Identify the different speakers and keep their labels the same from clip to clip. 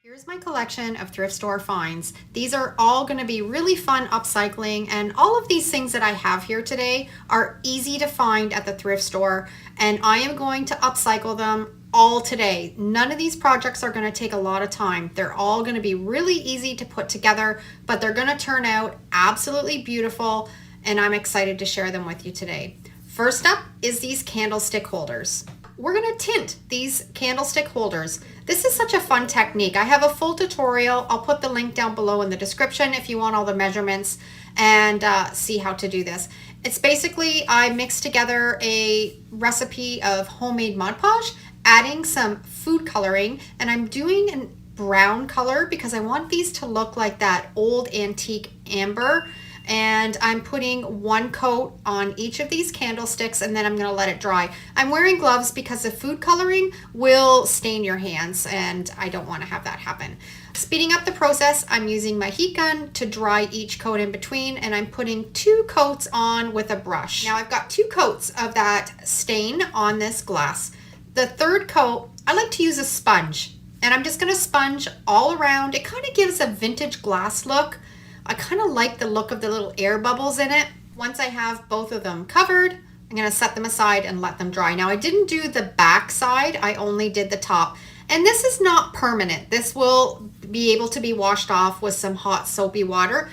Speaker 1: Here's my collection of thrift store finds. These are all going to be really fun upcycling, and all of these things that I have here today are easy to find at the thrift store, and I am going to upcycle them all today. None of these projects are going to take a lot of time. They're all going to be really easy to put together, but they're going to turn out absolutely beautiful, and I'm excited to share them with you today. First up is these candlestick holders. We're going to tint these candlestick holders. This is such a fun technique. I have a full tutorial. I'll put the link down below in the description if you want all the measurements and see how to do this. It's basically, I mix together a recipe of homemade Mod Podge, adding some food coloring, and I'm doing a brown color because I want these to look like that old antique amber. And I'm putting one coat on each of these candlesticks, and then I'm going to let it dry. I'm wearing gloves because the food coloring will stain your hands, and I don't want to have that happen. Speeding up the process, I'm using my heat gun to dry each coat in between, and I'm putting 2 coats on with a brush. Now I've got 2 coats of that stain on this glass. The third coat, I like to use a sponge, and I'm just going to sponge all around. It kind of gives a vintage glass look. I kind of like the look of the little air bubbles in it. Once I have both of them covered, I'm going to set them aside and let them dry. Now I didn't do the back side, I only did the top. And this is not permanent. This will be able to be washed off with some hot soapy water.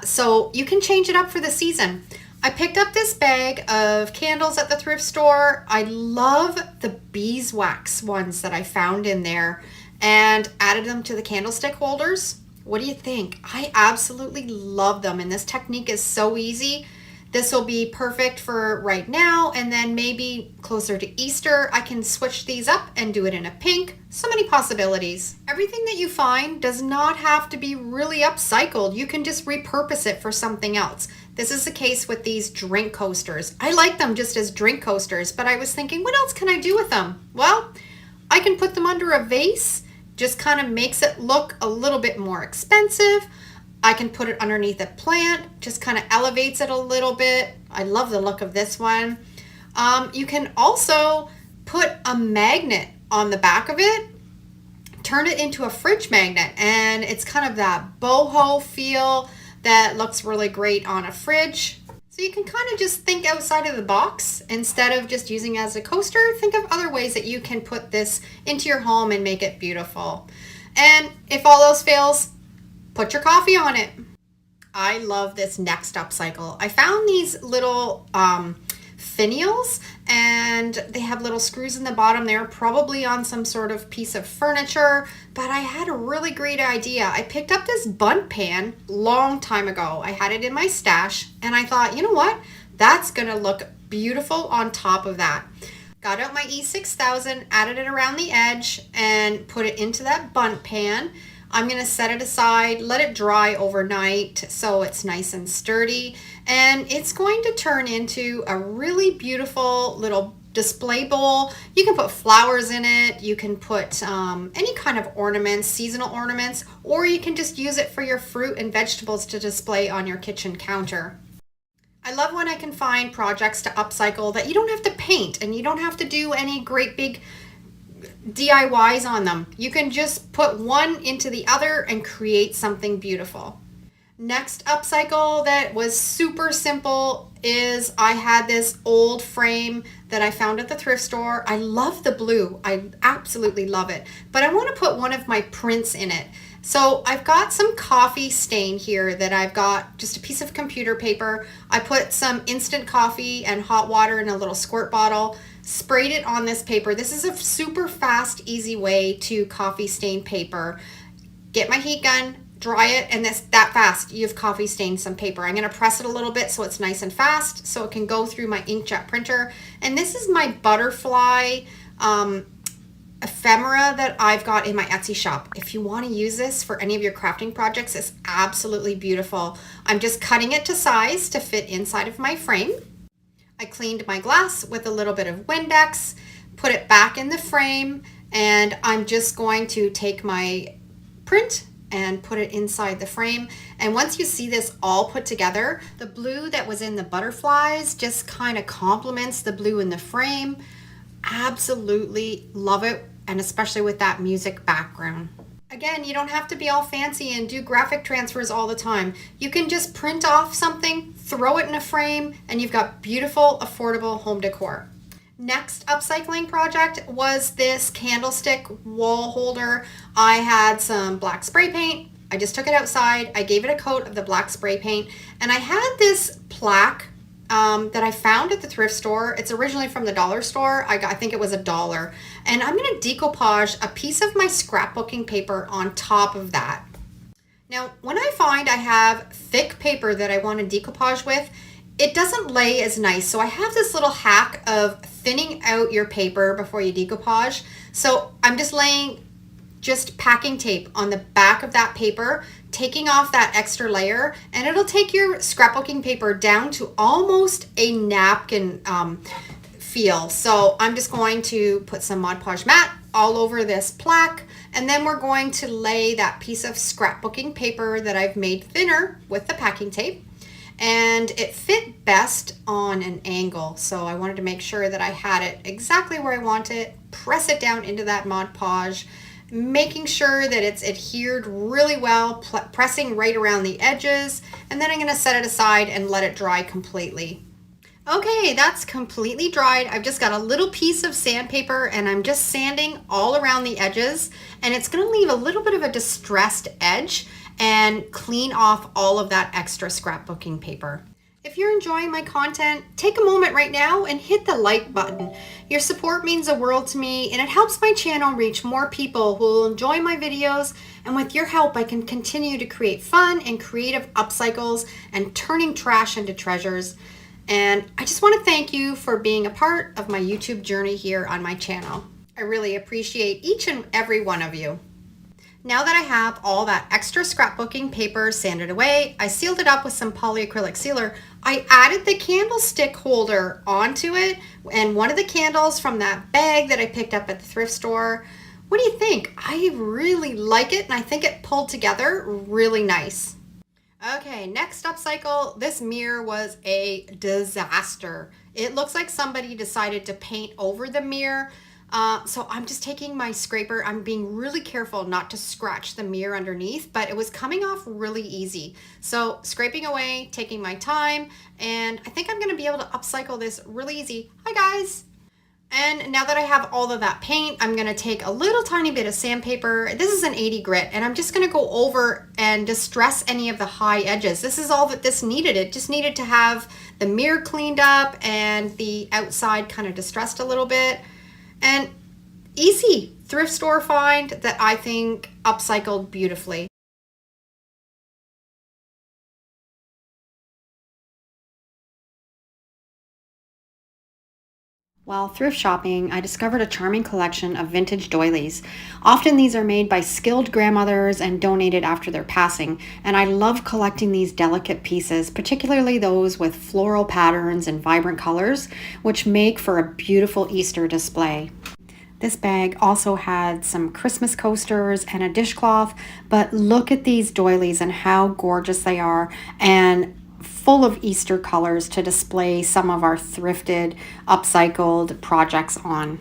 Speaker 1: So you can change it up for the season. I picked up this bag of candles at the thrift store. I love the beeswax ones that I found in there and added them to the candlestick holders. What do you think? I absolutely love them, and this technique is so easy. This will be perfect for right now, and then maybe closer to Easter, I can switch these up and do it in a pink. So many possibilities. Everything that you find does not have to be really upcycled. You can just repurpose it for something else. This is the case with these drink coasters. I like them just as drink coasters, but I was thinking, what else can I do with them? Well, I can put them under a vase. Just kind of makes it look a little bit more expensive. I can put it underneath a plant, just kind of elevates it a little bit. I love the look of this one. You can also put a magnet on the back of it, turn it into a fridge magnet, and it's kind of that boho feel that looks really great on a fridge. So you can kind of just think outside of the box. Instead of just using it as a coaster, think of other ways that you can put this into your home and make it beautiful. And if all else fails, put your coffee on it. I love this next upcycle. I found these little finials, and they have little screws in the bottom. They're probably on some sort of piece of furniture, but I had a really great idea. I picked up this bundt pan long time ago. I had it in my stash, and I thought, you know what? That's gonna look beautiful on top of that. Got out my E6000, added it around the edge, and put it into that bundt pan. I'm going to set it aside, let it dry overnight so it's nice and sturdy, and it's going to turn into a really beautiful little display bowl. You can put flowers in it, you can put any kind of ornaments, seasonal ornaments, or you can just use it for your fruit and vegetables to display on your kitchen counter. I love when I can find projects to upcycle that you don't have to paint and you don't have to do any great big DIYs on them. You can just put one into the other and create something beautiful. Next upcycle that was super simple is I had this old frame that I found at the thrift store. I love the blue. I absolutely love it. But I want to put one of my prints in it. So I've got some coffee stain here that I've got just a piece of computer paper. I put some instant coffee and hot water in a little squirt bottle, sprayed it on this paper. This is a super fast, easy way to coffee stain paper. Get my heat gun, dry it, and that fast, you've coffee stained some paper. I'm gonna press it a little bit so it's nice and fast so it can go through my inkjet printer. And this is my butterfly ephemera that I've got in my Etsy shop. If you want to use this for any of your crafting projects, it's absolutely beautiful. I'm just cutting it to size to fit inside of my frame. I cleaned my glass with a little bit of Windex, put it back in the frame, and I'm just going to take my print and put it inside the frame. And once you see this all put together, the blue that was in the butterflies just kind of complements the blue in the frame. Absolutely love it, and especially with that music background. Again, you don't have to be all fancy and do graphic transfers all the time. You can just print off something, throw it in a frame, and you've got beautiful, affordable home decor. Next upcycling project was this candlestick wall holder. I had some black spray paint. I just took it outside. I gave it a coat of the black spray paint, and I had this plaque that I found at the thrift store. It's originally from the dollar store. I think it was $1. And I'm going to decoupage a piece of my scrapbooking paper on top of that. Now, when I find I have thick paper that I want to decoupage with, it doesn't lay as nice. So I have this little hack of thinning out your paper before you decoupage. So I'm just laying packing tape on the back of that paper, taking off that extra layer, and it'll take your scrapbooking paper down to almost a napkin feel. So I'm just going to put some Mod Podge matte all over this plaque, and then we're going to lay that piece of scrapbooking paper that I've made thinner with the packing tape. And it fit best on an angle, so I wanted to make sure that I had it exactly where I want it, press it down into that Mod Podge, making sure that it's adhered really well, pressing right around the edges, and then I'm going to set it aside and let it dry completely. Okay, that's completely dried. I've just got a little piece of sandpaper and I'm just sanding all around the edges, and it's going to leave a little bit of a distressed edge and clean off all of that extra scrapbooking paper. If you're enjoying my content, take a moment right now and hit the like button. Your support means the world to me, and it helps my channel reach more people who will enjoy my videos, and with your help I can continue to create fun and creative upcycles and turning trash into treasures. And I just want to thank you for being a part of my YouTube journey here on my channel. I really appreciate each and every one of you. Now that I have all that extra scrapbooking paper sanded away, I sealed it up with some polyacrylic sealer. I added the candlestick holder onto it and one of the candles from that bag that I picked up at the thrift store. What do you think? I really like it, and I think it pulled together really nice. Okay, next upcycle. This mirror was a disaster. It looks like somebody decided to paint over the mirror. So I'm just taking my scraper. I'm being really careful not to scratch the mirror underneath, but it was coming off really easy. So scraping away, taking my time, and I think I'm going to be able to upcycle this really easy. Hi guys! And now that I have all of that paint, I'm going to take a little tiny bit of sandpaper. This is an 80 grit, and I'm just going to go over and distress any of the high edges. This is all that this needed. It just needed to have the mirror cleaned up and the outside kind of distressed a little bit. And easy thrift store find that I think upcycled beautifully. While thrift shopping, I discovered a charming collection of vintage doilies. Often these are made by skilled grandmothers and donated after their passing, and I love collecting these delicate pieces, particularly those with floral patterns and vibrant colors, which make for a beautiful Easter display. This bag also had some Christmas coasters and a dishcloth, but look at these doilies and how gorgeous they are, and full of Easter colors to display some of our thrifted, upcycled projects on.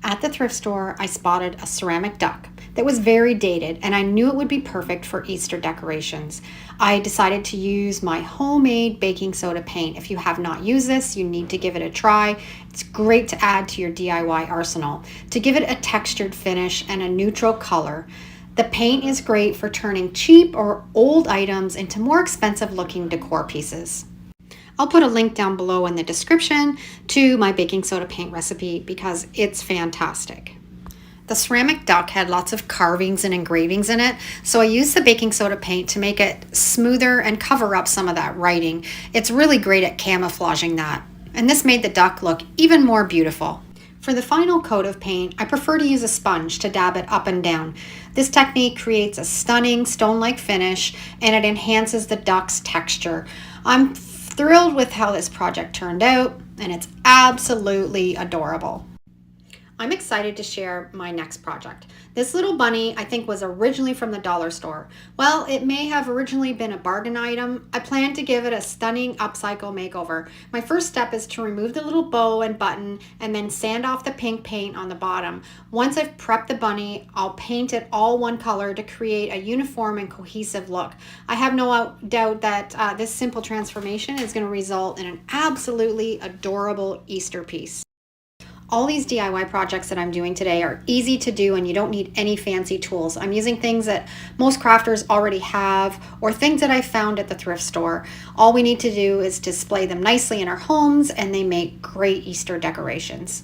Speaker 1: At the thrift store, I spotted a ceramic duck that was very dated, and I knew it would be perfect for Easter decorations. I decided to use my homemade baking soda paint. If you have not used this, you need to give it a try. It's great to add to your DIY arsenal to give it a textured finish and a neutral color. The paint is great for turning cheap or old items into more expensive looking decor pieces. I'll put a link down below in the description to my baking soda paint recipe because it's fantastic. The ceramic duck had lots of carvings and engravings in it, so I used the baking soda paint to make it smoother and cover up some of that writing. It's really great at camouflaging that, and this made the duck look even more beautiful. For the final coat of paint, I prefer to use a sponge to dab it up and down. This technique creates a stunning stone-like finish, and it enhances the duck's texture. I'm thrilled with how this project turned out, and it's absolutely adorable. I'm excited to share my next project. This little bunny, I think, was originally from the dollar store. Well, it may have originally been a bargain item. I plan to give it a stunning upcycle makeover. My first step is to remove the little bow and button and then sand off the pink paint on the bottom. Once I've prepped the bunny, I'll paint it all one color to create a uniform and cohesive look. I have no doubt that this simple transformation is going to result in an absolutely adorable Easter piece. All these DIY projects that I'm doing today are easy to do and you don't need any fancy tools. I'm using things that most crafters already have or things that I found at the thrift store. All we need to do is display them nicely in our homes and they make great Easter decorations.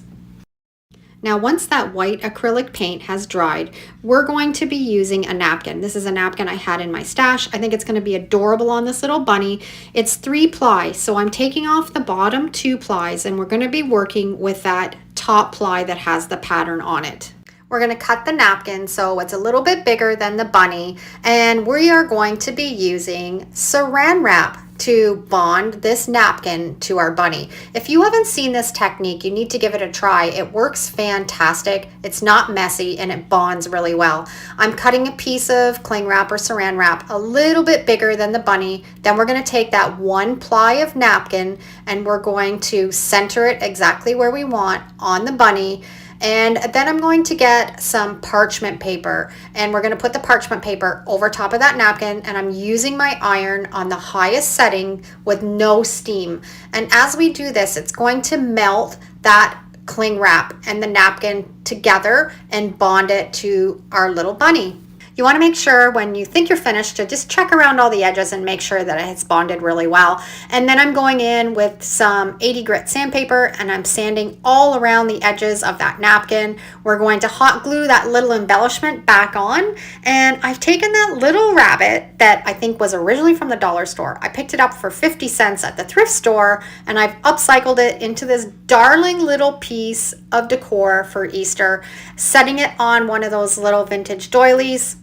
Speaker 1: Now, once that white acrylic paint has dried, we're going to be using a napkin. This is a napkin I had in my stash. I think it's going to be adorable on this little bunny. It's 3-ply, so I'm taking off the bottom 2 plies and we're going to be working with that top ply that has the pattern on it. We're going to cut the napkin so it's a little bit bigger than the bunny, and we are going to be using saran wrap to bond this napkin to our bunny. If you haven't seen this technique, you need to give it a try. It works fantastic. It's not messy and it bonds really well. I'm cutting a piece of cling wrap or saran wrap a little bit bigger than the bunny. Then we're going to take that 1 ply of napkin and we're going to center it exactly where we want on the bunny. And then I'm going to get some parchment paper and we're going to put the parchment paper over top of that napkin, and I'm using my iron on the highest setting with no steam. And as we do this, it's going to melt that cling wrap and the napkin together and bond it to our little bunny. You want to make sure when you think you're finished to just check around all the edges and make sure that it's bonded really well. And then I'm going in with some 80 grit sandpaper and I'm sanding all around the edges of that napkin. We're going to hot glue that little embellishment back on. And I've taken that little rabbit that I think was originally from the dollar store. I picked it up for 50 cents at the thrift store and I've upcycled it into this darling little piece of decor for Easter, setting it on one of those little vintage doilies.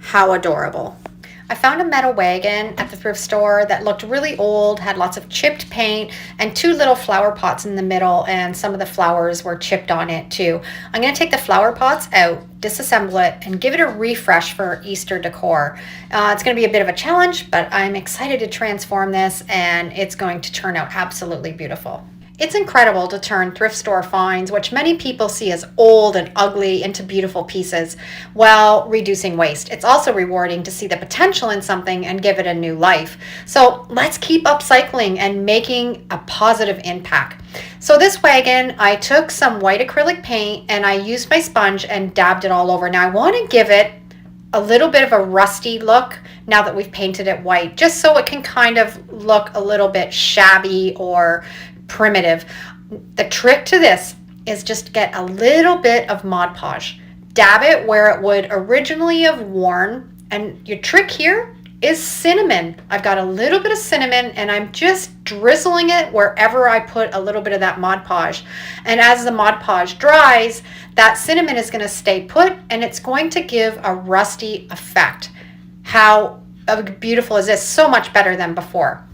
Speaker 1: How adorable. I found a metal wagon at the thrift store that looked really old, had lots of chipped paint and 2 little flower pots in the middle, and some of the flowers were chipped on it too. I'm going to take the flower pots out, disassemble it, and give it a refresh for Easter decor. It's going to be a bit of a challenge, but I'm excited to transform this and it's going to turn out absolutely beautiful. It's incredible to turn thrift store finds, which many people see as old and ugly, into beautiful pieces while reducing waste. It's also rewarding to see the potential in something and give it a new life. So let's keep upcycling and making a positive impact. So this wagon, I took some white acrylic paint and I used my sponge and dabbed it all over. Now I want to give it a little bit of a rusty look now that we've painted it white, just so it can kind of look a little bit shabby or primitive. The trick to this is just get a little bit of Mod Podge. Dab it where it would originally have worn, and your trick here is cinnamon. I've got a little bit of cinnamon and I'm just drizzling it wherever I put a little bit of that Mod Podge. And as the Mod Podge dries, that cinnamon is going to stay put and it's going to give a rusty effect. How beautiful is this? So much better than before.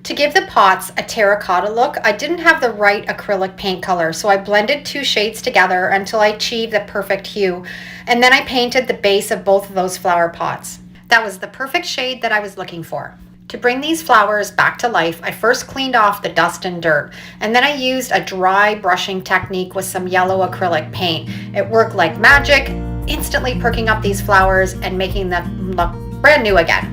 Speaker 1: To give the pots a terracotta look, I didn't have the right acrylic paint color, so I blended 2 shades together until I achieved the perfect hue. And then I painted the base of both of those flower pots. That was the perfect shade that I was looking for. To bring these flowers back to life, I first cleaned off the dust and dirt, and then I used a dry brushing technique with some yellow acrylic paint. It worked like magic, instantly perking up these flowers and making them look brand new again.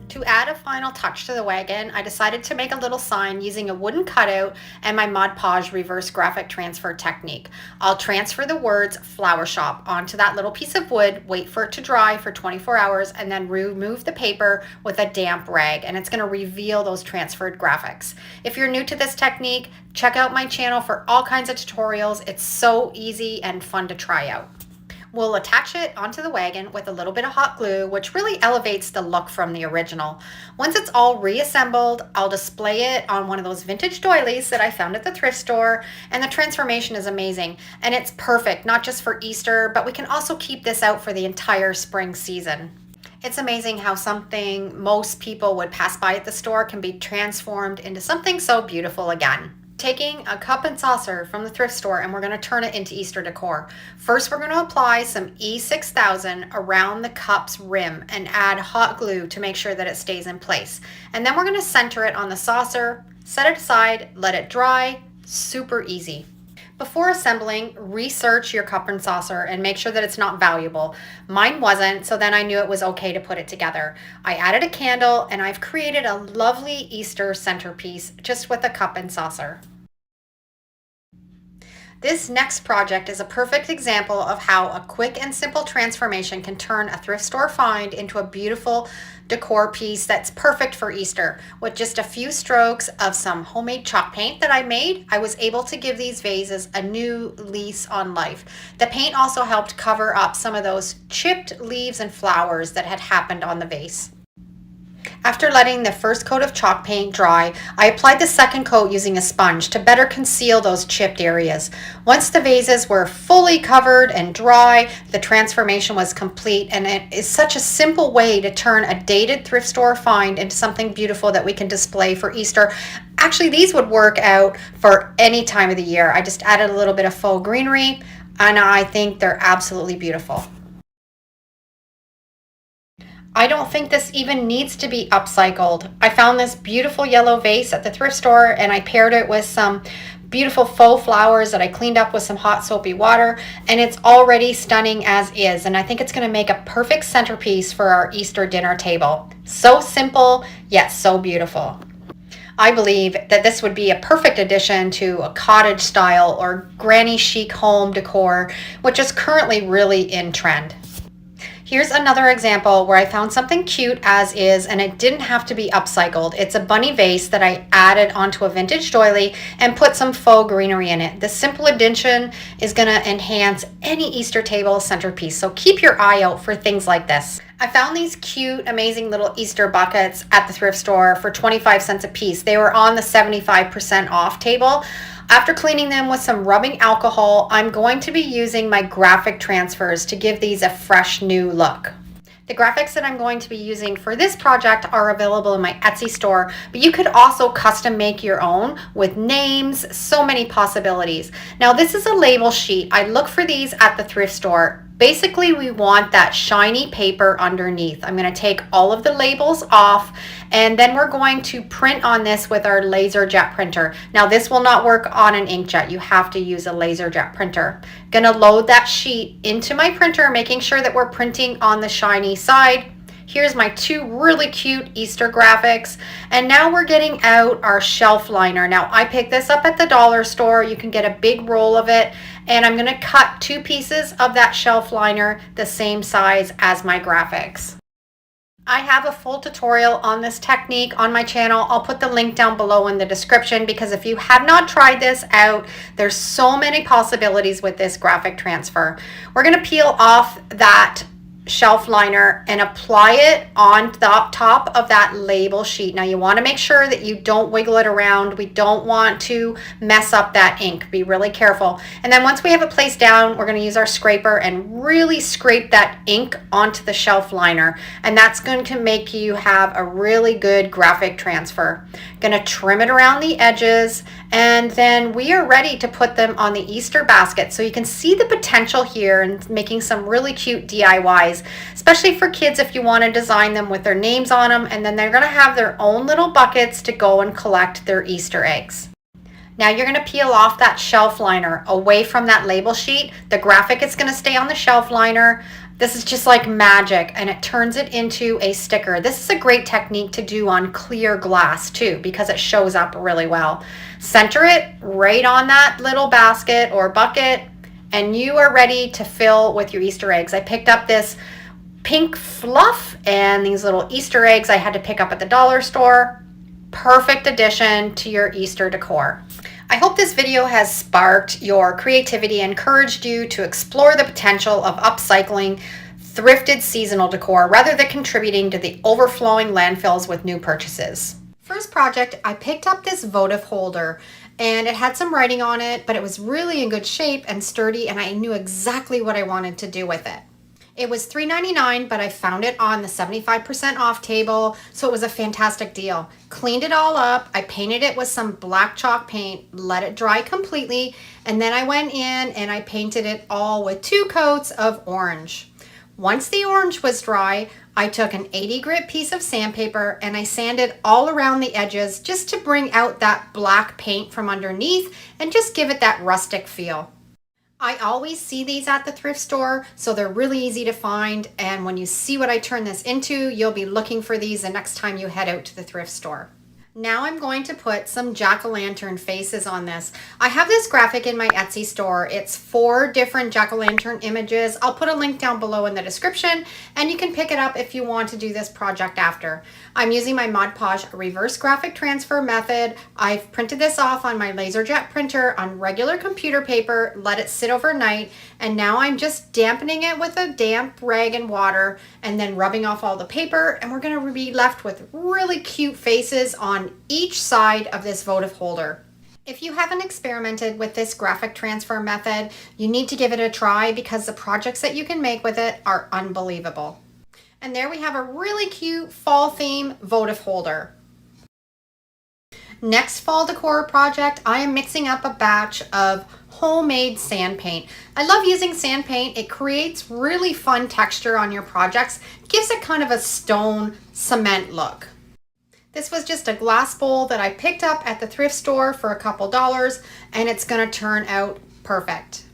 Speaker 1: To add a final touch to the wagon, I decided to make a little sign using a wooden cutout and my Mod Podge reverse graphic transfer technique. I'll transfer the words flower shop onto that little piece of wood, wait for it to dry for 24 hours, and then remove the paper with a damp rag, and it's going to reveal those transferred graphics. If you're new to this technique, check out my channel for all kinds of tutorials. It's so easy and fun to try out. We'll attach it onto the wagon with a little bit of hot glue, which really elevates the look from the original. Once it's all reassembled, I'll display it on one of those vintage doilies that I found at the thrift store, and the transformation is amazing. And it's perfect, not just for Easter, but we can also keep this out for the entire spring season. It's amazing how something most people would pass by at the store can be transformed into something so beautiful again. Taking a cup and saucer from the thrift store, and we're going to turn it into Easter decor. First, we're going to apply some E6000 around the cup's rim and add hot glue to make sure that it stays in place. And then we're going to center it on the saucer, set it aside, let it dry. Super easy. Before assembling, research your cup and saucer and make sure that it's not valuable. Mine wasn't, so then I knew it was okay to put it together. I added a candle, and I've created a lovely Easter centerpiece just with a cup and saucer. This next project is a perfect example of how a quick and simple transformation can turn a thrift store find into a beautiful decor piece that's perfect for Easter. With just a few strokes of some homemade chalk paint that I made, I was able to give these vases a new lease on life. The paint also helped cover up some of those chipped leaves and flowers that had happened on the vase. After letting the first coat of chalk paint dry, I applied the second coat using a sponge to better conceal those chipped areas. Once the vases were fully covered and dry, the transformation was complete, and it is such a simple way to turn a dated thrift store find into something beautiful that we can display for Easter. Actually, these would work out for any time of the year. I just added a little bit of faux greenery, and I think they're absolutely beautiful. I don't think this even needs to be upcycled. I found this beautiful yellow vase at the thrift store, and I paired it with some beautiful faux flowers that I cleaned up with some hot soapy water, and it's already stunning as is, and I think it's going to make a perfect centerpiece for our Easter dinner table. So simple, yet so beautiful. I believe that this would be a perfect addition to a cottage style or granny chic home decor, which is currently really in trend. Here's another example where I found something cute as is, and it didn't have to be upcycled. It's a bunny vase that I added onto a vintage doily and put some faux greenery in it. This simple addition is going to enhance any Easter table centerpiece, so keep your eye out for things like this. I found these cute, amazing little Easter buckets at the thrift store for 25 cents a piece. They were on the 75% off table. After cleaning them with some rubbing alcohol, I'm going to be using my graphic transfers to give these a fresh new look. The graphics that I'm going to be using for this project are available in my Etsy store, but you could also custom make your own with names, so many possibilities. Now, this is a label sheet. I look for these at the thrift store. Basically, we want that shiny paper underneath. I'm going to take all of the labels off, and then we're going to print on this with our laser jet printer. Now, this will not work on an inkjet. You have to use a laser jet printer. Going to load that sheet into my printer, making sure that we're printing on the shiny side. Here's my two really cute Easter graphics. And now we're getting out our shelf liner. Now, I picked this up at the dollar store. You can get a big roll of it. And I'm going to cut 2 pieces of that shelf liner the same size as my graphics. I have a full tutorial on this technique on my channel. I'll put the link down below in the description, because if you have not tried this out, there's so many possibilities with this graphic transfer. We're going to peel off that shelf liner and apply it on the top of that label sheet. Now, you want to make sure that you don't wiggle it around. We don't want to mess up that ink. Be really careful. And then once we have it placed down, we're going to use our scraper and really scrape that ink onto the shelf liner. And that's going to make you have a really good graphic transfer. Going to trim it around the edges, and then we are ready to put them on the Easter basket. So you can see the potential here in making some really cute DIYs, especially for kids if you want to design them with their names on them, and then they're going to have their own little buckets to go and collect their Easter eggs. Now you're going to peel off that shelf liner away from that label sheet. The graphic is going to stay on the shelf liner. This is just like magic, and it turns it into a sticker. This is a great technique to do on clear glass too, because it shows up really well. Center it right on that little basket or bucket, and you are ready to fill with your Easter eggs. I picked up this pink fluff and these little Easter eggs I had to pick up at the dollar store. Perfect addition to your Easter decor. I hope this video has sparked your creativity and encouraged you to explore the potential of upcycling thrifted seasonal decor rather than contributing to the overflowing landfills with new purchases. First project, I picked up this votive holder and it had some writing on it, but it was really in good shape and sturdy, and I knew exactly what I wanted to do with it. It was $3.99, but I found it on the 75% off table, so it was a fantastic deal. Cleaned it all up, I painted it with some black chalk paint, let it dry completely, and then I went in and I painted it all with 2 coats of orange. Once the orange was dry, I took an 80 grit piece of sandpaper and I sanded all around the edges just to bring out that black paint from underneath and just give it that rustic feel. I always see these at the thrift store, so they're really easy to find, and when you see what I turn this into, you'll be looking for these the next time you head out to the thrift store. Now I'm going to put some jack-o'-lantern faces on this. I have this graphic in my Etsy store. It's 4 different jack-o'-lantern images. I'll put a link down below in the description, and you can pick it up if you want to do this project after. I'm using my Mod Podge reverse graphic transfer method. I've printed this off on my LaserJet printer on regular computer paper, let it sit overnight, and now I'm just dampening it with a damp rag and water and then rubbing off all the paper, and we're going to be left with really cute faces on each side of this votive holder. If you haven't experimented with this graphic transfer method, you need to give it a try because the projects that you can make with it are unbelievable. And there we have a really cute fall theme votive holder. Next fall decor project, I am mixing up a batch of homemade sand paint. I love using sand paint. It creates really fun texture on your projects. It gives it kind of a stone cement look. This was just a glass bowl that I picked up at the thrift store for a couple dollars, and it's going to turn out perfect.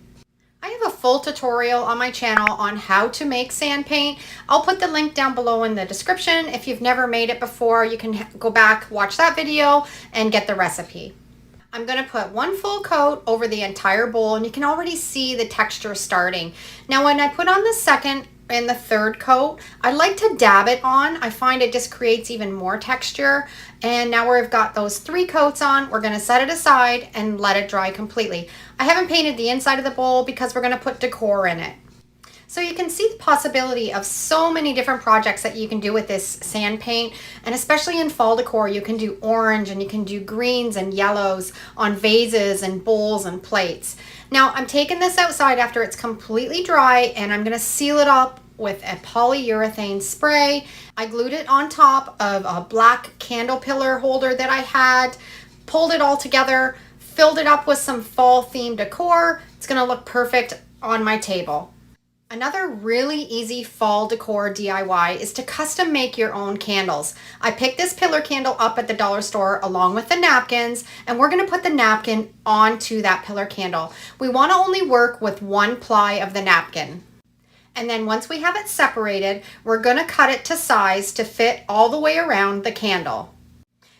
Speaker 1: I have a full tutorial on my channel on how to make sand paint. I'll put the link down below in the description. If you've never made it before, you can go back, watch that video, and get the recipe. I'm going to put 1 full coat over the entire bowl, and you can already see the texture starting. Now when I put on the second and the third coat, I like to dab it on. I find it just creates even more texture. And now we've got those 3 coats on, we're going to set it aside and let it dry completely. I haven't painted the inside of the bowl because we're going to put decor in it. So you can see the possibility of so many different projects that you can do with this sand paint, and especially in fall decor, you can do orange and you can do greens and yellows on vases and bowls and plates. Now I'm taking this outside after it's completely dry, and I'm going to seal it up with a polyurethane spray. I glued it on top of a black candle pillar holder that I had, pulled it all together, filled it up with some fall themed decor. It's going to look perfect on my table. Another really easy fall decor DIY is to custom make your own candles. I picked this pillar candle up at the dollar store along with the napkins, and we're going to put the napkin onto that pillar candle. We want to only work with 1 ply of the napkin. And then once we have it separated, we're going to cut it to size to fit all the way around the candle.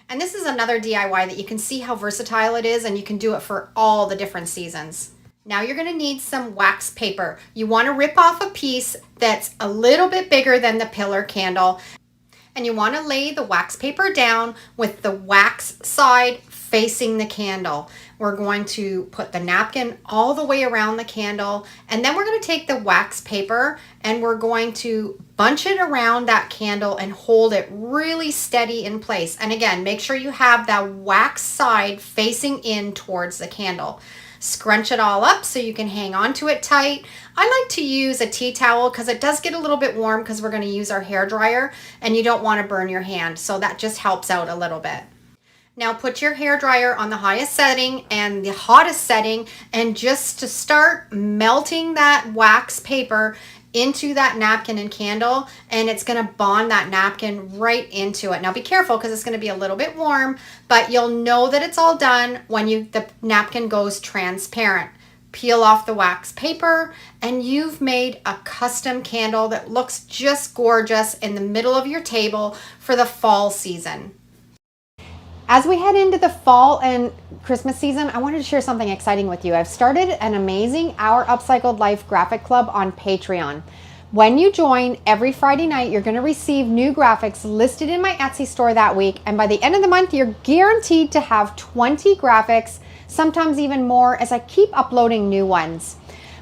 Speaker 1: And this is another DIY that you can see how versatile it is, and you can do it for all the different seasons. Now you're going to need some wax paper. You want to rip off a piece that's a little bit bigger than the pillar candle, and you want to lay the wax paper down with the wax side facing the candle. We're going to put the napkin all the way around the candle, and then we're going to take the wax paper and we're going to bunch it around that candle and hold it really steady in place. And again, make sure you have that wax side facing in towards the candle. Scrunch it all up so you can hang on to it tight. I like to use a tea towel because it does get a little bit warm because we're going to use our hair dryer, and you don't want to burn your hand, so that just helps out a little bit. Now put your hair dryer on the highest setting and the hottest setting, and just to start melting that wax paper into that napkin and candle, and it's going to bond that napkin right into it. Now be careful because it's going to be a little bit warm, but you'll know that it's all done when the napkin goes transparent. Peel off the wax paper, and you've made a custom candle that looks just gorgeous in the middle of your table for the fall season. As we head into the fall and Christmas season, I wanted to share something exciting with you. I've started an amazing Our Upcycled Life graphic club on Patreon. When you join, every Friday night, you're going to receive new graphics listed in my Etsy store that week. And by the end of the month, you're guaranteed to have 20 graphics sometimes even more as I keep uploading new ones.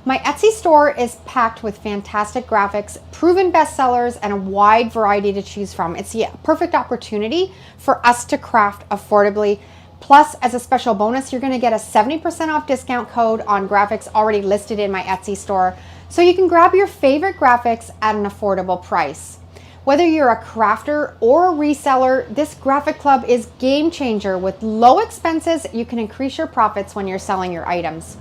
Speaker 1: My Etsy store is packed with fantastic graphics, proven bestsellers, and a wide variety to choose from. It's the perfect opportunity for us to craft affordably. Plus, as a special bonus, you're going to get a 70% off discount code on graphics already listed in my Etsy store, so you can grab your favorite graphics at an affordable price. Whether you're a crafter or a reseller, this graphic club is game changer. With low expenses, you can increase your profits when you're selling your items.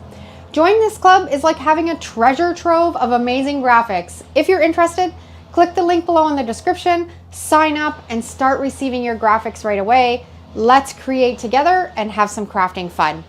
Speaker 1: Joining this club is like having a treasure trove of amazing graphics. If you're interested, click the link below in the description, sign up, and start receiving your graphics right away. Let's create together and have some crafting fun.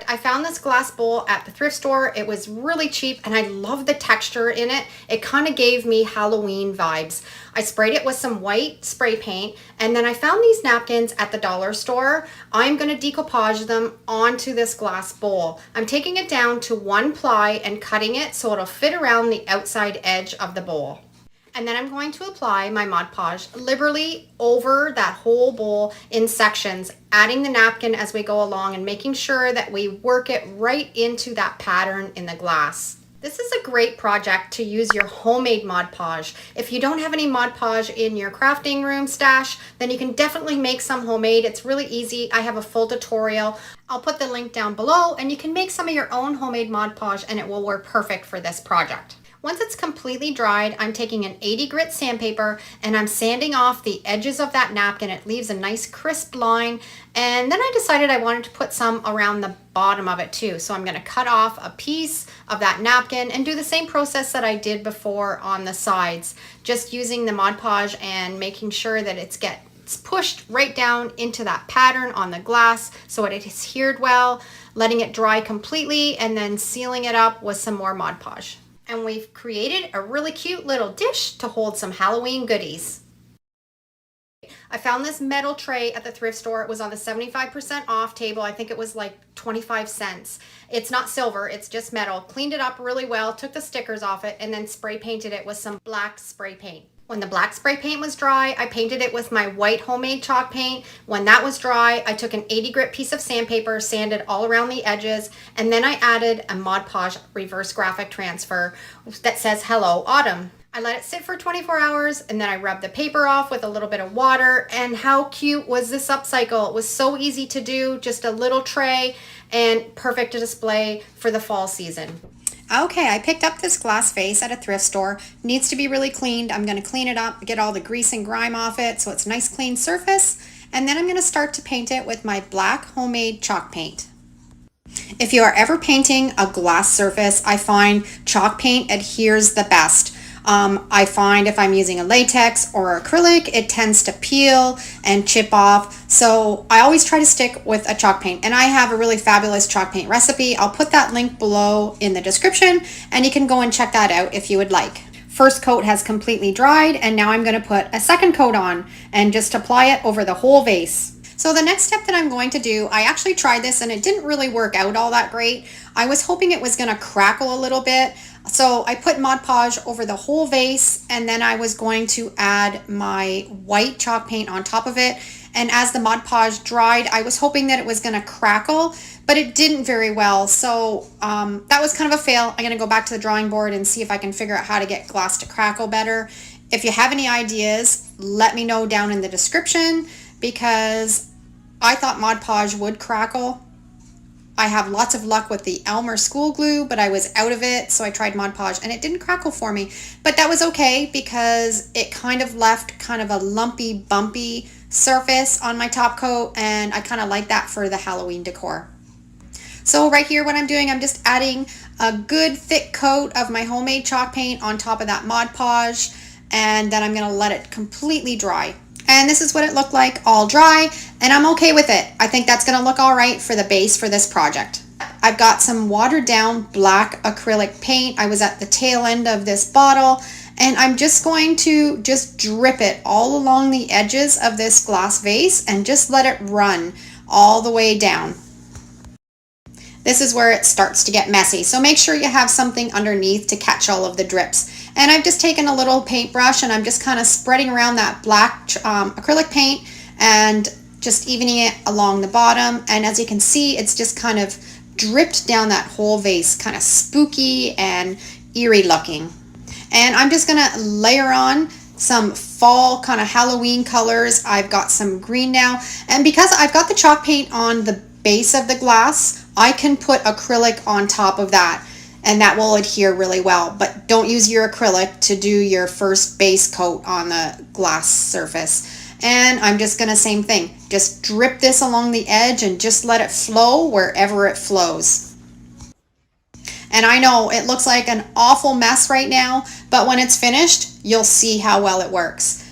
Speaker 1: I found this glass bowl at the thrift store. It was really cheap and I love the texture in it. It kind of gave me Halloween vibes. I sprayed it with some white spray paint, and then I found these napkins at the dollar store. I'm going to decoupage them onto this glass bowl. I'm taking it down to 1 ply and cutting it so it'll fit around the outside edge of the bowl. And then I'm going to apply my Mod Podge liberally over that whole bowl in sections, adding the napkin as we go along and making sure that we work it right into that pattern in the glass. This is a great project to use your homemade Mod Podge. If you don't have any Mod Podge in your crafting room stash, then you can definitely make some homemade. It's really easy. I have a full tutorial. I'll put the link down below and you can make some of your own homemade Mod Podge and it will work perfect for this project. Once it's completely dried, I'm taking an 80 grit sandpaper and I'm sanding off the edges of that napkin. It leaves a nice crisp line. And then I decided I wanted to put some around the bottom of it too. So I'm going to cut off a piece of that napkin and do the same process that I did before on the sides. Just using the Mod Podge and making sure that it's pushed right down into that pattern on the glass so it is adhered well, letting it dry completely and then sealing it up with some more Mod Podge. And we've created a really cute little dish to hold some Halloween goodies. I found this metal tray at the thrift store. It was on the 75% off table. I think it was like 25 cents. It's not silver, it's just metal. Cleaned it up really well, took the stickers off it, and then spray painted it with some black spray paint. When the black spray paint was dry, I painted it with my white homemade chalk paint. When that was dry, I took an 80 grit piece of sandpaper, sanded all around the edges, and then I added a Mod Podge reverse graphic transfer that says Hello Autumn. I let it sit for 24 hours and then I rubbed the paper off with a little bit of water. And how cute was this upcycle? It was so easy to do, just a little tray and perfect to display for the fall season. Okay, I picked up this glass vase at a thrift store. Needs to be really cleaned. I'm going to clean it up, get all the grease and grime off it so it's a nice clean surface. And then I'm going to start to paint it with my black homemade chalk paint. If you are ever painting a glass surface, I find chalk paint adheres the best. I find if I'm using a latex or acrylic, it tends to peel and chip off. So I always try to stick with a chalk paint, and I have a really fabulous chalk paint recipe. I'll put that link below in the description and you can go and check that out if you would like. First coat has completely dried and now I'm going to put a second coat on and just apply it over the whole vase. So the next step that I'm going to do, I actually tried this and it didn't really work out all that great. I was hoping it was going to crackle a little bit. So I put Mod Podge over the whole vase and then I was going to add my white chalk paint on top of it. And as the Mod Podge dried, I was hoping that it was going to crackle, but it didn't very well. So that was kind of a fail. I'm going to go back to the drawing board and see if I can figure out how to get glass to crackle better. If you have any ideas, let me know down in the description, because I thought Mod Podge would crackle. I have lots of luck with the Elmer school glue, but I was out of it, so I tried Mod Podge and it didn't crackle for me. But that was okay because it kind of left kind of a lumpy, bumpy surface on my top coat, and I kind of like that for the Halloween decor. So right here, what I'm doing, I'm just adding a good thick coat of my homemade chalk paint on top of that Mod Podge, and then I'm going to let it completely dry. And this is what it looked like all dry, and I'm okay with it. I think that's going to look all right for the base for this project. I've got some watered down black acrylic paint. I was at the tail end of this bottle, and I'm just going to drip it all along the edges of this glass vase and just let it run all the way down. This is where it starts to get messy, so make sure you have something underneath to catch all of the drips. And I've just taken a little paintbrush and I'm just kind of spreading around that black acrylic paint and just evening it along the bottom. And as you can see, it's just kind of dripped down that whole vase, kind of spooky and eerie looking. And I'm just gonna layer on some fall kind of Halloween colors. I've got some green now, and because I've got the chalk paint on the base of the glass, I can put acrylic on top of that, and that will adhere really well. But don't use your acrylic to do your first base coat on the glass surface. And I'm just gonna, same thing, just drip this along the edge and just let it flow wherever it flows. And I know it looks like an awful mess right now, but when it's finished, you'll see how well it works.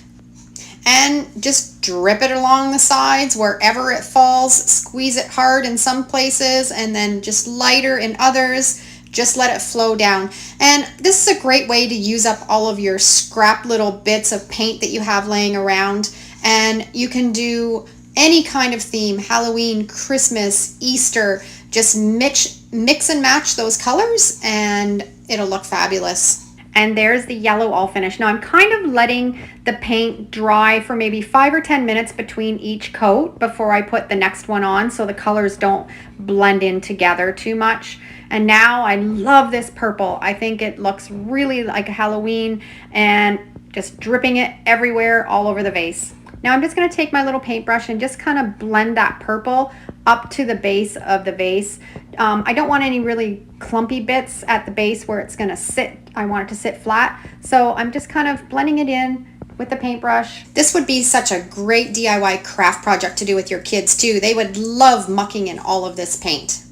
Speaker 1: And just drip it along the sides wherever it falls, squeeze it hard in some places and then just lighter in others. Just let it flow down. And this is a great way to use up all of your scrap little bits of paint that you have laying around. And you can do any kind of theme, Halloween, Christmas, Easter, just mix and match those colors and it'll look fabulous. And there's the yellow all finished. Now I'm kind of letting the paint dry for maybe 5 or 10 minutes between each coat before I put the next one on, so the colors don't blend in together too much. And now I love this purple. I think it looks really like a Halloween, and just dripping it everywhere all over the vase. Now I'm just going to take my little paintbrush and just kind of blend that purple up to the base of the vase. I don't want any really clumpy bits at the base where it's going to sit. I want it to sit flat. So I'm just kind of blending it in with the paintbrush. This would be such a great DIY craft project to do with your kids too. They would love mucking in all of this paint.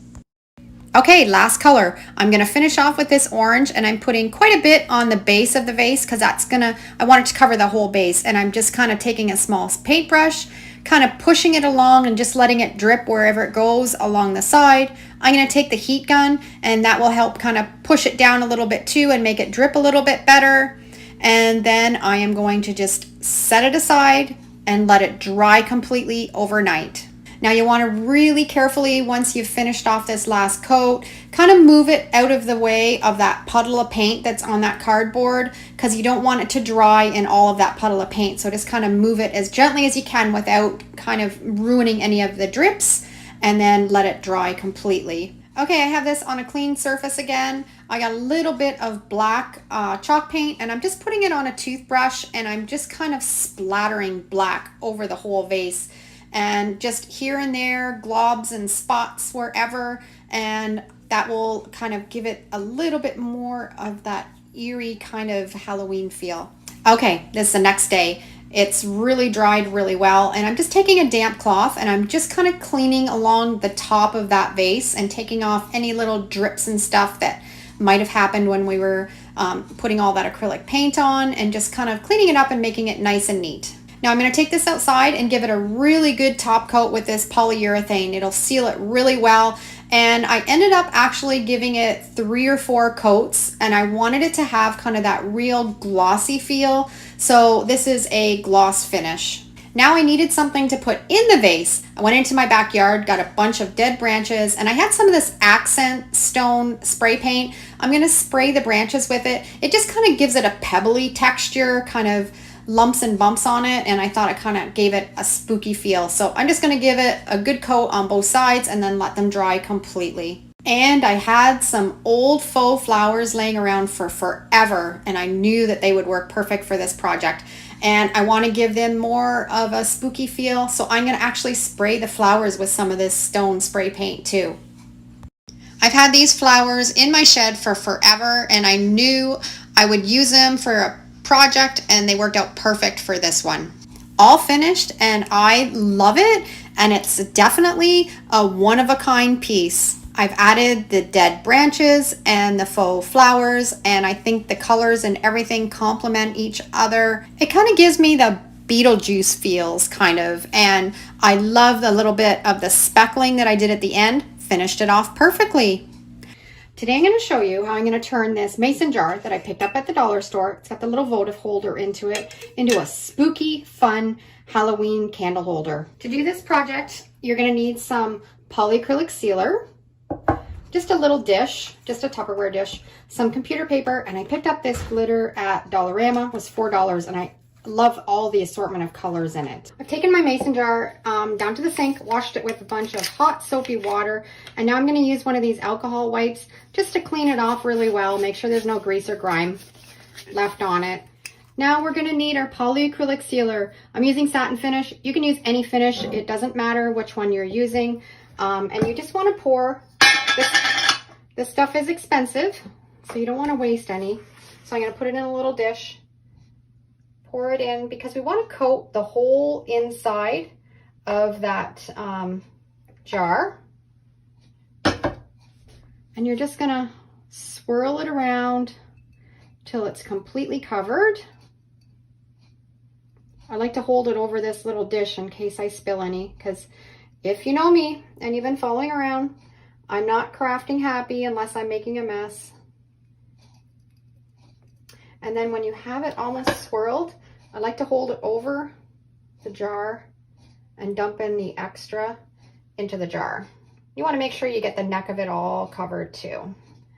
Speaker 1: Okay, last color. I'm going to finish off with this orange, and I'm putting quite a bit on the base of the vase because I want it to cover the whole base. And I'm just kind of taking a small paintbrush, kind of pushing it along and just letting it drip wherever it goes along the side. I'm going to take the heat gun, and that will help kind of push it down a little bit too and make it drip a little bit better. And then I am going to just set it aside and let it dry completely overnight. Now you want to really carefully, once you've finished off this last coat, kind of move it out of the way of that puddle of paint that's on that cardboard, because you don't want it to dry in all of that puddle of paint. So just kind of move it as gently as you can without kind of ruining any of the drips, and then let it dry completely. Okay, I have this on a clean surface again. I got a little bit of black chalk paint, and I'm just putting it on a toothbrush, and I'm just kind of splattering black over the whole vase. And just here and there, globs and spots wherever, and that will kind of give it a little bit more of that eerie kind of Halloween feel. Okay, this is the next day. It's really dried really well, and I'm just taking a damp cloth and I'm just kind of cleaning along the top of that vase and taking off any little drips and stuff that might have happened when we were putting all that acrylic paint on, and just kind of cleaning it up and making it nice and neat. Now I'm going to take this outside and give it a really good top coat with this polyurethane. It'll seal it really well. And I ended up actually giving it 3 or 4 coats, and I wanted it to have kind of that real glossy feel. So this is a gloss finish. Now I needed something to put in the vase. I went into my backyard, got a bunch of dead branches, and I had some of this accent stone spray paint. I'm going to spray the branches with it. It just kind of gives it a pebbly texture, kind of lumps and bumps on it, and I thought it kind of gave it a spooky feel. So I'm just going to give it a good coat on both sides and then let them dry completely. And I had some old faux flowers laying around for forever, and I knew that they would work perfect for this project. And I want to give them more of a spooky feel, so I'm going to actually spray the flowers with some of this stone spray paint too. I've had these flowers in my shed for forever, and I knew I would use them for a project, and they worked out perfect for this one. All finished, and I love it, and it's definitely a one-of-a-kind piece. I've added the dead branches and the faux flowers, and I think the colors and everything complement each other. It kind of gives me the Beetlejuice feels, kind of, and I love the little bit of the speckling that I did at the end. Finished it off perfectly. Today I'm going to show you how I'm going to turn this mason jar that I picked up at the dollar store, it's got the little votive holder into it, into a spooky, fun Halloween candle holder. To do this project, you're going to need some polyacrylic sealer, just a little dish, just a Tupperware dish, some computer paper, and I picked up this glitter at Dollarama. It was $4, and I Love all the assortment of colors in it. I've taken my mason jar down to the sink, washed it with a bunch of hot soapy water, and now I'm going to use one of these alcohol wipes just to clean it off really well, make sure there's no grease or grime left on it. Now we're going to need our polyacrylic sealer. I'm using satin finish. You can use any finish. It doesn't matter which one you're using. And you just want to pour. This stuff is expensive, so you don't want to waste any. So I'm going to put it in a little dish. Pour it in because we want to coat the whole inside of that jar. And you're just going to swirl it around till it's completely covered. I like to hold it over this little dish in case I spill any, because if you know me and you've been following around, I'm not crafting happy unless I'm making a mess. And then when you have it almost swirled, I like to hold it over the jar and dump in the extra into the jar. You want to make sure you get the neck of it all covered too.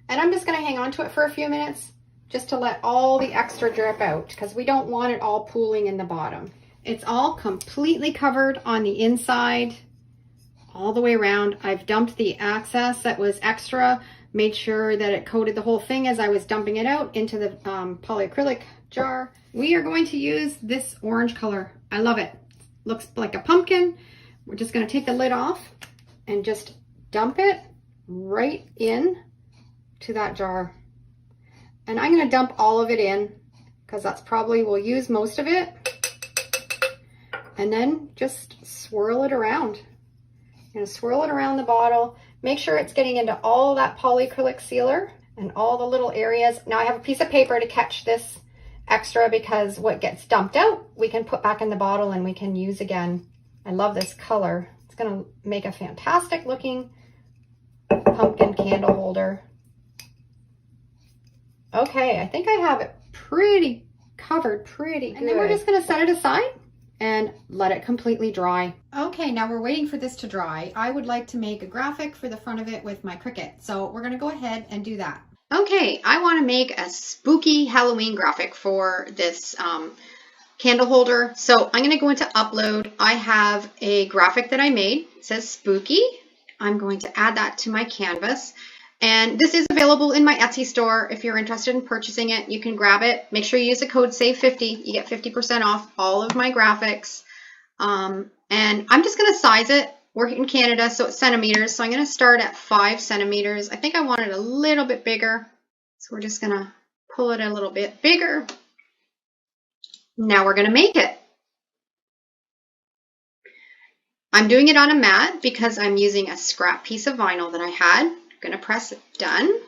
Speaker 1: And I'm just going to hang on to it for a few minutes just to let all the extra drip out, because we don't want it all pooling in the bottom. It's all completely covered on the inside all the way around. I've dumped the excess that was extra, made sure that it coated the whole thing as I was dumping it out into the polyacrylic jar. We are going to use this orange color. I love it. Looks like a pumpkin. We're just going to take the lid off and just dump it right in to that jar. And I'm going to dump all of it in because that's probably, we'll use most of it. And then just swirl it around. I'm going to swirl it around the bottle. Make sure it's getting into all that polyacrylic sealer and all the little areas. Now I have a piece of paper to catch this extra, because what gets dumped out, we can put back in the bottle and we can use again. I love this color. It's going to make a fantastic looking pumpkin candle holder. Okay, I think I have it pretty covered, pretty good. And then we're just going to set it aside and let it completely dry. Okay, now we're waiting for this to dry. I would like to make a graphic for the front of it with my Cricut. So we're going to go ahead and do that. Okay, I want to make a spooky Halloween graphic for this candle holder. So I'm going to go into upload. I have a graphic that I made. It says spooky. I'm going to add that to my canvas. And this is available in my Etsy store. If you're interested in purchasing it, you can grab it. Make sure you use the code SAVE50. You get 50% off all of my graphics. And I'm just going to size it. We're in Canada, so it's centimeters. So I'm going to start at 5 centimeters. I think I want it a little bit bigger. So we're just going to pull it a little bit bigger. Now we're going to make it. I'm doing it on a mat because I'm using a scrap piece of vinyl that I had. I'm going to press done.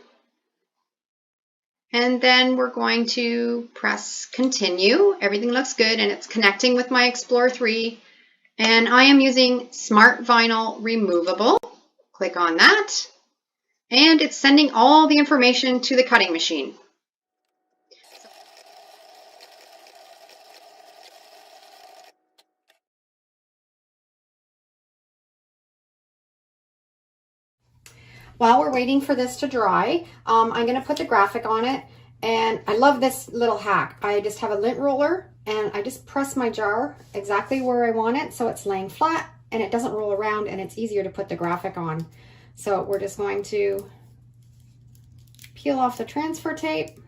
Speaker 1: And then we're going to press continue. Everything looks good and it's connecting with my Explorer 3. And I am using Smart Vinyl Removable. Click on that. And it's sending all the information to the cutting machine. While we're waiting for this to dry, I'm going to put the graphic on it. And I love this little hack. I just have a lint roller and I just press my jar exactly where I want it so it's laying flat and it doesn't roll around, and it's easier to put the graphic on. So we're just going to peel off the transfer tape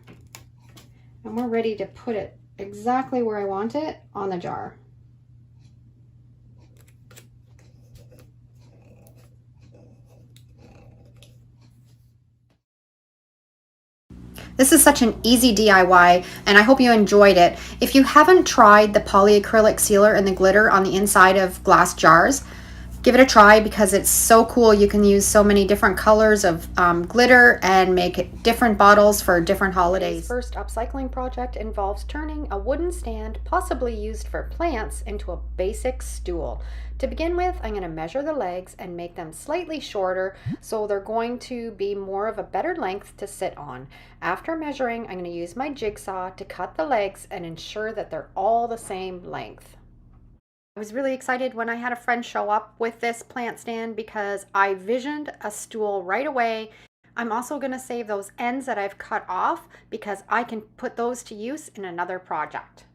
Speaker 1: and we're ready to put it exactly where I want it on the jar. This is such an easy DIY, and I hope you enjoyed it. If you haven't tried the polyacrylic sealer and the glitter on the inside of glass jars, give it a try because it's so cool. You can use so many different colors of glitter and make different bottles for different holidays. This first upcycling project involves turning a wooden stand, possibly used for plants, into a basic stool. To begin with, I'm going to measure the legs and make them slightly shorter so they're going to be more of a better length to sit on. After measuring, I'm going to use my jigsaw to cut the legs and ensure that they're all the same length. I was really excited when I had a friend show up with this plant stand because I visioned a stool right away. I'm also going to save those ends that I've cut off because I can put those to use in another project.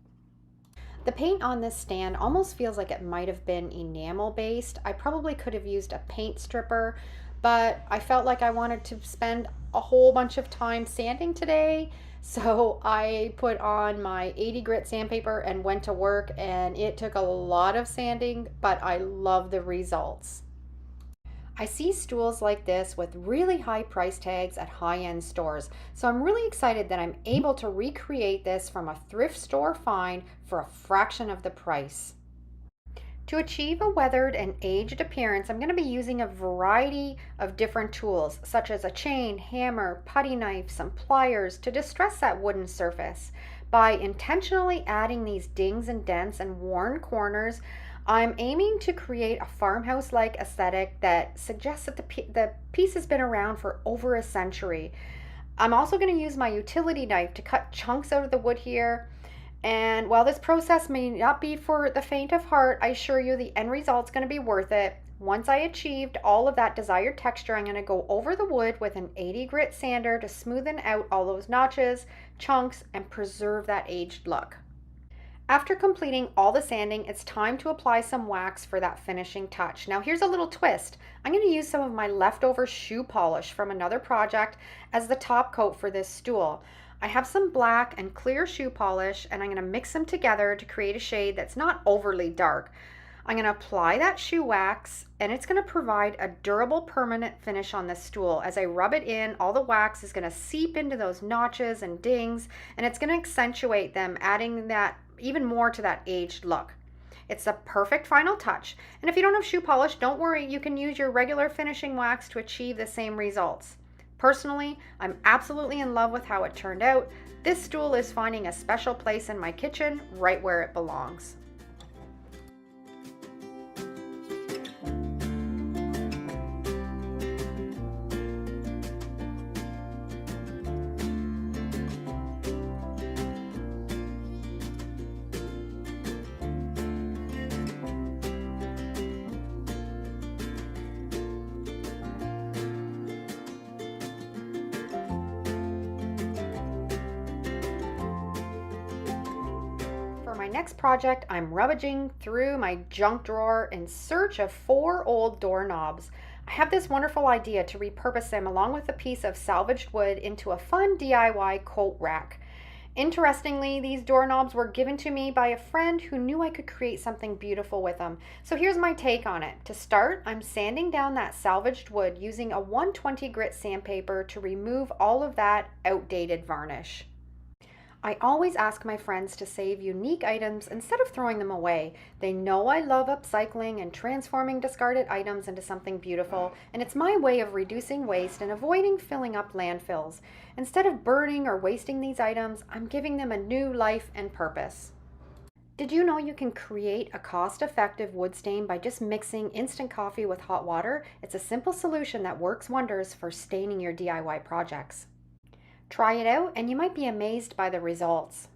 Speaker 1: The paint on this stand almost feels like it might have been enamel based. I probably could have used a paint stripper, but I felt like I wanted to spend a whole bunch of time sanding today. So I put on my 80 grit sandpaper and went to work, and it took a lot of sanding, but I love the results. I see stools like this with really high price tags at high-end stores, so I'm really excited that I'm able to recreate this from a thrift store find for a fraction of the price. To achieve a weathered and aged appearance, I'm going to be using a variety of different tools, such as a chain, hammer, putty knife, some pliers to distress that wooden surface. By intentionally adding these dings and dents and worn corners, I'm aiming to create a farmhouse-like aesthetic that suggests that the piece has been around for over a century. I'm also going to use my utility knife to cut chunks out of the wood here. And while this process may not be for the faint of heart, I assure you the end result's going to be worth it. Once I achieved all of that desired texture, I'm going to go over the wood with an 80 grit sander to smoothen out all those notches, chunks, and preserve that aged look. After completing all the sanding, it's time to apply some wax for that finishing touch. Now here's a little twist. I'm going to use some of my leftover shoe polish from another project as the top coat for this stool. I have some black and clear shoe polish, and I'm going to mix them together to create a shade that's not overly dark. I'm going to apply that shoe wax, and it's going to provide a durable permanent finish on this stool. As I rub it in, all the wax is going to seep into those notches and dings, and it's going to accentuate them, adding that even more to that aged look. It's the perfect final touch. And if you don't have shoe polish, don't worry, you can use your regular finishing wax to achieve the same results. Personally, I'm absolutely in love with how it turned out. This stool is finding a special place in my kitchen, right where it belongs. For my next project, I'm rummaging through my junk drawer in search of 4 old doorknobs. I have this wonderful idea to repurpose them along with a piece of salvaged wood into a fun DIY coat rack. Interestingly, these doorknobs were given to me by a friend who knew I could create something beautiful with them. So here's my take on it. To start, I'm sanding down that salvaged wood using a 120 grit sandpaper to remove all of that outdated varnish. I always ask my friends to save unique items instead of throwing them away. They know I love upcycling and transforming discarded items into something beautiful, and it's my way of reducing waste and avoiding filling up landfills. Instead of burning or wasting these items, I'm giving them a new life and purpose. Did you know you can create a cost-effective wood stain by just mixing instant coffee with hot water? It's a simple solution that works wonders for staining your DIY projects. Try it out and you might be amazed by the results.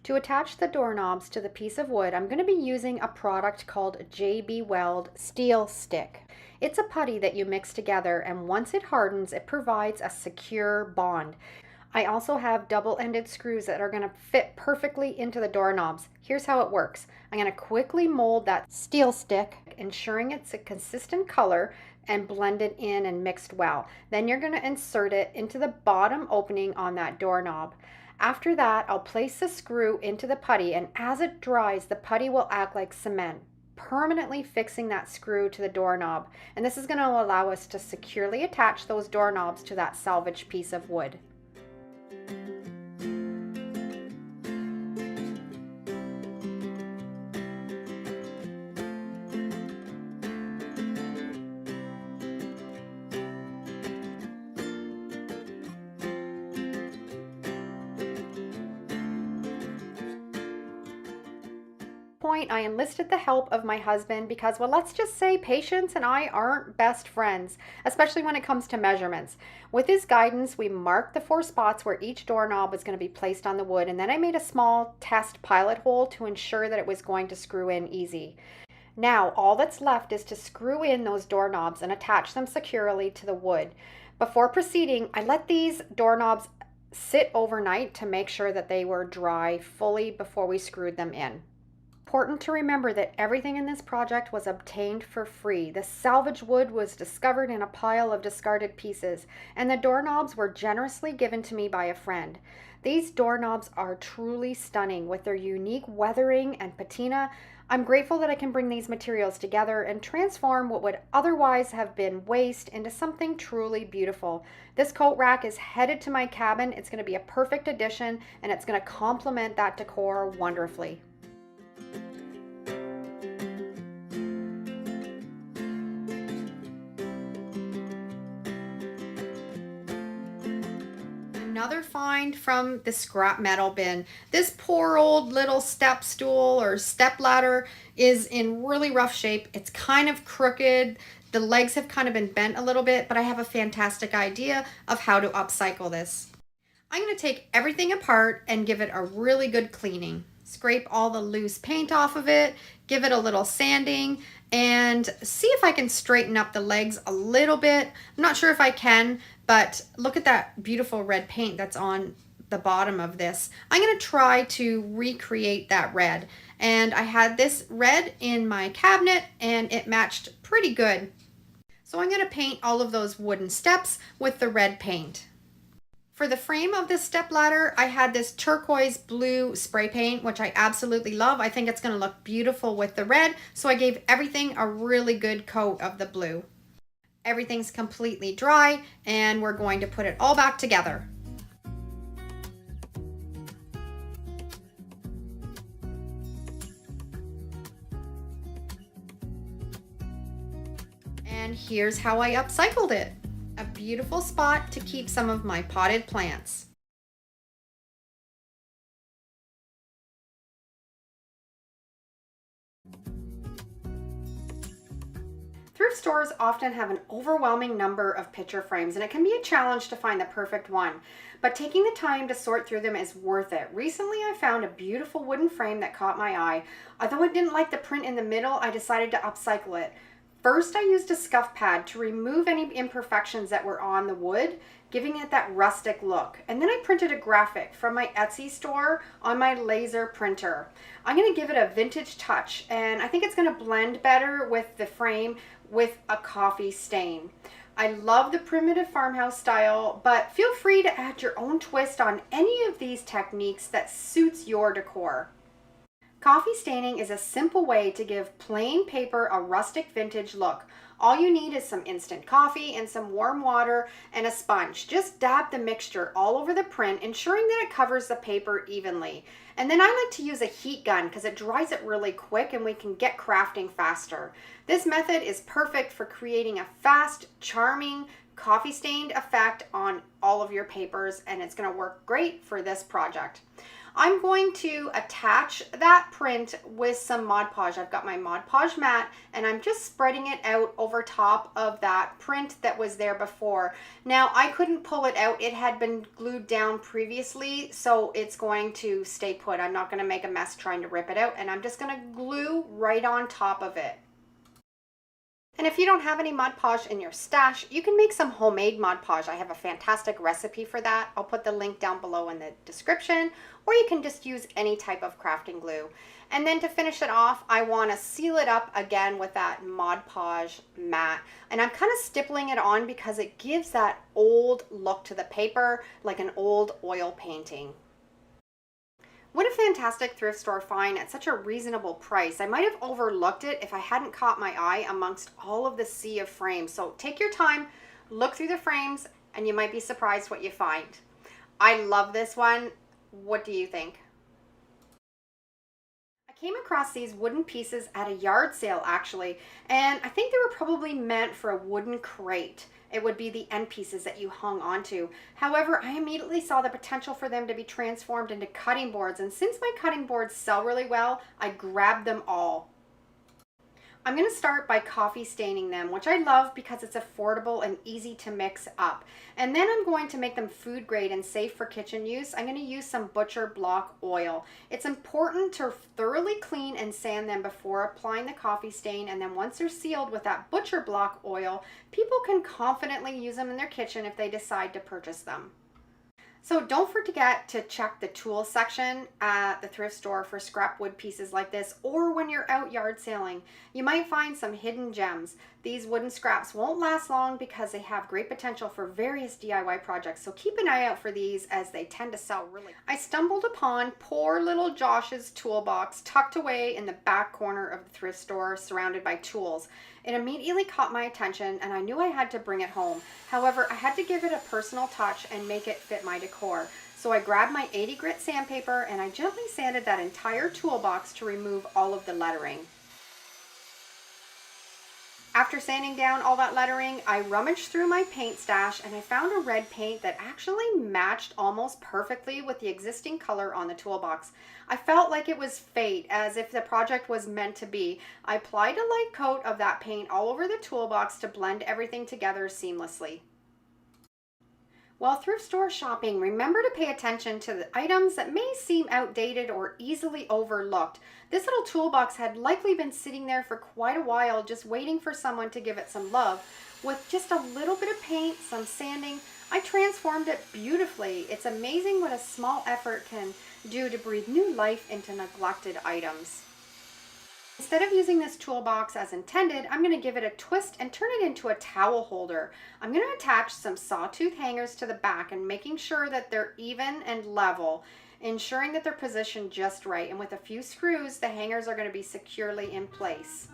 Speaker 1: To attach the doorknobs to the piece of wood, I'm going to be using a product called JB Weld Steel Stick. It's a putty that you mix together, and once it hardens, it provides a secure bond. I also have double-ended screws that are going to fit perfectly into the doorknobs. Here's how it works. I'm going to quickly mold that steel stick, ensuring it's a consistent color, and blend it in and mixed well. Then you're going to insert it into the bottom opening on that doorknob. After that, I'll place the screw into the putty, and as it dries, the putty will act like cement, permanently fixing that screw to the doorknob. And this is going to allow us to securely attach those doorknobs to that salvaged piece of wood. I enlisted the help of my husband because, well, let's just say patience and I aren't best friends, especially when it comes to measurements. With his guidance, we marked the 4 spots where each doorknob was going to be placed on the wood, and then I made a small test pilot hole to ensure that it was going to screw in easy. Now, all that's left is to screw in those doorknobs and attach them securely to the wood. Before proceeding, I let these doorknobs sit overnight to make sure that they were dry fully before we screwed them in. Important to remember that everything in this project was obtained for free. The salvage wood was discovered in a pile of discarded pieces, and the doorknobs were generously given to me by a friend. These doorknobs are truly stunning with their unique weathering and patina. I'm grateful that I can bring these materials together and transform what would otherwise have been waste into something truly beautiful. This coat rack is headed to my cabin. It's going to be a perfect addition, and it's going to complement that decor wonderfully. Another find from the scrap metal bin. This poor old little step stool or step ladder is in really rough shape. It's kind of crooked. The legs have kind of been bent a little bit, but I have a fantastic idea of how to upcycle this. I'm going to take everything apart and give it a really good cleaning. Scrape all the loose paint off of it, give it a little sanding, and see if I can straighten up the legs a little bit. I'm not sure if I can, but look at that beautiful red paint that's on the bottom of this. I'm going to try to recreate that red. And I had this red in my cabinet and it matched pretty good. So I'm going to paint all of those wooden steps with the red paint. For the frame of this step ladder, I had this turquoise blue spray paint, which I absolutely love. I think it's going to look beautiful with the red, so I gave everything a really good coat of the blue. Everything's completely dry, and we're going to put it all back together. And here's how I upcycled it. A beautiful spot to keep some of my potted plants. Thrift stores often have an overwhelming number of picture frames, and it can be a challenge to find the perfect one. But taking the time to sort through them is worth it. Recently, I found a beautiful wooden frame that caught my eye. Although I didn't like the print in the middle, I decided to upcycle it. First, I used a scuff pad to remove any imperfections that were on the wood, giving it that rustic look. And then I printed a graphic from my Etsy store on my laser printer. I'm going to give it a vintage touch, and I think it's going to blend better with the frame with a coffee stain. I love the primitive farmhouse style, but feel free to add your own twist on any of these techniques that suits your decor. Coffee staining is a simple way to give plain paper a rustic vintage look. All you need is some instant coffee and some warm water and a sponge. Just dab the mixture all over the print, ensuring that it covers the paper evenly. And then I like to use a heat gun because it dries it really quick and we can get crafting faster. This method is perfect for creating a fast, charming, coffee stained effect on all of your papers, and it's going to work great for this project. I'm going to attach that print with some Mod Podge. I've got my Mod Podge mat and I'm just spreading it out over top of that print that was there before. Now I couldn't pull it out. It had been glued down previously, so it's going to stay put. I'm not going to make a mess trying to rip it out, and I'm just going to glue right on top of it. And if you don't have any Mod Podge in your stash, you can make some homemade Mod Podge. I have a fantastic recipe for that. I'll put the link down below in the description, or you can just use any type of crafting glue. And then to finish it off, I want to seal it up again with that Mod Podge mat. And I'm kind of stippling it on because it gives that old look to the paper, like an old oil painting. What a fantastic thrift store find at such a reasonable price. I might have overlooked it if I hadn't caught my eye amongst all of the sea of frames. So take your time, look through the frames, and you might be surprised what you find. I love this one. What do you think? I came across these wooden pieces at a yard sale actually, and I think they were probably meant for a wooden crate. It would be the end pieces that you hung onto. However, I immediately saw the potential for them to be transformed into cutting boards, and since my cutting boards sell really well, I grabbed them all. I'm going to start by coffee staining them, which I love because it's affordable and easy to mix up. And then I'm going to make them food grade and safe for kitchen use. I'm going to use some butcher block oil. It's important to thoroughly clean and sand them before applying the coffee stain, and then once they're sealed with that butcher block oil, people can confidently use them in their kitchen if they decide to purchase them. So don't forget to check the tool section at the thrift store for scrap wood pieces like this, or when you're out yard sailing. You might find some hidden gems. These wooden scraps won't last long because they have great potential for various DIY projects, so keep an eye out for these as they tend to sell really. I stumbled upon poor little Josh's toolbox tucked away in the back corner of the thrift store, surrounded by tools. It immediately caught my attention and I knew I had to bring it home. However, I had to give it a personal touch and make it fit my decor. So I grabbed my 80 grit sandpaper and I gently sanded that entire toolbox to remove all of the lettering. After sanding down all that lettering, I rummaged through my paint stash and I found a red paint that actually matched almost perfectly with the existing color on the toolbox. I felt like it was fate, as if the project was meant to be. I applied a light coat of that paint all over the toolbox to blend everything together seamlessly. While thrift store shopping, remember to pay attention to the items that may seem outdated or easily overlooked. This little toolbox had likely been sitting there for quite a while, just waiting for someone to give it some love. With just a little bit of paint, some sanding, I transformed it beautifully. It's amazing what a small effort can do to breathe new life into neglected items. Instead of using this toolbox as intended, I'm going to give it a twist and turn it into a towel holder. I'm going to attach some sawtooth hangers to the back and making sure that they're even and level, ensuring that they're positioned just right. And with a few screws, the hangers are going to be securely in place.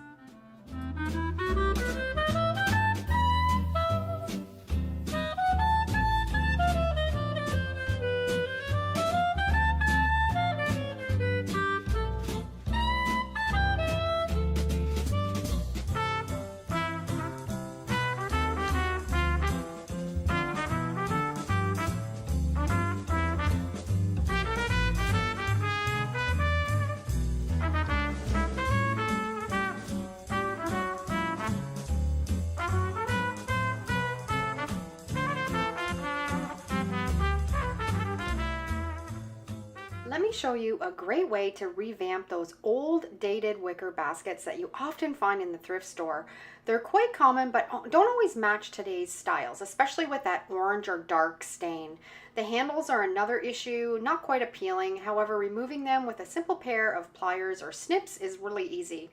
Speaker 1: Let me show you a great way to revamp those old dated wicker baskets that you often find in the thrift store. They're quite common but don't always match today's styles, especially with that orange or dark stain. The handles are another issue, not quite appealing. However, removing them with a simple pair of pliers or snips is really easy.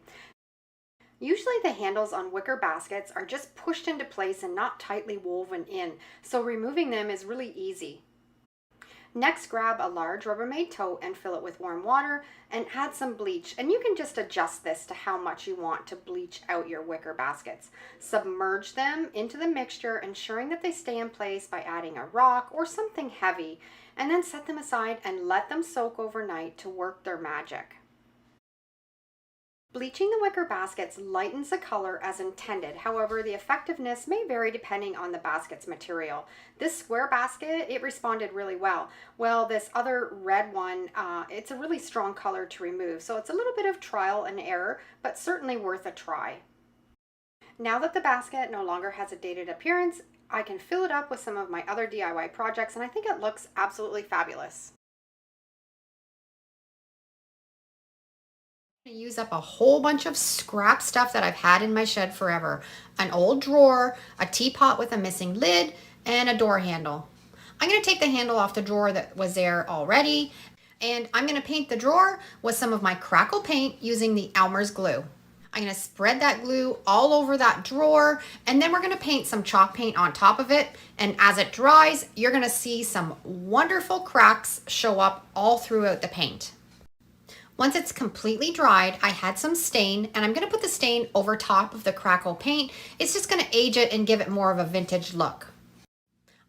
Speaker 1: Usually the handles on wicker baskets are just pushed into place and not tightly woven in, so removing them is really easy. Next, grab a large Rubbermaid tote and fill it with warm water and add some bleach. And you can just adjust this to how much you want to bleach out your wicker baskets. Submerge them into the mixture, ensuring that they stay in place by adding a rock or something heavy, and then set them aside and let them soak overnight to work their magic. Bleaching the wicker baskets lightens the color as intended. However, the effectiveness may vary depending on the basket's material. This square basket, it responded really well. Well, this other red one, it's a really strong color to remove. So it's a little bit of trial and error, but certainly worth a try. Now that the basket no longer has a dated appearance, I can fill it up with some of my other DIY projects, and I think it looks absolutely fabulous. Use up a whole bunch of scrap stuff that I've had in my shed forever. An old drawer, a teapot with a missing lid, and a door handle. I'm going to take the handle off the drawer that was there already, and I'm going to paint the drawer with some of my crackle paint using the Elmer's glue. I'm going to spread that glue all over that drawer, and then we're going to paint some chalk paint on top of it. And as it dries, you're going to see some wonderful cracks show up all throughout the paint. Once it's completely dried, I had some stain, and I'm going to put the stain over top of the crackle paint. It's just going to age it and give it more of a vintage look.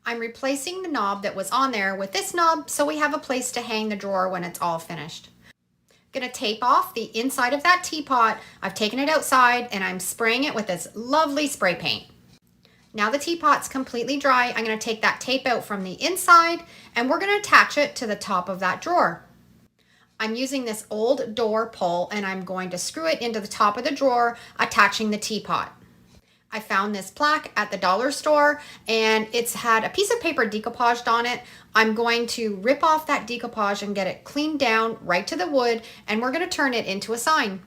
Speaker 1: I'm replacing the knob that was on there with this knob so we have a place to hang the drawer when it's all finished. I'm going to tape off the inside of that teapot. I've taken it outside and I'm spraying it with this lovely spray paint. Now the teapot's completely dry. I'm going to take that tape out from the inside and we're going to attach it to the top of that drawer. I'm using this old door pull and I'm going to screw it into the top of the drawer, attaching the teapot. I found this plaque at the dollar store and it's had a piece of paper decoupaged on it. I'm going to rip off that decoupage and get it cleaned down right to the wood, and we're going to turn it into a sign.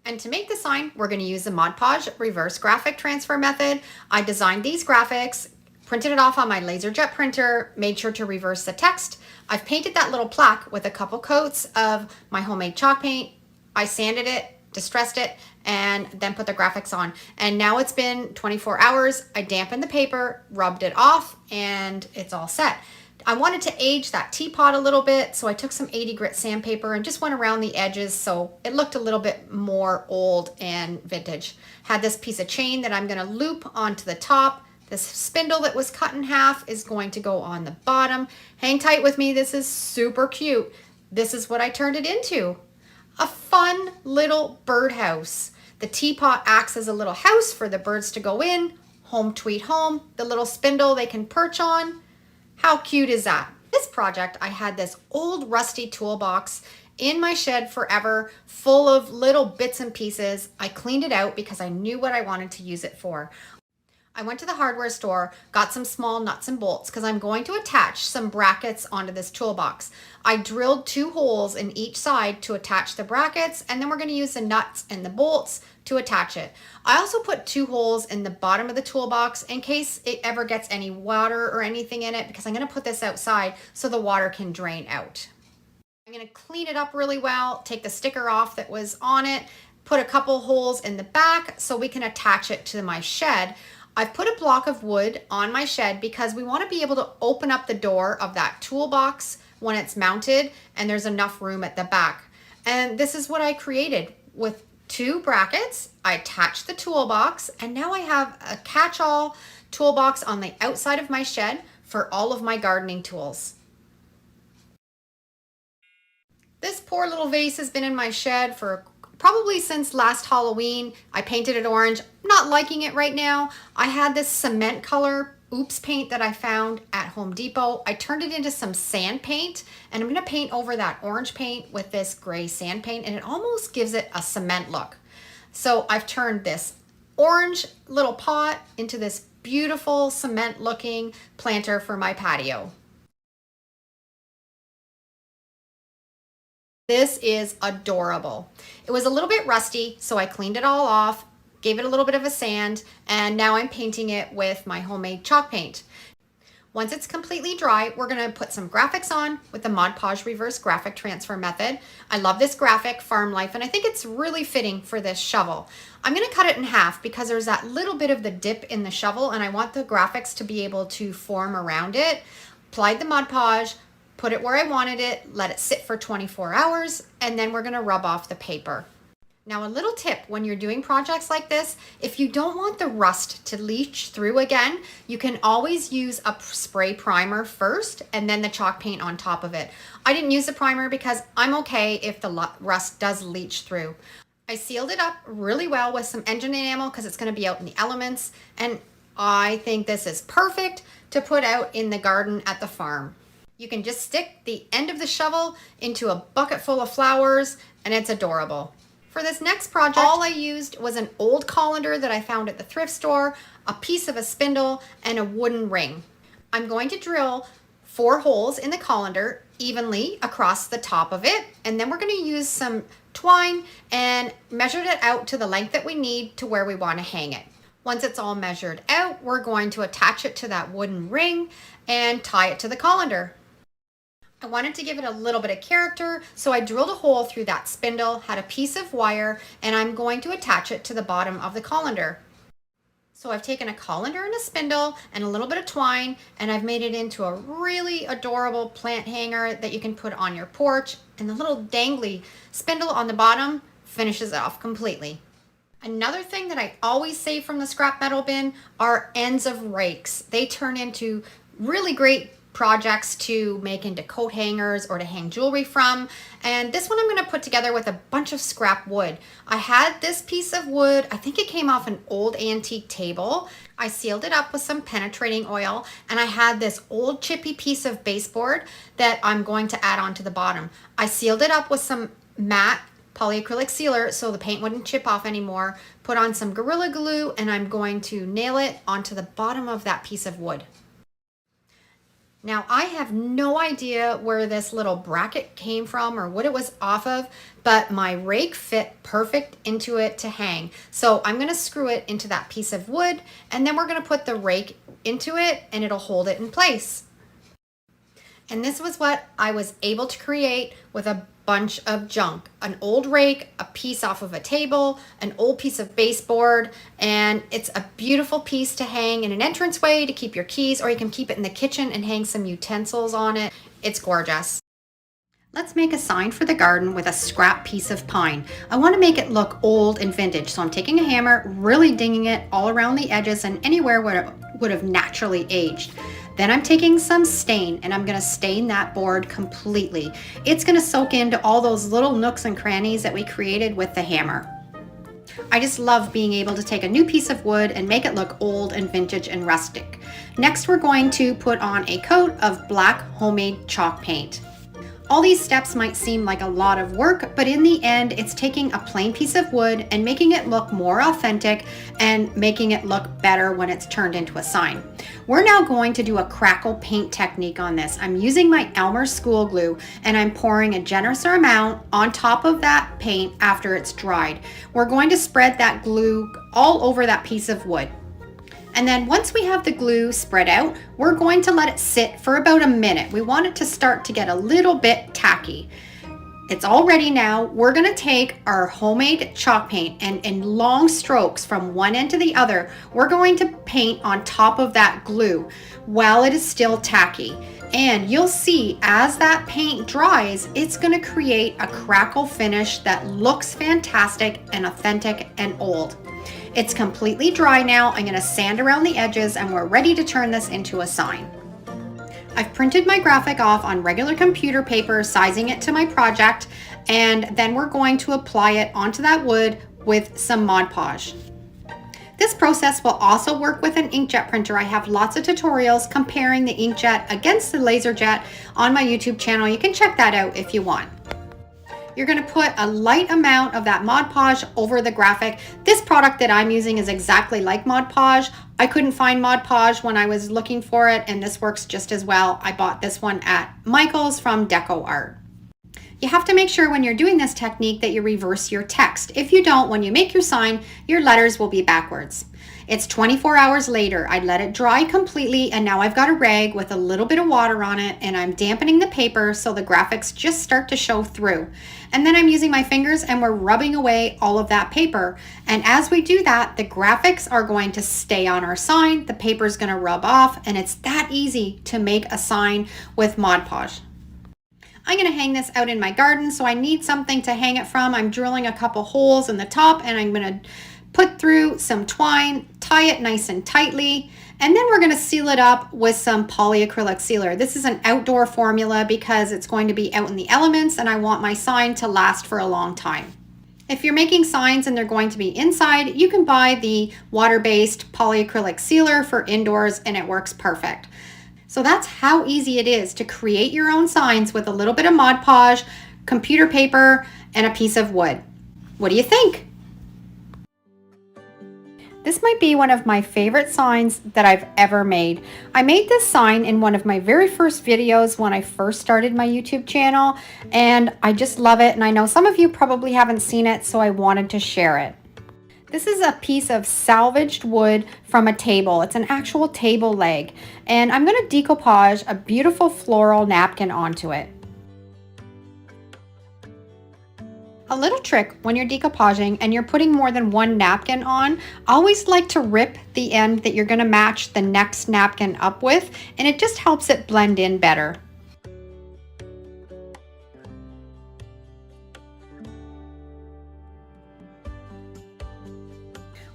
Speaker 1: And to make the sign, we're going to use the Mod Podge reverse graphic transfer method. I designed these graphics Printed it off on my LaserJet printer, made sure to reverse the text. I've painted that little plaque with a couple coats of my homemade chalk paint. I sanded it, distressed it, and then put the graphics on. And now it's been 24 hours. I dampened the paper, rubbed it off, and it's all set. I wanted to age that teapot a little bit, so I took some 80 grit sandpaper and just went around the edges so it looked a little bit more old and vintage. Had this piece of chain that I'm gonna loop onto the top. This spindle that was cut in half is going to go on the bottom. Hang tight with me, this is super cute. This is what I turned it into. A fun little birdhouse. The teapot acts as a little house for the birds to go in. Home tweet home. The little spindle they can perch on. How cute is that? This project, I had this old rusty toolbox in my shed forever, full of little bits and pieces. I cleaned it out because I knew what I wanted to use it for. I went to the hardware store, got some small nuts and bolts because I'm going to attach some brackets onto this toolbox. I drilled 2 holes in each side to attach the brackets, and then we're going to use the nuts and the bolts to attach it. I also put 2 holes in the bottom of the toolbox in case it ever gets any water or anything in it, because I'm going to put this outside so the water can drain out. I'm going to clean it up really well, take the sticker off that was on it, put a couple holes in the back so we can attach it to my shed. I've put a block of wood on my shed because we want to be able to open up the door of that toolbox when it's mounted and there's enough room at the back. And this is what I created with 2 brackets. I attached the toolbox, and now I have a catch-all toolbox on the outside of my shed for all of my gardening tools. This poor little vase has been in my shed for probably since last Halloween. I painted it orange. I'm not liking it right now. I had this cement color Oops paint that I found at Home Depot. I turned it into some sand paint, and I'm gonna paint over that orange paint with this gray sand paint, and it almost gives it a cement look. So I've turned this orange little pot into this beautiful cement looking planter for my patio. This is adorable. It was a little bit rusty, so I cleaned it all off, gave it a little bit of a sand, and now I'm painting it with my homemade chalk paint. Once it's completely dry, we're gonna put some graphics on with the Mod Podge reverse graphic transfer method. I love this graphic, Farm Life, and I think it's really fitting for this shovel. I'm gonna cut it in half because there's that little bit of the dip in the shovel, and I want the graphics to be able to form around it. Applied the Mod Podge, put it where I wanted it, let it sit for 24 hours, and then we're gonna rub off the paper. Now, a little tip when you're doing projects like this, if you don't want the rust to leach through again, you can always use a spray primer first and then the chalk paint on top of it. I didn't use the primer because I'm okay if the rust does leach through. I sealed it up really well with some engine enamel because it's gonna be out in the elements, and I think this is perfect to put out in the garden at the farm. You can just stick the end of the shovel into a bucket full of flowers, and it's adorable. For this next project, all I used was an old colander that I found at the thrift store, a piece of a spindle, and a wooden ring. I'm going to drill 4 holes in the colander evenly across the top of it, and then we're going to use some twine and measure it out to the length that we need to where we want to hang it. Once it's all measured out, we're going to attach it to that wooden ring and tie it to the colander. I wanted to give it a little bit of character, so I drilled a hole through that spindle, had a piece of wire, and I'm going to attach it to the bottom of the colander. So I've taken a colander and a spindle and a little bit of twine, and I've made it into a really adorable plant hanger that you can put on your porch, and the little dangly spindle on the bottom finishes it off completely. Another thing that I always save from the scrap metal bin are ends of rakes. They turn into really great projects to make into coat hangers or to hang jewelry from, and this one I'm going to put together with a bunch of scrap wood. I had this piece of wood, I think it came off an old antique table. I sealed it up with some penetrating oil, and I had this old chippy piece of baseboard that I'm going to add onto the bottom. I sealed it up with some matte polyacrylic sealer so the paint wouldn't chip off anymore, put on some Gorilla Glue, and I'm going to nail it onto the bottom of that piece of wood. Now, I have no idea where this little bracket came from or what it was off of, but my rake fit perfect into it to hang. So I'm gonna screw it into that piece of wood, and then we're gonna put the rake into it and it'll hold it in place. And this was what I was able to create with a bunch of junk. An old rake, a piece off of a table, an old piece of baseboard, and it's a beautiful piece to hang in an entranceway to keep your keys, or you can keep it in the kitchen and hang some utensils on it. It's gorgeous. Let's make a sign for the garden with a scrap piece of pine. I want to make it look old and vintage, so I'm taking a hammer, really dinging it all around the edges and anywhere where it would have naturally aged. Then I'm taking some stain and I'm going to stain that board completely. It's going to soak into all those little nooks and crannies that we created with the hammer. I just love being able to take a new piece of wood and make it look old and vintage and rustic. Next, we're going to put on a coat of black homemade chalk paint. All these steps might seem like a lot of work, but in the end, it's taking a plain piece of wood and making it look more authentic and making it look better when it's turned into a sign. We're now going to do a crackle paint technique on this. I'm using my Elmer school glue and I'm pouring a generous amount on top of that paint after it's dried. We're going to spread that glue all over that piece of wood. And then once we have the glue spread out, we're going to let it sit for about a minute. We want it to start to get a little bit tacky. It's all ready now. We're gonna take our homemade chalk paint and in long strokes from one end to the other, we're going to paint on top of that glue while it is still tacky. And you'll see as that paint dries, it's gonna create a crackle finish that looks fantastic and authentic and old. It's completely dry now. I'm gonna sand around the edges and we're ready to turn this into a sign. I've printed my graphic off on regular computer paper, sizing it to my project, and then we're going to apply it onto that wood with some Mod Podge. This process will also work with an inkjet printer. I have lots of tutorials comparing the inkjet against the LaserJet on my YouTube channel. You can check that out if you want. You're going to put a light amount of that Mod Podge over the graphic. This product that I'm using is exactly like Mod Podge. I couldn't find Mod Podge when I was looking for it, and this works just as well. I bought this one at Michael's from Decor. You have to make sure when you're doing this technique that you reverse your text. If you don't, when you make your sign, your letters will be backwards. It's 24 hours later. I let it dry completely, and now I've got a rag with a little bit of water on it, and I'm dampening the paper so the graphics just start to show through. And then I'm using my fingers and we're rubbing away all of that paper. And as we do that, the graphics are going to stay on our sign, the paper is going to rub off, and it's that easy to make a sign with Mod Podge. I'm going to hang this out in my garden, so I need something to hang it from. I'm drilling a couple holes in the top and I'm going to put through some twine, tie it nice and tightly, and then we're going to seal it up with some polyacrylic sealer. This is an outdoor formula because it's going to be out in the elements and I want my sign to last for a long time. If you're making signs and they're going to be inside, you can buy the water-based polyacrylic sealer for indoors and it works perfect. So that's how easy it is to create your own signs with a little bit of Mod Podge, computer paper, and a piece of wood. What do you think? This might be one of my favorite signs that I've ever made. I made this sign in one of my very first videos when I first started my YouTube channel, and I just love it, and I know some of you probably haven't seen it, so I wanted to share it. This is a piece of salvaged wood from a table. It's an actual table leg, and I'm going to decoupage a beautiful floral napkin onto it. A little trick when you're decoupaging and you're putting more than one napkin on, always like to rip the end that you're going to match the next napkin up with, and it just helps it blend in better.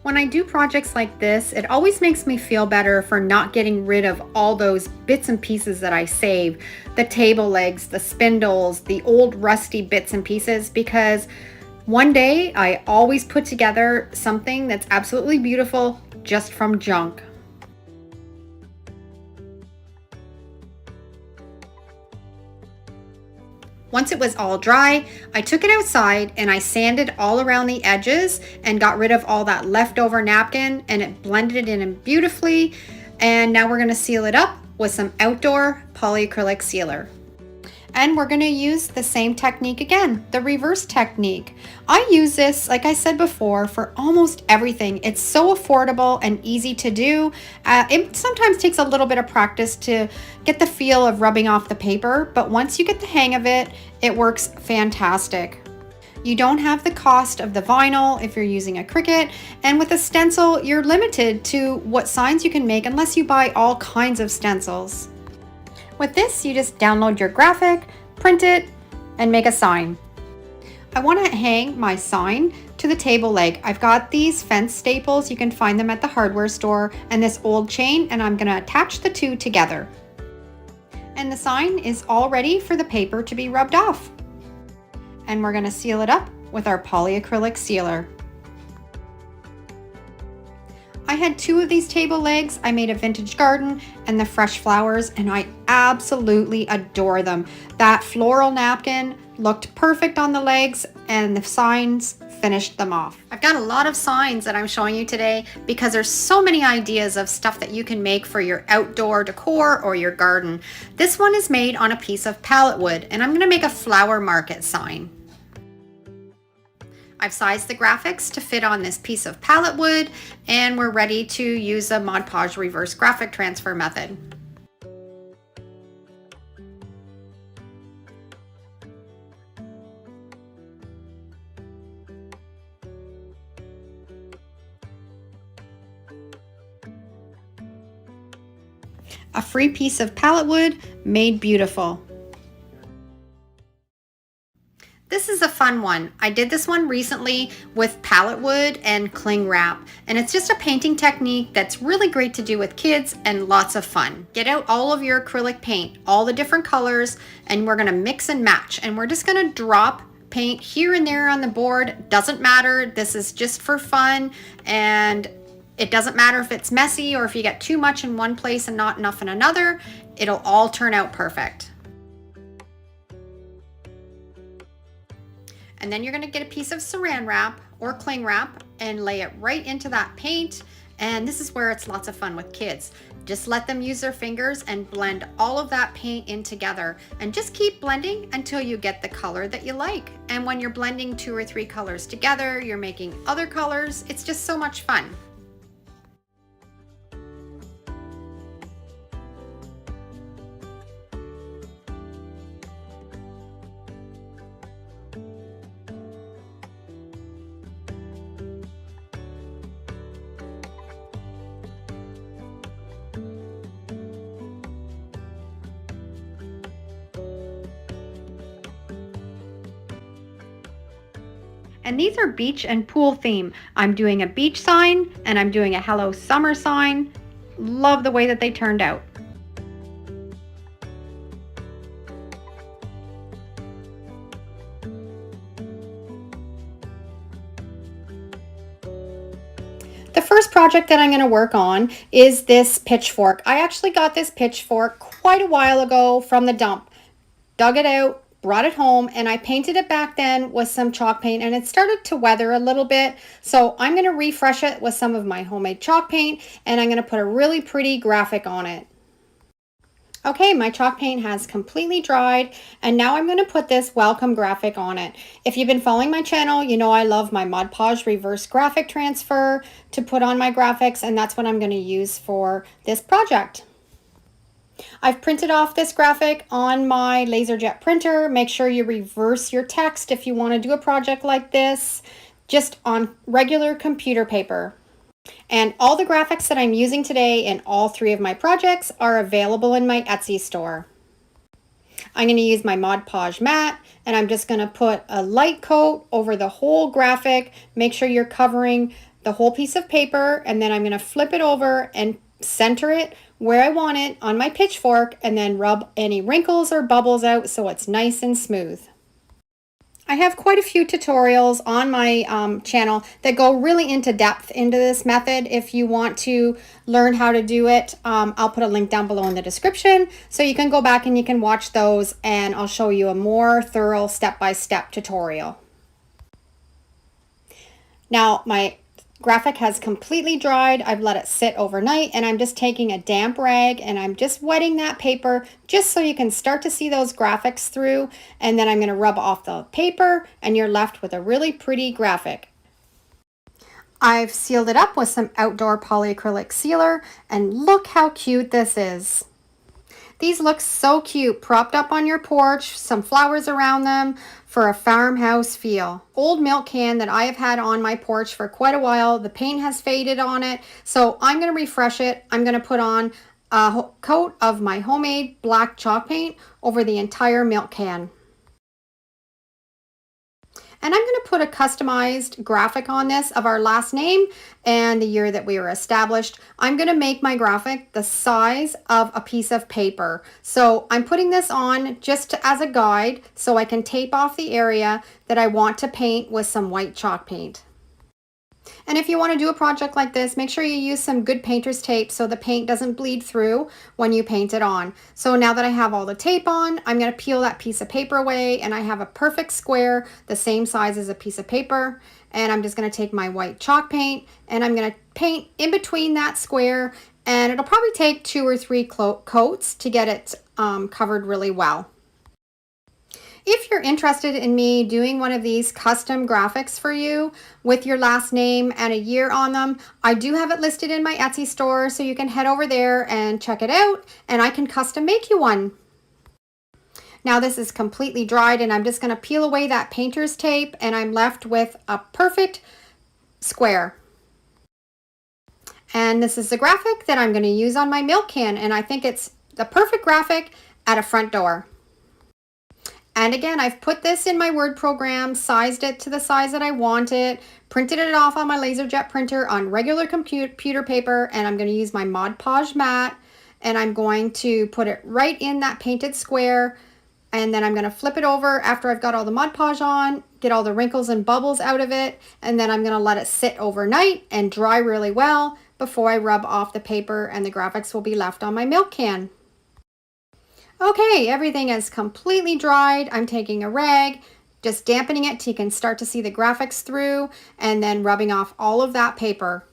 Speaker 1: When I do projects like this, it always makes me feel better for not getting rid of all those bits and pieces that I save. The table legs, the spindles, the old rusty bits and pieces, because one day I always put together something that's absolutely beautiful just from junk. Once it was all dry, I took it outside and I sanded all around the edges and got rid of all that leftover napkin, and it blended in beautifully. And now we're going to seal it up with some outdoor polyacrylic sealer. And we're going to use the same technique again, the reverse technique. I use this, like I said before, for almost everything. It's so affordable and easy to do. It sometimes takes a little bit of practice to get the feel of rubbing off the paper, but once you get the hang of it, it works fantastic. You don't have the cost of the vinyl if you're using a Cricut, and with a stencil, you're limited to what signs you can make unless you buy all kinds of stencils. With this, you just download your graphic, print it, and make a sign. I want to hang my sign to the table leg. I've got these fence staples, you can find them at the hardware store, and this old chain, and I'm going to attach the two together. And the sign is all ready for the paper to be rubbed off. And we're going to seal it up with our polyacrylic sealer. I had two of these table legs. I made a vintage garden and the fresh flowers, and I absolutely adore them. That floral napkin looked perfect on the legs, and the signs finished them off. I've got a lot of signs that I'm showing you today because there's so many ideas of stuff that you can make for your outdoor decor or your garden. This one is made on a piece of pallet wood, and I'm going to make a flower market sign. I've sized the graphics to fit on this piece of pallet wood, and we're ready to use a Mod Podge reverse graphic transfer method. A free piece of pallet wood made beautiful. This is a fun one. I did this one recently with pallet wood and cling wrap, and it's just a painting technique that's really great to do with kids and lots of fun. Get out all of your acrylic paint, all the different colors, and we're gonna mix and match, and we're just gonna drop paint here and there on the board. Doesn't matter, this is just for fun, and it doesn't matter if it's messy or if you get too much in one place and not enough in another. It'll all turn out perfect. And then you're going to get a piece of saran wrap or cling wrap and lay it right into that paint. And this is where it's lots of fun with kids. Just let them use their fingers and blend all of that paint in together, and just keep blending until you get the color that you like. And when you're blending 2 or 3 colors together, you're making other colors. It's just so much fun. And these are beach and pool theme. I'm doing a beach sign and I'm doing a hello summer sign. Love the way that they turned out. The first project that I'm going to work on is this pitchfork. I actually got this pitchfork quite a while ago from the dump. Dug it out, brought it home, and I painted it back then with some chalk paint, and it started to weather a little bit. So I'm going to refresh it with some of my homemade chalk paint, and I'm going to put a really pretty graphic on it. Okay, my chalk paint has completely dried, and now I'm going to put this welcome graphic on it. If you've been following my channel, you know I love my Mod Podge reverse graphic transfer to put on my graphics, and that's what I'm going to use for this project. I've printed off this graphic on my LaserJet printer. Make sure you reverse your text if you want to do a project like this, just on regular computer paper. And all the graphics that I'm using today in all 3 of my projects are available in my Etsy store. I'm going to use my Mod Podge mat, and I'm just going to put a light coat over the whole graphic. Make sure you're covering the whole piece of paper, and then I'm going to flip it over and center it where I want it on my pitchfork, and then rub any wrinkles or bubbles out so it's nice and smooth. I have quite a few tutorials on my channel that go really into depth into this method. If you want to learn how to do it, I'll put a link down below in the description so you can go back and you can watch those, and I'll show you a more thorough step-by-step tutorial. Now, my Graphic has completely dried. I've let it sit overnight, and I'm just taking a damp rag and I'm just wetting that paper just so you can start to see those graphics through. And then I'm going to rub off the paper and you're left with a really pretty graphic. I've sealed it up with some outdoor polyacrylic sealer, and look how cute this is. These look so cute, propped up on your porch, some flowers around them for a farmhouse feel. Old milk can that I have had on my porch for quite a while. The paint has faded on it, so I'm going to refresh it. I'm going to put on a coat of my homemade black chalk paint over the entire milk can. And I'm going to put a customized graphic on this of our last name and the year that we were established. I'm going to make my graphic the size of a piece of paper. So I'm putting this on just as a guide so I can tape off the area that I want to paint with some white chalk paint. And if you want to do a project like this, make sure you use some good painter's tape so the paint doesn't bleed through when you paint it on. So now that I have all the tape on, I'm going to peel that piece of paper away, and I have a perfect square the same size as a piece of paper. And I'm just going to take my white chalk paint and I'm going to paint in between that square, and it'll probably take 2 or 3 coats to get it covered really well. If you're interested in me doing one of these custom graphics for you with your last name and a year on them, I do have it listed in my Etsy store, so you can head over there and check it out, and I can custom make you one. Now this is completely dried, and I'm just going to peel away that painter's tape, and I'm left with a perfect square. And this is the graphic that I'm going to use on my milk can, and I think it's the perfect graphic at a front door. And again, I've put this in my Word program, sized it to the size that I want it, printed it off on my LaserJet printer on regular computer paper, and I'm going to use my Mod Podge mat, and I'm going to put it right in that painted square, and then I'm going to flip it over after I've got all the Mod Podge on, get all the wrinkles and bubbles out of it, and then I'm going to let it sit overnight and dry really well before I rub off the paper, and the graphics will be left on my milk can. Okay, everything is completely dried. I'm taking a rag, just dampening it till you can start to see the graphics through, and then rubbing off all of that paper.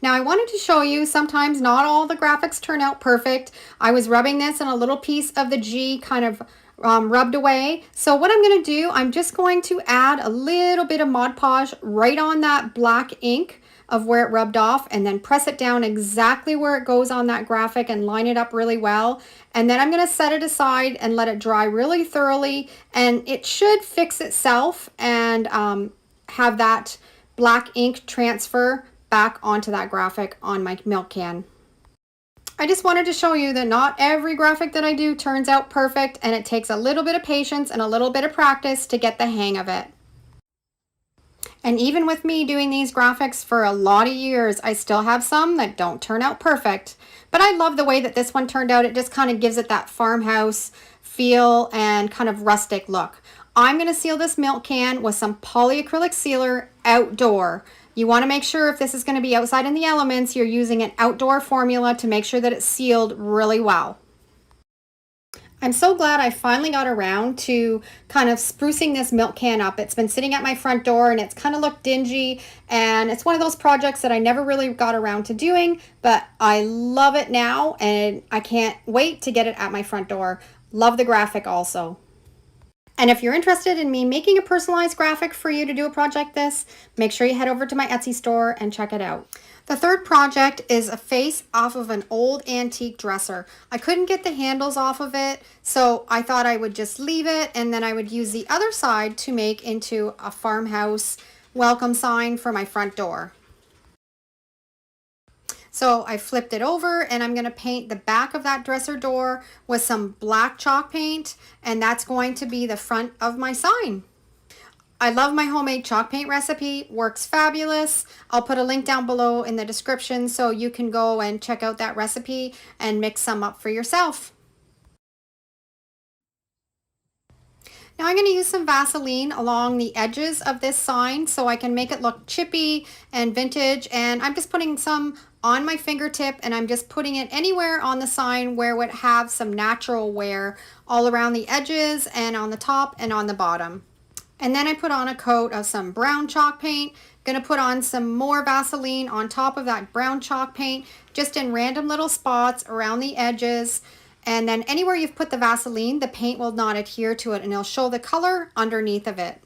Speaker 1: Now I wanted to show you, sometimes not all the graphics turn out perfect. I was rubbing this and a little piece of the G kind of rubbed away. So what I'm going to do, I'm just going to add a little bit of Mod Podge right on that black ink of where it rubbed off, and then press it down exactly where it goes on that graphic and line it up really well. And then I'm going to set it aside and let it dry really thoroughly, and it should fix itself and have that black ink transfer back onto that graphic on my milk can. I just wanted to show you that not every graphic that I do turns out perfect, and it takes a little bit of patience and a little bit of practice to get the hang of it. And even with me doing these graphics for a lot of years, I still have some that don't turn out perfect. But I love the way that this one turned out. It just kind of gives it that farmhouse feel and kind of rustic look. I'm going to seal this milk can with some polyacrylic sealer outdoor. You want to make sure if this is going to be outside in the elements, you're using an outdoor formula to make sure that it's sealed really well. I'm so glad I finally got around to kind of sprucing this milk can up. It's been sitting at my front door and it's kind of looked dingy, and it's one of those projects that I never really got around to doing, but I love it now and I can't wait to get it at my front door. Love the graphic also. And if you're interested in me making a personalized graphic for you to do a project this, make sure you head over to my Etsy store and check it out. The third project is a face off of an old antique dresser. I couldn't get the handles off of it, so I thought I would just leave it, and then I would use the other side to make into a farmhouse welcome sign for my front door. So I flipped it over, and I'm going to paint the back of that dresser door with some black chalk paint, and that's going to be the front of my sign. I love my homemade chalk paint recipe, works fabulous. I'll put a link down below in the description so you can go and check out that recipe and mix some up for yourself. Now I'm going to use some Vaseline along the edges of this sign so I can make it look chippy and vintage, and I'm just putting some on my fingertip, and I'm just putting it anywhere on the sign where it would have some natural wear all around the edges and on the top and on the bottom. And then I put on a coat of some brown chalk paint. Gonna put on some more Vaseline on top of that brown chalk paint, just in random little spots around the edges. And then anywhere you've put the Vaseline, the paint will not adhere to it and it'll show the color underneath of it.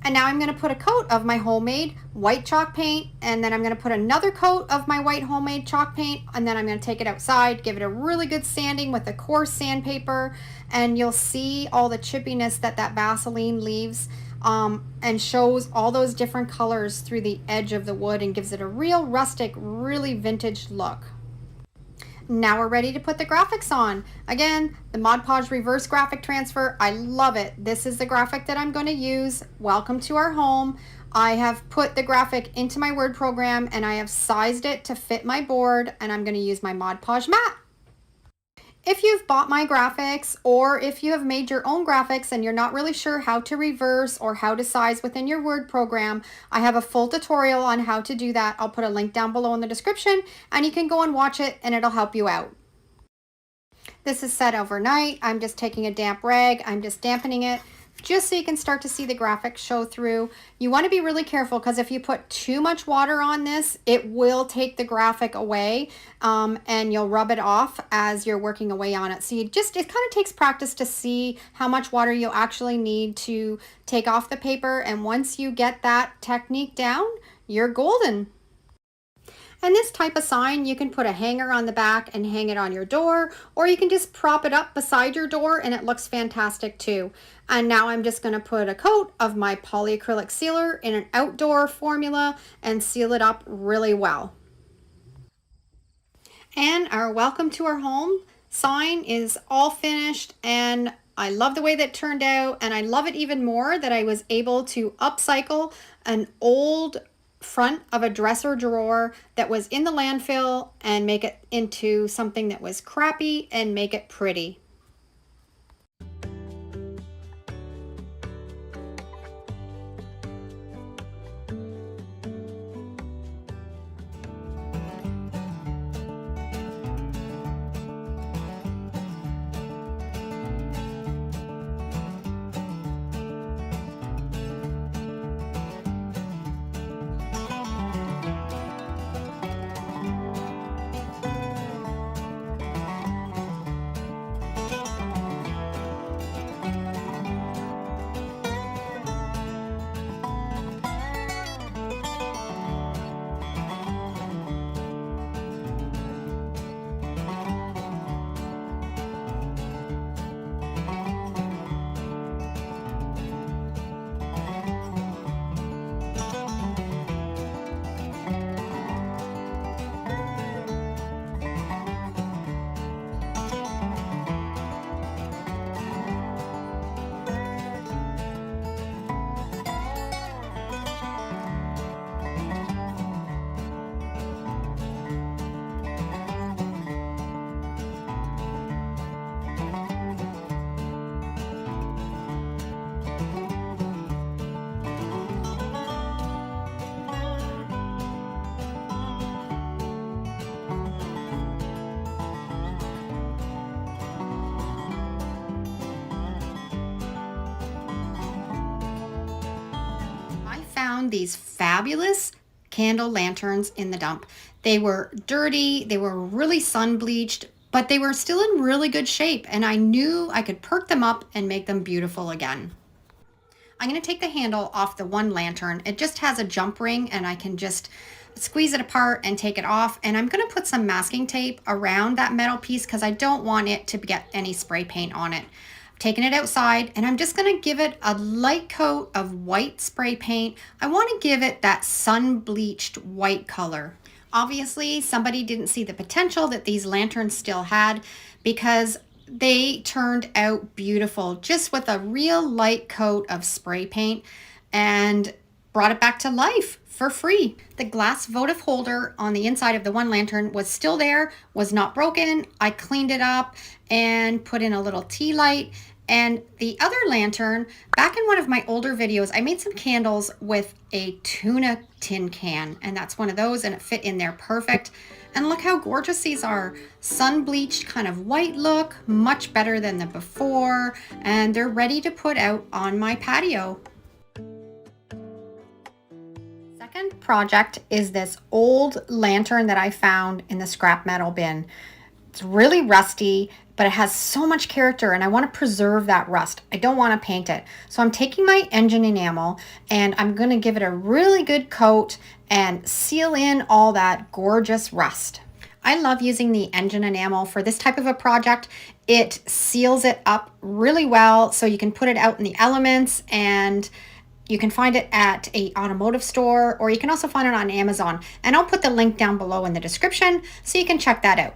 Speaker 1: And now I'm going to put a coat of my homemade white chalk paint, and then I'm going to put another coat of my white homemade chalk paint, and then I'm going to take it outside, give it a really good sanding with a coarse sandpaper, and you'll see all the chippiness that that Vaseline leaves, and shows all those different colors through the edge of the wood and gives it a real rustic, really vintage look. Now we're ready to put the graphics on. Again, the Mod Podge reverse graphic transfer, I love it. This is the graphic that I'm going to use. Welcome to our home. I have put the graphic into my Word program and I have sized it to fit my board, and I'm going to use my Mod Podge mat. If you've bought my graphics, or if you have made your own graphics and you're not really sure how to reverse or how to size within your Word program, I have a full tutorial on how to do that. I'll put a link down below in the description and you can go and watch it and it'll help you out. This is set overnight. I'm just taking a damp rag, I'm just dampening it, just so you can start to see the graphics show through. You want to be really careful because if you put too much water on this, it will take the graphic away, and you'll rub it off as you're working away on it. So it kind of takes practice to see how much water you'll actually need to take off the paper. And once you get that technique down, you're golden. And this type of sign, you can put a hanger on the back and hang it on your door, or you can just prop it up beside your door and it looks fantastic too. And now I'm just going to put a coat of my polyacrylic sealer in an outdoor formula and seal it up really well. And our welcome to our home sign is all finished, and I love the way that turned out, and I love it even more that I was able to upcycle an old front of a dresser drawer that was in the landfill and make it into something that was crappy and make it pretty. Found these fabulous candle lanterns in the dump. They were dirty, they were really sun bleached, but they were still in really good shape, and I knew I could perk them up and make them beautiful again. I'm going to take the handle off the one lantern. It just has a jump ring and I can just squeeze it apart and take it off, and I'm going to put some masking tape around that metal piece because I don't want it to get any spray paint on it. Taking it outside, and I'm just going to give it a light coat of white spray paint. I want to give it that sun bleached white color. Obviously, somebody didn't see the potential that these lanterns still had because they turned out beautiful just with a real light coat of spray paint, and brought it back to life for free. The glass votive holder on the inside of the one lantern was still there, was not broken. I cleaned it up and put in a little tea light. And the other lantern, back in one of my older videos, I made some candles with a tuna tin can, and that's one of those, and it fit in there perfect. And look how gorgeous these are. Sun bleached kind of white look, much better than the before, and they're ready to put out on my patio. Second project is this old lantern that I found in the scrap metal bin. It's really rusty, but it has so much character and I want to preserve that rust. I don't want to paint it. So I'm taking my engine enamel and I'm going to give it a really good coat and seal in all that gorgeous rust. I love using the engine enamel for this type of a project. It seals it up really well so you can put it out in the elements, and you can find it at an automotive store, or you can also find it on Amazon. And I'll put the link down below in the description so you can check that out.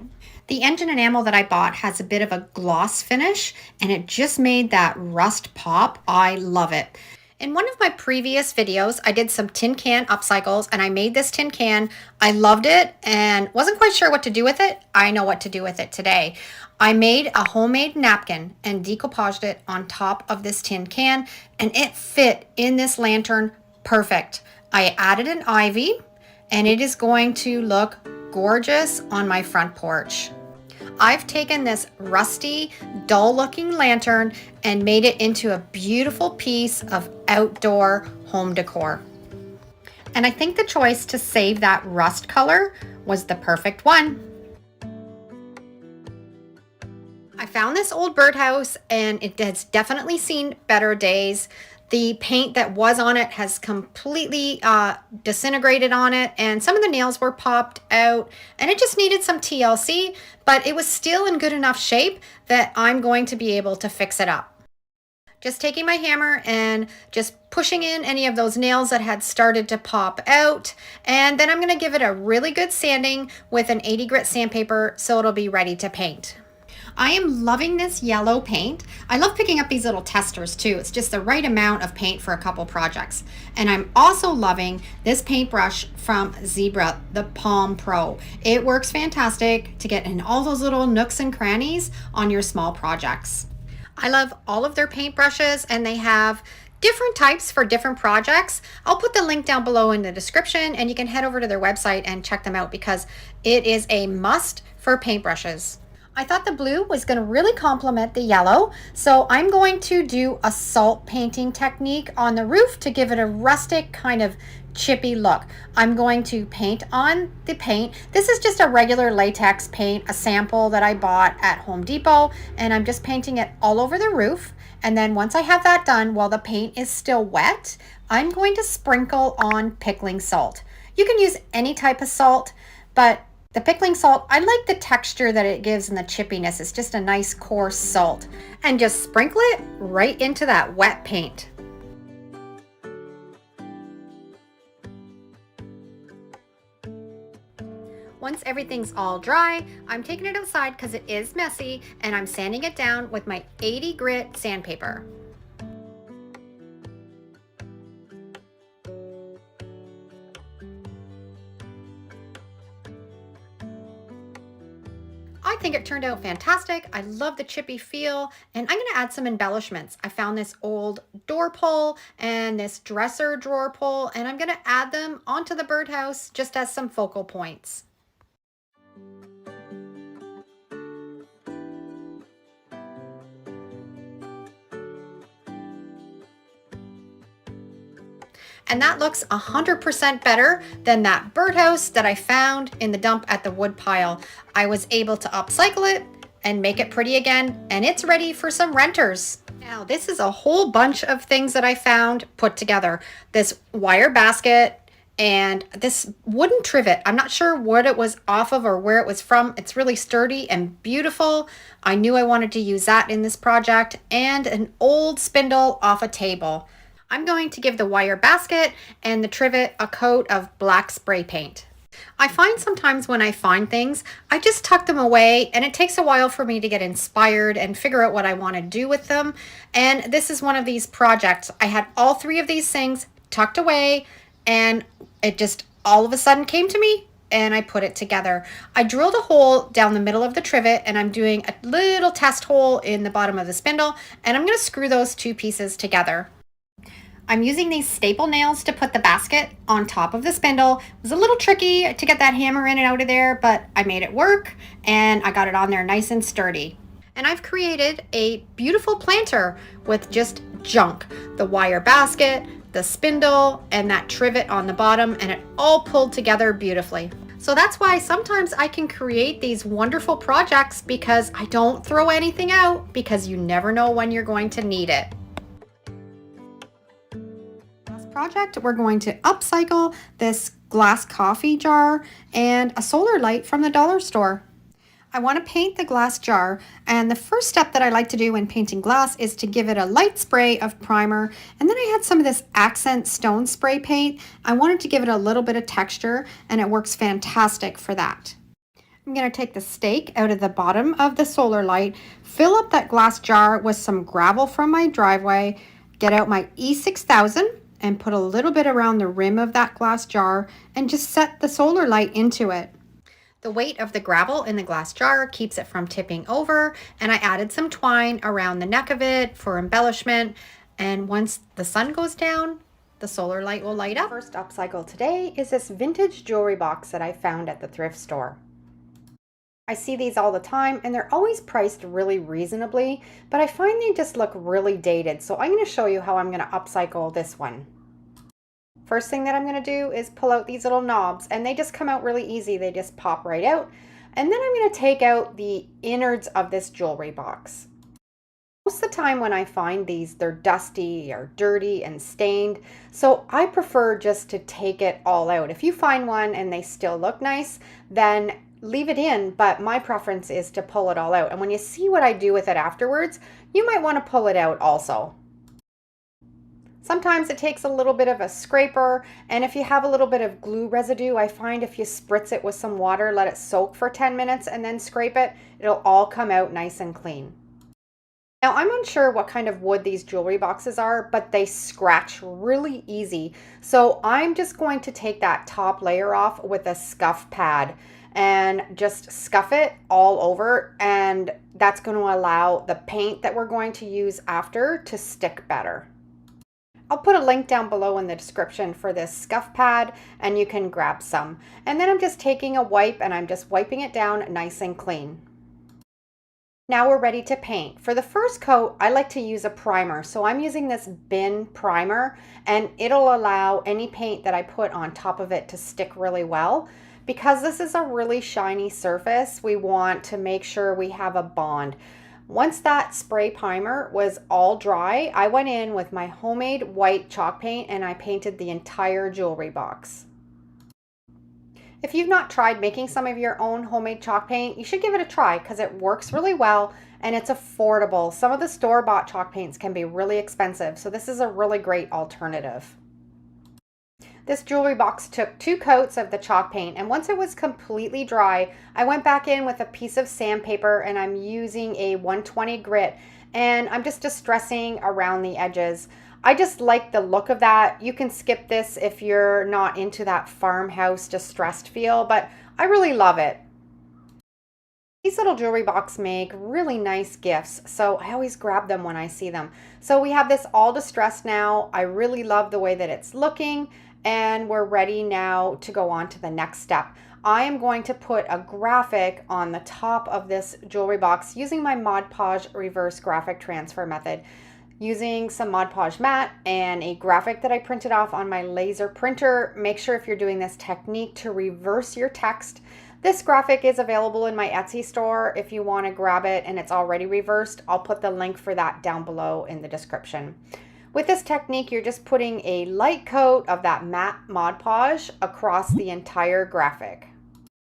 Speaker 1: The engine enamel that I bought has a bit of a gloss finish and it just made that rust pop. I love it. In one of my previous videos, I did some tin can upcycles and I made this tin can. I loved it and wasn't quite sure what to do with it. I know what to do with it today. I made a homemade napkin and decoupaged it on top of this tin can, and it fit in this lantern perfect. I added an ivy and it is going to look gorgeous on my front porch. I've taken this rusty, dull looking lantern and made it into a beautiful piece of outdoor home decor. And I think the choice to save that rust color was the perfect one. I found this old birdhouse and it has definitely seen better days. The paint that was on it has completely disintegrated on it, and some of the nails were popped out, and it just needed some TLC, but it was still in good enough shape that I'm going to be able to fix it up. Just taking my hammer and just pushing in any of those nails that had started to pop out, and then I'm going to give it a really good sanding with an 80 grit sandpaper so it'll be ready to paint. I am loving this yellow paint. I love picking up these little testers too. It's just the right amount of paint for a couple projects. And I'm also loving this paintbrush from Zebra, the Palm Pro. It works fantastic to get in all those little nooks and crannies on your small projects. I love all of their paintbrushes, and they have different types for different projects. I'll put the link down below in the description and you can head over to their website and check them out because it is a must for paintbrushes. I thought the blue was going to really complement the yellow, so I'm going to do a salt painting technique on the roof to give it a rustic kind of chippy look. I'm going to paint on the paint. This is just a regular latex paint, a sample that I bought at Home Depot, and I'm just painting it all over the roof. And then once I have that done, while the paint is still wet, I'm going to sprinkle on pickling salt. You can use any type of salt, but the pickling salt, I like the texture that it gives and the chippiness. It's just a nice coarse salt. And just sprinkle it right into that wet paint. Once everything's all dry, I'm taking it outside because it is messy, and I'm sanding it down with my 80 grit sandpaper. I think it turned out fantastic. I love the chippy feel, and I'm going to add some embellishments. I found this old door pull and this dresser drawer pull, and I'm going to add them onto the birdhouse just as some focal points. And that looks 100% better than that birdhouse that I found in the dump at the wood pile. I was able to upcycle it and make it pretty again, and it's ready for some renters. Now, this is a whole bunch of things that I found put together. This wire basket and this wooden trivet. I'm not sure what it was off of or where it was from. It's really sturdy and beautiful. I knew I wanted to use that in this project, and an old spindle off a table. I'm going to give the wire basket and the trivet a coat of black spray paint. I find sometimes when I find things, I just tuck them away, and it takes a while for me to get inspired and figure out what I want to do with them. And this is one of these projects. I had all three of these things tucked away, and it just all of a sudden came to me, and I put it together. I drilled a hole down the middle of the trivet, and I'm doing a little test hole in the bottom of the spindle, and I'm going to screw those two pieces together. I'm using these staple nails to put the basket on top of the spindle. It was a little tricky to get that hammer in and out of there, but I made it work and I got it on there nice and sturdy. And I've created a beautiful planter with just junk. The wire basket, the spindle, and that trivet on the bottom, and it all pulled together beautifully. So that's why sometimes I can create these wonderful projects, because I don't throw anything out, because you never know when you're going to need it. Project, we're going to upcycle this glass coffee jar and a solar light from the dollar store. I want to paint the glass jar, and the first step that I like to do when painting glass is to give it a light spray of primer, and then I had some of this accent stone spray paint. I wanted to give it a little bit of texture, and it works fantastic for that. I'm going to take the stake out of the bottom of the solar light, fill up that glass jar with some gravel from my driveway, get out my E6000, and put a little bit around the rim of that glass jar and just set the solar light into it. The weight of the gravel in the glass jar keeps it from tipping over, and I added some twine around the neck of it for embellishment, and once the sun goes down, the solar light will light up. First upcycle today is this vintage jewelry box that I found at the thrift store. I see these all the time and they're always priced really reasonably, but I find they just look really dated. So I'm going to show you how I'm going to upcycle this one. First thing that I'm going to do is pull out these little knobs, and they just come out really easy. They just pop right out. And then I'm going to take out the innards of this jewelry box. Most of the time when I find these, they're dusty or dirty and stained. So I prefer just to take it all out. If you find one and they still look nice, then leave it in, but my preference is to pull it all out. And when you see what I do with it afterwards, you might want to pull it out also. Sometimes it takes a little bit of a scraper, and if you have a little bit of glue residue, I find if you spritz it with some water, let it soak for 10 minutes and then scrape it, it'll all come out nice and clean. Now, I'm unsure what kind of wood these jewelry boxes are, but they scratch really easy. So I'm just going to take that top layer off with a scuff pad and just scuff it all over, and that's going to allow the paint that we're going to use after to stick better. I'll put a link down below in the description for this scuff pad, and you can grab some. And then I'm just taking a wipe and I'm just wiping it down nice and clean. Now we're ready to paint. For the first coat, I like to use a primer. So I'm using this bin primer, and it'll allow any paint that I put on top of it to stick really well. Because this is a really shiny surface, we want to make sure we have a bond. Once that spray primer was all dry, I went in with my homemade white chalk paint and I painted the entire jewelry box. If you've not tried making some of your own homemade chalk paint, you should give it a try because it works really well and it's affordable. Some of the store-bought chalk paints can be really expensive, so this is a really great alternative. This jewelry box took 2 coats of the chalk paint, and once it was completely dry, I went back in with a piece of sandpaper and I'm using a 120 grit, and I'm just distressing around the edges. I just like the look of that. You can skip this if you're not into that farmhouse distressed feel, but I really love it. These little jewelry boxes make really nice gifts, so I always grab them when I see them. So we have this all distressed now. I really love the way that it's looking, and we're ready now to go on to the next step. I am going to put a graphic on the top of this jewelry box using my Mod Podge reverse graphic transfer method. Using some Mod Podge matte and a graphic that I printed off on my laser printer. Make sure if you're doing this technique to reverse your text. This graphic is available in my Etsy store if you want to grab it and it's already reversed. I'll put the link for that down below in the description. With this technique, you're just putting a light coat of that matte Mod Podge across the entire graphic.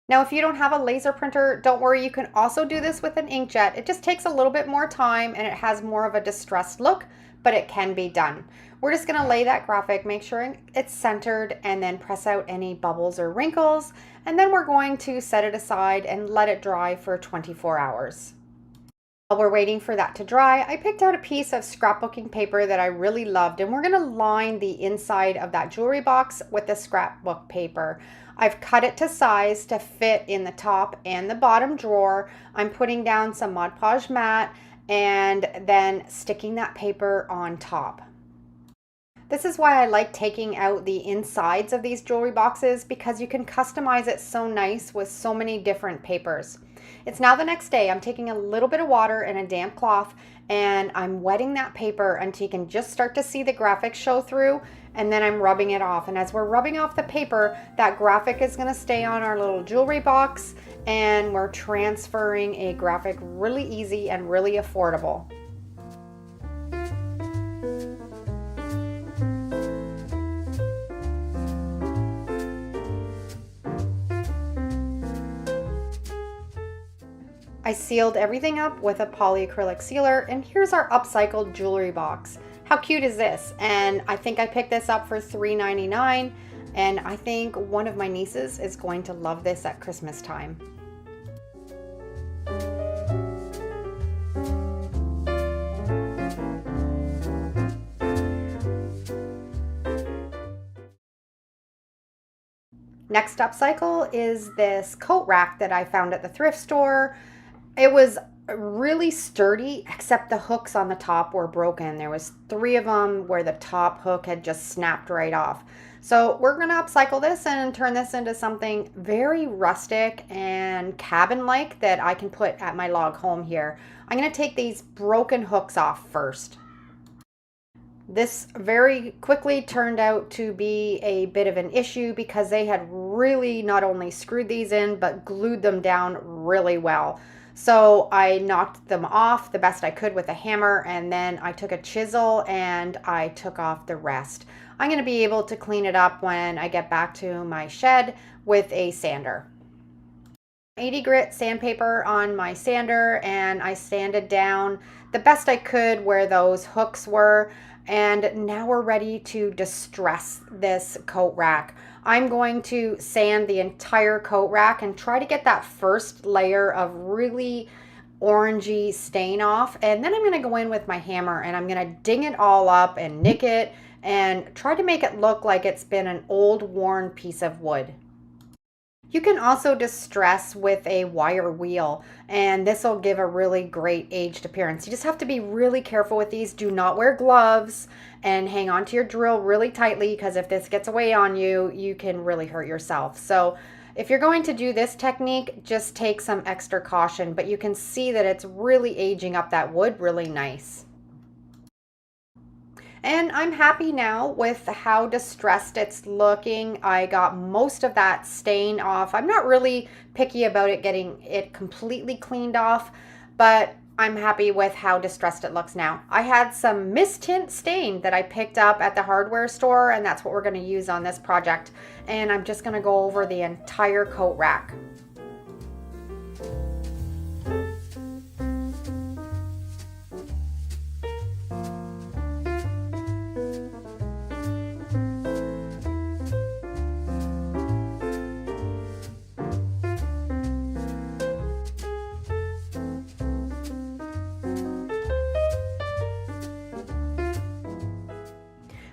Speaker 1: Now, if you don't have a laser printer, don't worry, you can also do this with an inkjet. It just takes a little bit more time and it has more of a distressed look, but it can be done. We're just gonna lay that graphic, make sure it's centered, and then press out any bubbles or wrinkles. And then we're going to set it aside and let it dry for 24 hours. While we're waiting for that to dry, I picked out a piece of scrapbooking paper that I really loved, and we're going to line the inside of that jewelry box with the scrapbook paper. I've cut it to size to fit in the top and the bottom drawer. I'm putting down some Mod Podge matte and then sticking that paper on top. This is why I like taking out the insides of these jewelry boxes because you can customize it so nice with so many different papers. It's now the next day. I'm taking a little bit of water and a damp cloth and I'm wetting that paper until you can just start to see the graphics show through, and then I'm rubbing it off. And as we're rubbing off the paper, that graphic is going to stay on our little jewelry box, and we're transferring a graphic really easy and really affordable. I sealed everything up with a polyacrylic sealer, and here's our upcycled jewelry box. How cute is this? And I think I picked this up for $3.99, and I think one of my nieces is going to love this at Christmas time. Next upcycle is this coat rack that I found at the thrift store. It was really sturdy, except the hooks on the top were broken. There was 3 of them where the top hook had just snapped right off. So we're gonna upcycle this and turn this into something very rustic and cabin-like that I can put at my log home here. I'm gonna take these broken hooks off first. This very quickly turned out to be a bit of an issue because they had really not only screwed these in, but glued them down really well. So I knocked them off the best I could with a hammer, and then I took a chisel and I took off the rest. I'm going to be able to clean it up when I get back to my shed with a sander. 80 grit sandpaper on my sander, and I sanded down the best I could where those hooks were. And now we're ready to distress this coat rack. I'm going to sand the entire coat rack and try to get that first layer of really orangey stain off. And then I'm going to go in with my hammer and I'm going to ding it all up and nick it and try to make it look like it's been an old worn piece of wood. You can also distress with a wire wheel, and this will give a really great aged appearance. You just have to be really careful with these. Do not wear gloves and hang on to your drill really tightly, because if this gets away on you, you can really hurt yourself. So if you're going to do this technique, just take some extra caution, but you can see that it's really aging up that wood really nice. And I'm happy now with how distressed it's looking. I got most of that stain off. I'm not really picky about it getting it completely cleaned off, but I'm happy with how distressed it looks now. I had some mist tint stain that I picked up at the hardware store, and that's what we're going to use on this project. And I'm just going to go over the entire coat rack.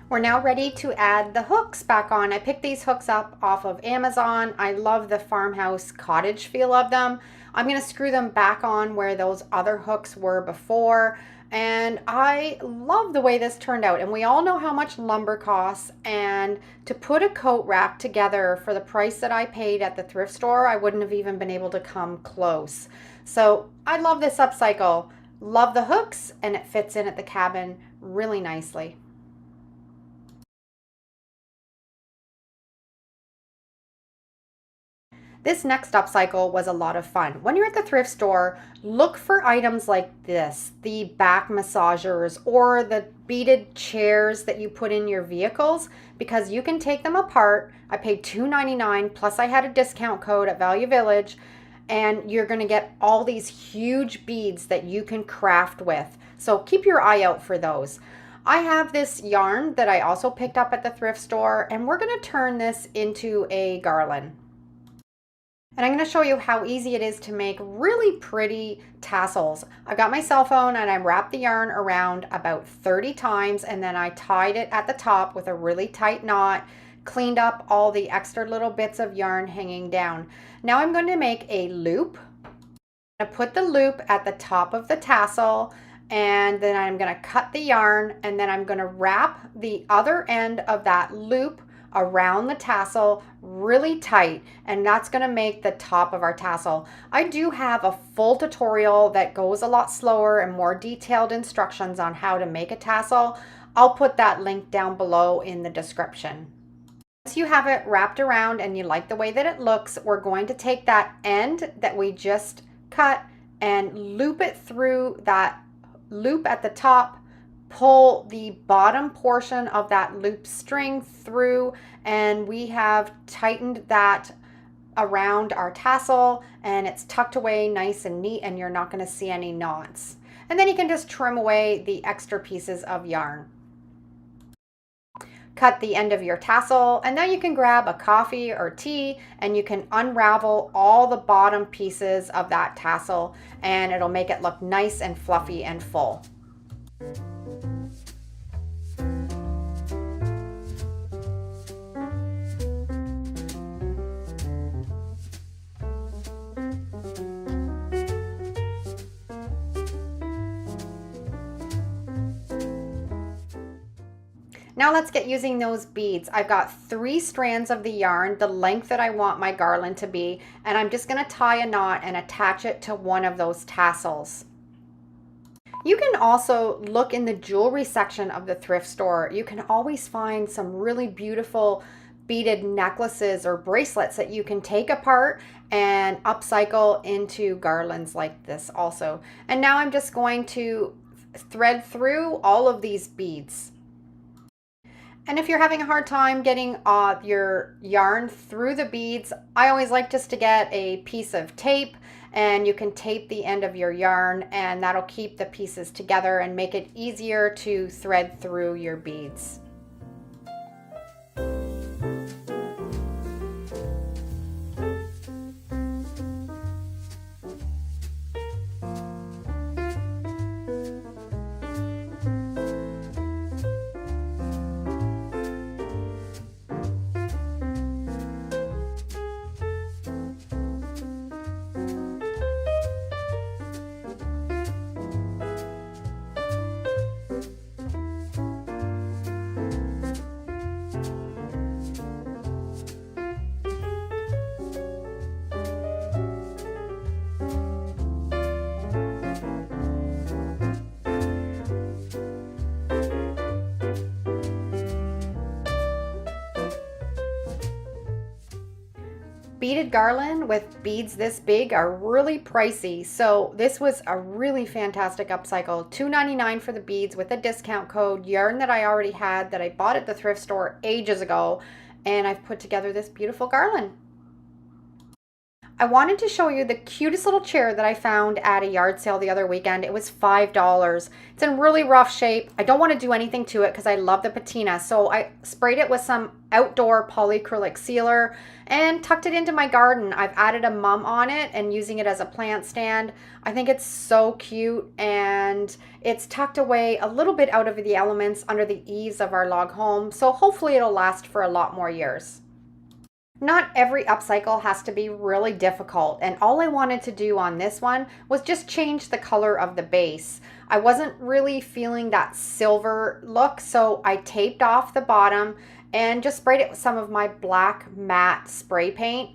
Speaker 1: We're now ready to add the hooks back on. I picked these hooks up off of Amazon. I love the farmhouse cottage feel of them. I'm going to screw them back on where those other hooks were before. And I love the way this turned out. And we all know how much lumber costs. And to put a coat rack together for the price that I paid at the thrift store, I wouldn't have even been able to come close. So I love this upcycle. Love the hooks, and it fits in at the cabin really nicely. This next upcycle was a lot of fun. When you're at the thrift store, look for items like this, the back massagers or the beaded chairs that you put in your vehicles, because you can take them apart. I paid $2.99 plus I had a discount code at Value Village, and you're going to get all these huge beads that you can craft with. So keep your eye out for those. I have this yarn that I also picked up at the thrift store, and we're going to turn this into a garland. And I'm going to show you how easy it is to make really pretty tassels. I've got my cell phone and I wrapped the yarn around about 30 times, and then I tied it at the top with a really tight knot, cleaned up all the extra little bits of yarn hanging down. Now I'm going to make a loop. I'm going to put the loop at the top of the tassel, and then I'm going to cut the yarn, and then I'm going to wrap the other end of that loop around the tassel really tight, and that's going to make the top of our tassel. I do have a full tutorial that goes a lot slower and more detailed instructions on how to make a tassel. I'll put that link down below in the description. Once you have it wrapped around and you like the way that it looks, we're going to take that end that we just cut and loop it through that loop at the top, pull the bottom portion of that loop string through, and we have tightened that around our tassel, and it's tucked away nice and neat, and you're not going to see any knots. And then you can just trim away the extra pieces of yarn. Cut the end of your tassel, and now you can grab a coffee or tea and you can unravel all the bottom pieces of that tassel, and it'll make it look nice and fluffy and full. Now let's get using those beads. I've got 3 strands of the yarn, the length that I want my garland to be, and I'm just going to tie a knot and attach it to one of those tassels. You can also look in the jewelry section of the thrift store. You can always find some really beautiful beaded necklaces or bracelets that you can take apart and upcycle into garlands like this also. And now I'm just going to thread through all of these beads. And if you're having a hard time getting your yarn through the beads, I always like just to get a piece of tape, and you can tape the end of your yarn, and that'll keep the pieces together and make it easier to thread through your beads. Beaded garland with beads this big are really pricey, so this was a really fantastic upcycle. $2.99 for the beads with a discount code, yarn that I already had that I bought at the thrift store ages ago, and I've put together this beautiful garland. I wanted to show you the cutest little chair that I found at a yard sale the other weekend. It was $5. It's in really rough shape. I don't want to do anything to it because I love the patina. So I sprayed it with some outdoor polyacrylic sealer and tucked it into my garden. I've added a mum on it and using it as a plant stand. I think it's so cute, and it's tucked away a little bit out of the elements under the eaves of our log home. So hopefully it'll last for a lot more years. Not every upcycle has to be really difficult, and all I wanted to do on this one was just change the color of the base. I wasn't really feeling that silver look, so I taped off the bottom and just sprayed it with some of my black matte spray paint.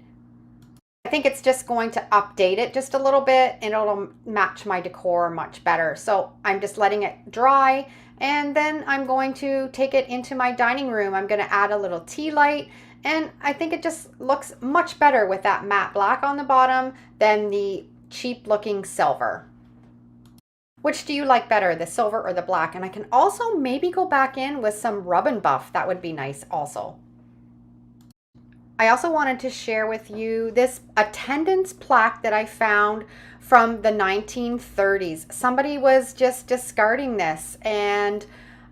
Speaker 1: I think it's just going to update it just a little bit, and it'll match my decor much better. So I'm just letting it dry, and then I'm going to take it into my dining room. I'm going to add a little tea light, and I think it just looks much better with that matte black on the bottom than the cheap looking silver. Which do you like better, the silver or the black? And I can also maybe go back in with some rub and buff. That would be nice also. I also wanted to share with you this attendance plaque that I found from the 1930s. Somebody was just discarding this, and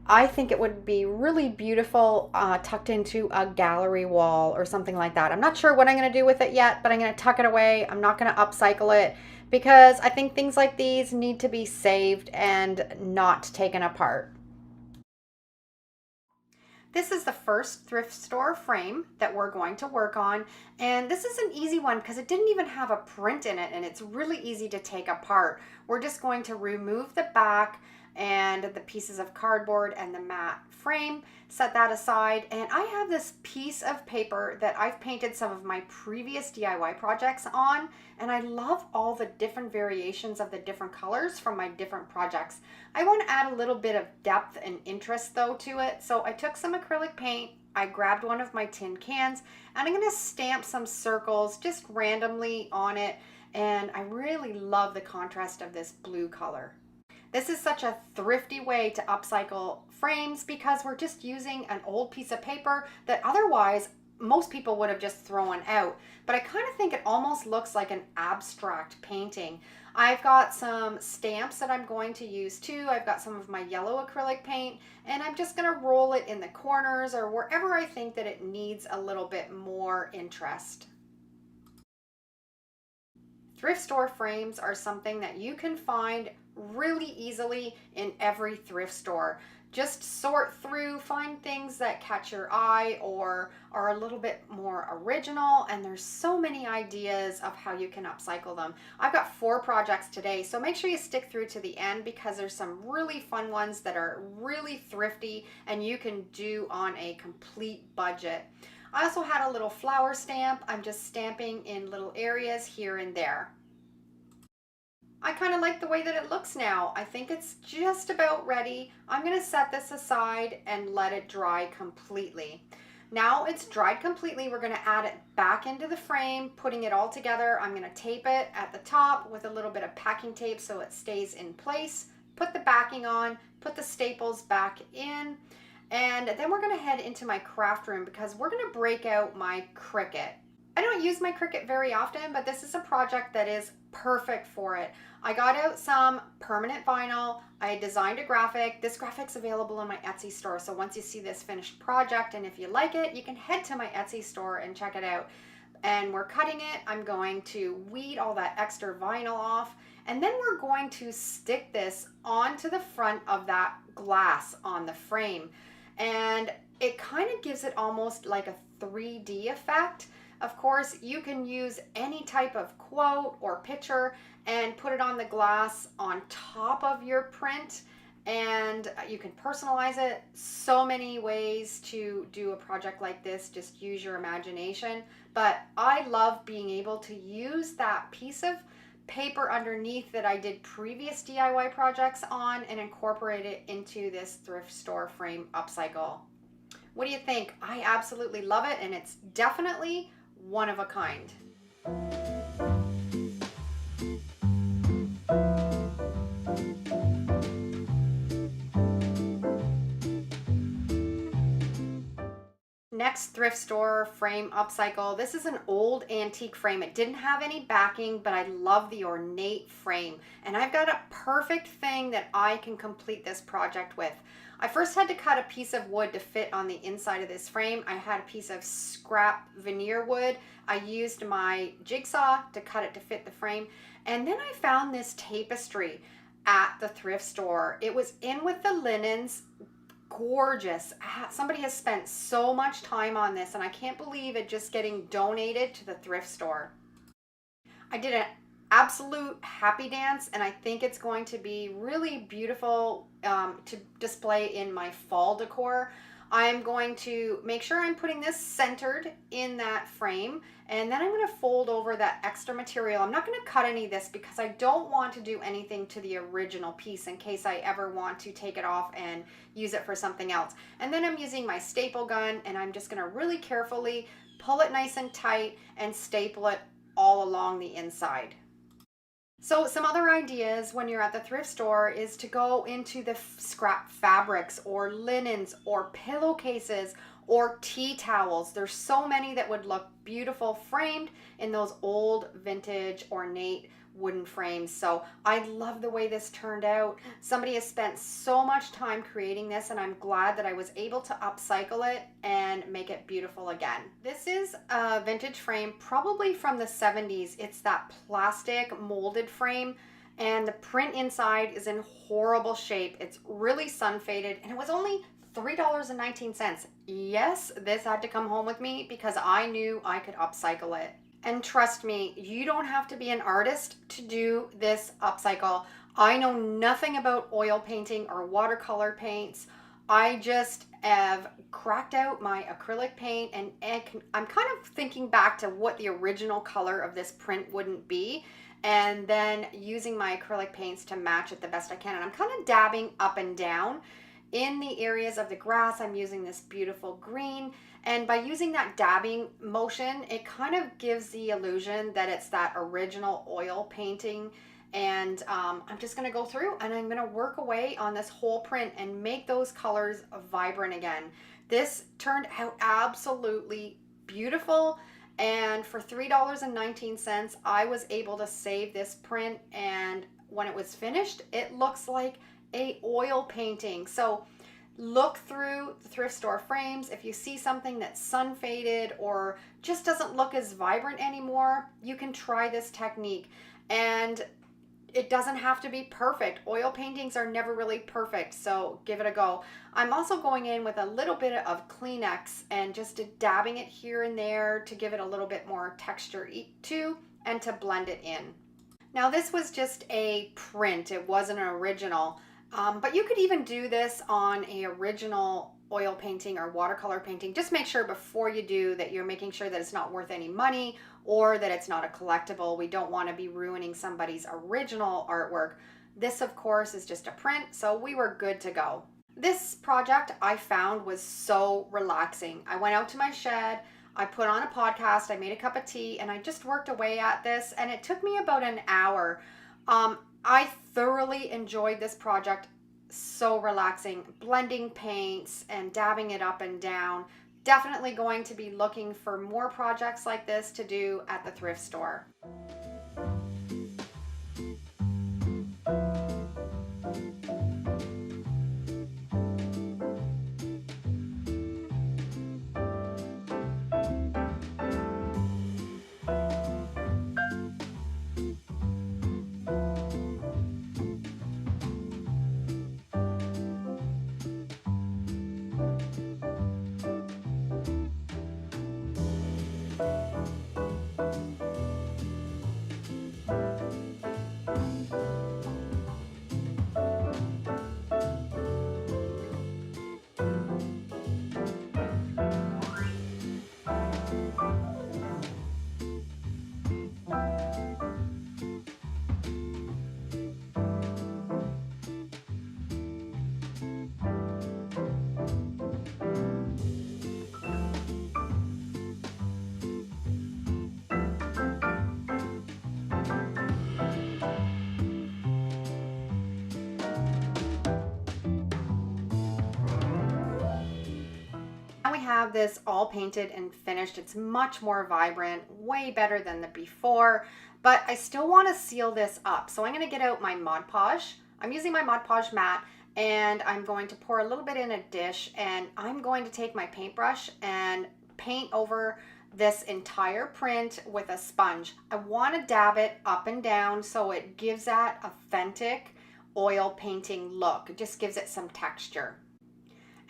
Speaker 1: I think it would be really beautiful tucked into a gallery wall or something like that. I'm not sure what I'm going to do with it yet, but I'm going to tuck it away. I'm not going to upcycle it because I think things like these need to be saved and not taken apart. This is the first thrift store frame that we're going to work on, and this is an easy one because it didn't even have a print in it, and it's really easy to take apart. We're just going to remove the back and the pieces of cardboard and the matte frame, set that aside, and I have this piece of paper that I've painted some of my previous DIY projects on, and I love all the different variations of the different colors from my different projects. I want to add a little bit of depth and interest though to it, so I took some acrylic paint, I grabbed one of my tin cans, and I'm going to stamp some circles just randomly on it, and I really love the contrast of this blue color. This is such a thrifty way to upcycle frames because we're just using an old piece of paper that otherwise most people would have just thrown out. But I kind of think it almost looks like an abstract painting. I've got some stamps that I'm going to use too. I've got some of my yellow acrylic paint, and I'm just going to roll it in the corners or wherever I think that it needs a little bit more interest. Thrift store frames are something that you can find really easily in every thrift store. Just sort through, find things that catch your eye or are a little bit more original, and there's so many ideas of how you can upcycle them. I've got 4 projects today, so make sure you stick through to the end because there's some really fun ones that are really thrifty and you can do on a complete budget. I also had a little flower stamp. I'm just stamping in little areas here and there. I kind of like the way that it looks now. I think it's just about ready. I'm going to set this aside and let it dry completely. Now it's dried completely, we're going to add it back into the frame, putting it all together. I'm going to tape it at the top with a little bit of packing tape so it stays in place. Put the backing on, put the staples back in, and then we're going to head into my craft room because we're going to break out my Cricut. I don't use my Cricut very often, but this is a project that is perfect for it. I got out some permanent vinyl. I designed a graphic. This graphic's available in my Etsy store. So once you see this finished project, and if you like it, you can head to my Etsy store and check it out. And we're cutting it. I'm going to weed all that extra vinyl off. And then we're going to stick this onto the front of that glass on the frame. And it kind of gives it almost like a 3D effect. Of course, you can use any type of quote or picture and put it on the glass on top of your print, and you can personalize it. So many ways to do a project like this, just use your imagination. But I love being able to use that piece of paper underneath that I did previous DIY projects on and incorporate it into this thrift store frame upcycle. What do you think? I absolutely love it, and it's definitely one of a kind. Next thrift store frame upcycle. This is an old antique frame. It didn't have any backing, but I love the ornate frame. And I've got a perfect thing that I can complete this project with. I first had to cut a piece of wood to fit on the inside of this frame. I had a piece of scrap veneer wood. I used my jigsaw to cut it to fit the frame. And then I found this tapestry at the thrift store. It was in with the linens. Gorgeous. Somebody has spent so much time on this, and I can't believe it just getting donated to the thrift store. I did an absolute happy dance, and I think it's going to be really beautiful to display in my fall decor. I'm going to make sure I'm putting this centered in that frame, and then I'm going to fold over that extra material. I'm not going to cut any of this because I don't want to do anything to the original piece in case I ever want to take it off and use it for something else. And then I'm using my staple gun, and I'm just going to really carefully pull it nice and tight and staple it all along the inside. So some other ideas when you're at the thrift store is to go into the scrap fabrics or linens or pillowcases or tea towels. There's so many that would look beautiful framed in those old vintage ornate wooden frames. So I love the way this turned out. Somebody has spent so much time creating this, and I'm glad that I was able to upcycle it and make it beautiful again. This is a vintage frame, probably from the 70s. It's that plastic molded frame, and the print inside is in horrible shape. It's really sun faded, and it was only $3.19. Yes, this had to come home with me because I knew I could upcycle it. And trust me, you don't have to be an artist to do this upcycle. I know nothing about oil painting or watercolor paints. I just have cracked out my acrylic paint, and I'm kind of thinking back to what the original color of this print wouldn't be, and then using my acrylic paints to match it the best I can. And I'm kind of dabbing up and down. In the areas of the grass, I'm using this beautiful green. And by using that dabbing motion, it kind of gives the illusion that it's that original oil painting. And I'm just going to go through and I'm going to work away on this whole print and make those colors vibrant again. This turned out absolutely beautiful. And for $3.19, I was able to save this print. And when it was finished, it looks like a oil painting. So look through the thrift store frames. If you see something that's sun faded or just doesn't look as vibrant anymore, you can try this technique. And it doesn't have to be perfect. Oil paintings are never really perfect, so give it a go. I'm also going in with a little bit of Kleenex and just dabbing it here and there to give it a little bit more texture too, and to blend it in. Now this was just a print, it wasn't an original. But you could even do this on a original oil painting or watercolor painting. Just make sure before you do that you're making sure that it's not worth any money or that it's not a collectible. We don't want to be ruining somebody's original artwork. This, of course, is just a print, so we were good to go. This project I found was so relaxing. I went out to my shed, I put on a podcast, I made a cup of tea, and I just worked away at this, and it took me about an hour. I thoroughly enjoyed this project. So relaxing, blending paints and dabbing it up and down. Definitely going to be looking for more projects like this to do at the thrift store. We have this all painted and finished. It's much more vibrant, way better than the before, but I still want to seal this up. So I'm going to get out my Mod Podge. I'm using my Mod Podge mat, and I'm going to pour a little bit in a dish, and I'm going to take my paintbrush and paint over this entire print with a sponge. I want to dab it up and down so it gives that authentic oil painting look. It just gives it some texture.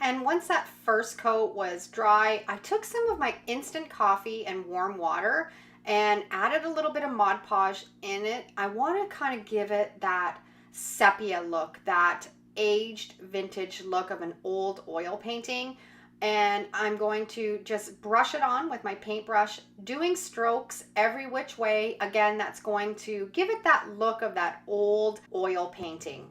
Speaker 1: And once that first coat was dry, I took some of my instant coffee and warm water and added a little bit of Mod Podge in it. I want to kind of give it that sepia look, that aged vintage look of an old oil painting. And I'm going to just brush it on with my paintbrush, doing strokes every which way. Again, that's going to give it that look of that old oil painting.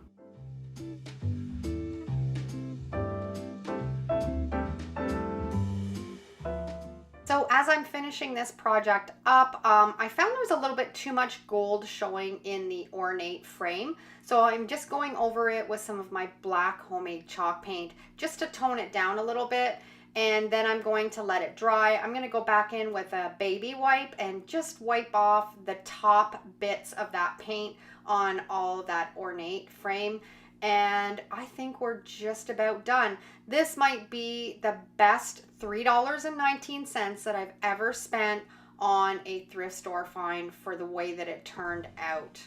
Speaker 1: So as I'm finishing this project up, I found there was a little bit too much gold showing in the ornate frame. So I'm just going over it with some of my black homemade chalk paint just to tone it down a little bit. And then I'm going to let it dry. I'm going to go back in with a baby wipe and just wipe off the top bits of that paint on all of that ornate frame. And I think we're just about done. This might be the best $3.19 that I've ever spent on a thrift store find for the way that it turned out.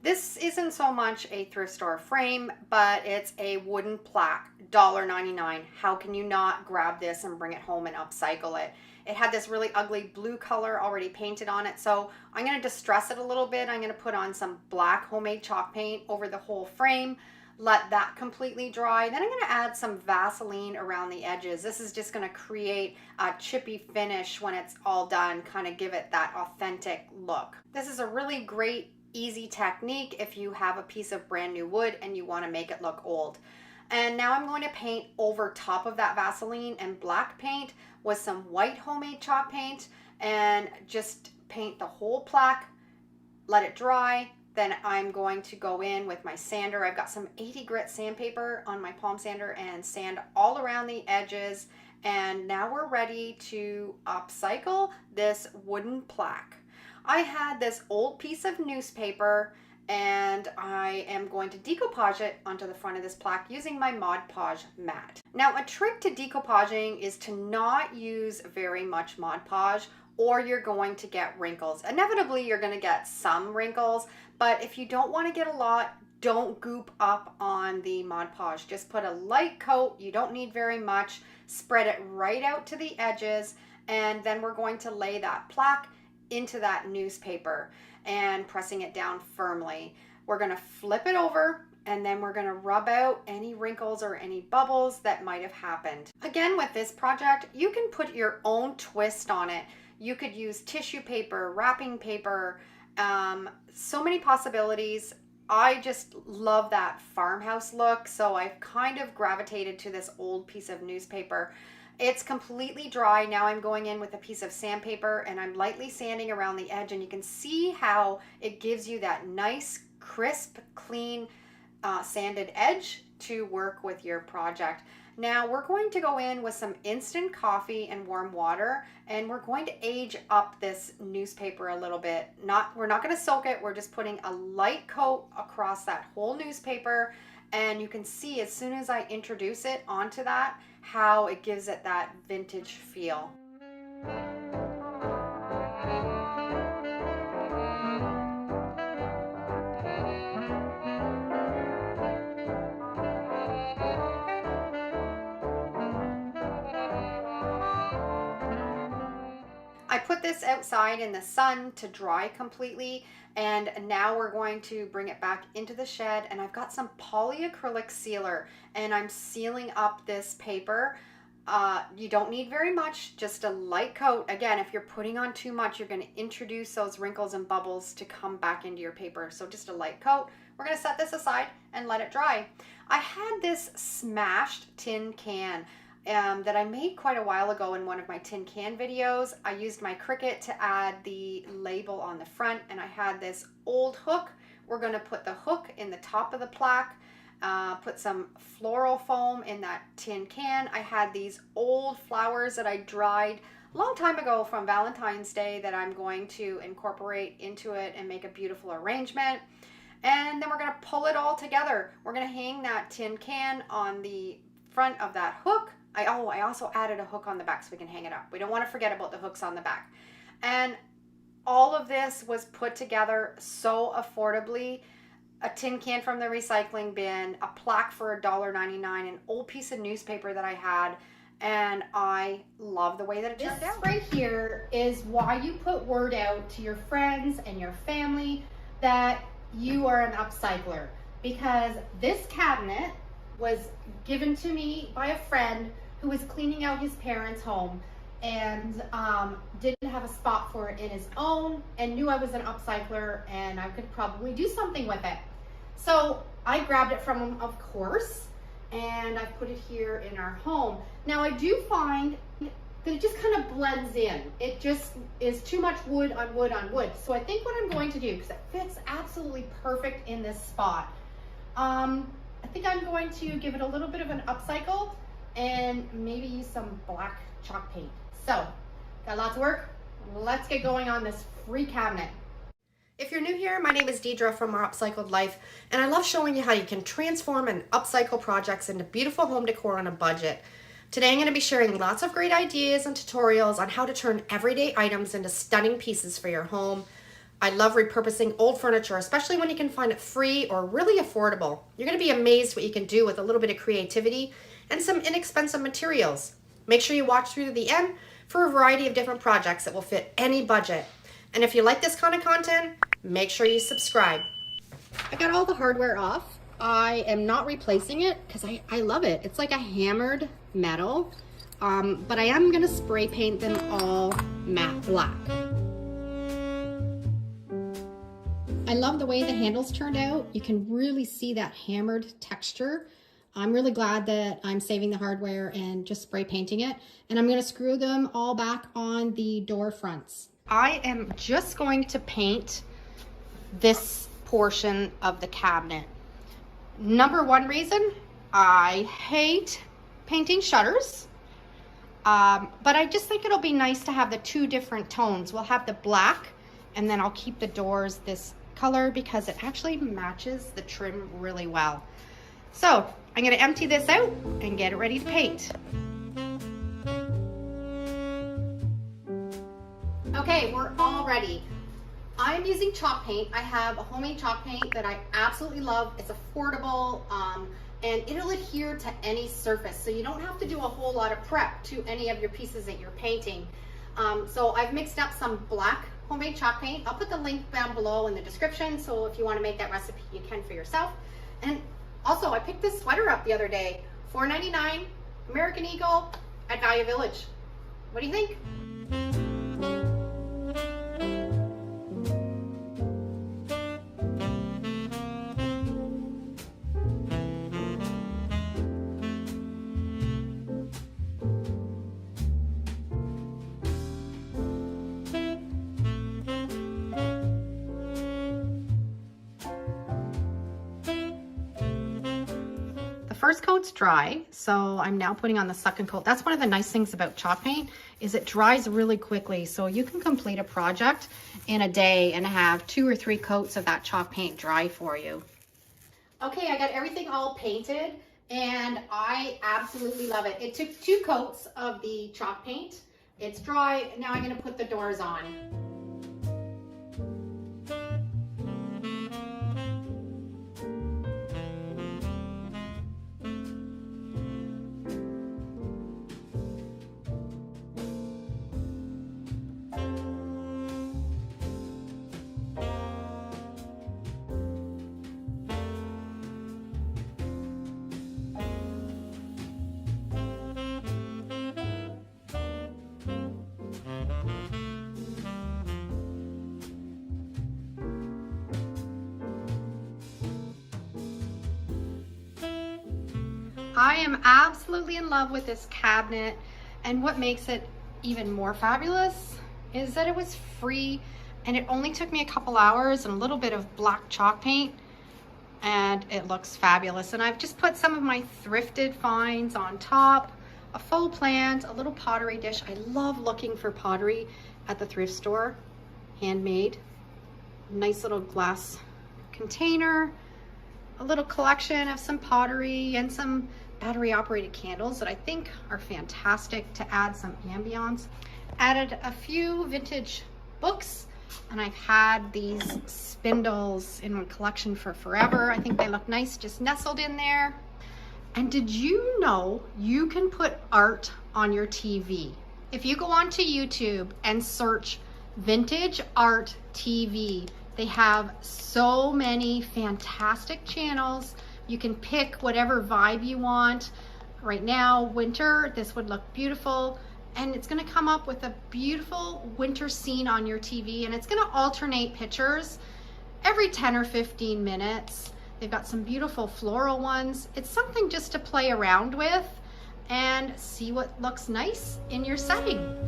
Speaker 1: This isn't so much a thrift store frame, but it's a wooden plaque, $1.99. How can you not grab this and bring it home and upcycle it? It had this really ugly blue color already painted on it, so I'm going to distress it a little bit. I'm going to put on some black homemade chalk paint over the whole frame, let that completely dry. Then I'm going to add some Vaseline around the edges. This is just going to create a chippy finish when it's all done, kind of give it that authentic look. This is a really great easy technique if you have a piece of brand new wood and you want to make it look old. And now I'm going to paint over top of that Vaseline and black paint with some white homemade chalk paint, and just paint the whole plaque, let it dry. Then I'm going to go in with my sander. I've got some 80 grit sandpaper on my palm sander and sand all around the edges. And now we're ready to upcycle this wooden plaque. I had this old piece of newspaper and I am going to decoupage it onto the front of this plaque using my Mod Podge mat. Now, a trick to decoupaging is to not use very much Mod Podge, or you're going to get wrinkles. Inevitably, you're going to get some wrinkles, but if you don't want to get a lot, don't goop up on the Mod Podge. Just put a light coat. You don't need very much. Spread it right out to the edges, and then we're going to lay that plaque into that newspaper and pressing it down firmly. We're going to flip it over, and then we're going to rub out any wrinkles or any bubbles that might have happened. Again, with this project, you can put your own twist on it. You could use tissue paper, wrapping paper, so many possibilities. I just love that farmhouse look, so I've kind of gravitated to this old piece of newspaper. It's completely dry. Now I'm going in with a piece of sandpaper and I'm lightly sanding around the edge, and you can see how it gives you that nice, crisp, clean, sanded edge to work with your project. Now we're going to go in with some instant coffee and warm water, and we're going to age up this newspaper a little bit. We're not going to soak it. We're just putting a light coat across that whole newspaper, and you can see as soon as I introduce it onto that, how it gives it that vintage feel. I put this outside in the sun to dry completely, and now we're going to bring it back into the shed, and I've got some polyacrylic sealer and I'm sealing up this paper. You don't need very much, just a light coat. Again, if you're putting on too much, you're going to introduce those wrinkles and bubbles to come back into your paper. So just a light coat. We're going to set this aside and let it dry. I had this smashed tin can that I made quite a while ago in one of my tin can videos. I used my Cricut to add the label on the front, and I had this old hook. We're going to put the hook in the top of the plaque, put some floral foam in that tin can. I had these old flowers that I dried a long time ago from Valentine's Day that I'm going to incorporate into it and make a beautiful arrangement. And then we're going to pull it all together. We're going to hang that tin can on the front of that hook. I also added a hook on the back so we can hang it up. We don't want to forget about the hooks on the back. And all of this was put together so affordably. A tin can from the recycling bin, a plaque for $1.99, an old piece of newspaper that I had, and I love the way that it turned out.
Speaker 2: This right here is why you put word out to your friends and your family that you are an upcycler, because this cabinet was given to me by a friend who was cleaning out his parents' home and didn't have a spot for it in his own, and knew I was an upcycler and I could probably do something with it. So I grabbed it from him, of course, and I put it here in our home. Now I do find that it just kind of blends in. It just is too much wood on wood on wood. So I think what I'm going to do, because it fits absolutely perfect in this spot, I think I'm going to give it a little bit of an upcycle and maybe use some black chalk paint. So, got lots of work. Let's get going on this free cabinet.
Speaker 1: If you're new here, my name is Deidre from Our Upcycled Life, and I love showing you how you can transform and upcycle projects into beautiful home decor on a budget. Today I'm going to be sharing lots of great ideas and tutorials on how to turn everyday items into stunning pieces for your home. I love repurposing old furniture, especially when you can find it free or really affordable. You're going to be amazed what you can do with a little bit of creativity and some inexpensive materials. Make sure you watch through to the end for a variety of different projects that will fit any budget. And if you like this kind of content, make sure you subscribe. I got all the hardware off. I am not replacing it because I love it. It's like a hammered metal, but I am gonna spray paint them all matte black. I love the way the handles turned out. You can really see that hammered texture. I'm really glad that I'm saving the hardware and just spray painting it. And I'm gonna screw them all back on the door fronts. I am just going to paint this portion of the cabinet. Number one reason, I hate painting shutters, but I just think it'll be nice to have the two different tones. We'll have the black, and then I'll keep the doors this color because it actually matches the trim really well. So I'm going to empty this out and get it ready to paint. Okay, we're all ready. I'm using chalk paint. I have a homemade chalk paint that I absolutely love. It's affordable, and it'll adhere to any surface. So you don't have to do a whole lot of prep to any of your pieces that you're painting. So I've mixed up some black homemade chalk paint. I'll put the link down below in the description. So if you want to make that recipe, you can for yourself. And also I picked this sweater up the other day, $4.99, American Eagle at Value Village. What do you think? First coat's dry, so I'm now putting on the second coat. That's one of the nice things about chalk paint is it dries really quickly, so you can complete a project in a day and have 2 or 3 coats of that chalk paint dry for you. Okay, I got everything all painted and I absolutely love it. It took 2 coats of the chalk paint. It's dry. Now I'm going to put the doors on. I am absolutely in love with this cabinet, and what makes it even more fabulous is that it was free and it only took me a couple hours and a little bit of black chalk paint, and it looks fabulous. And I've just put some of my thrifted finds on top, a faux plant, a little pottery dish. I love looking for pottery at the thrift store, handmade. Nice little glass container, a little collection of some pottery and some battery operated candles that I think are fantastic to add some ambiance. Added a few vintage books, and I've had these spindles in my collection for forever. I think they look nice just nestled in there. And did you know you can put art on your TV? If you go onto YouTube and search vintage art TV, they have so many fantastic channels. You can pick whatever vibe you want. Right now, winter, this would look beautiful. And it's gonna come up with a beautiful winter scene on your TV, and it's gonna alternate pictures every 10 or 15 minutes. They've got some beautiful floral ones. It's something just to play around with and see what looks nice in your setting.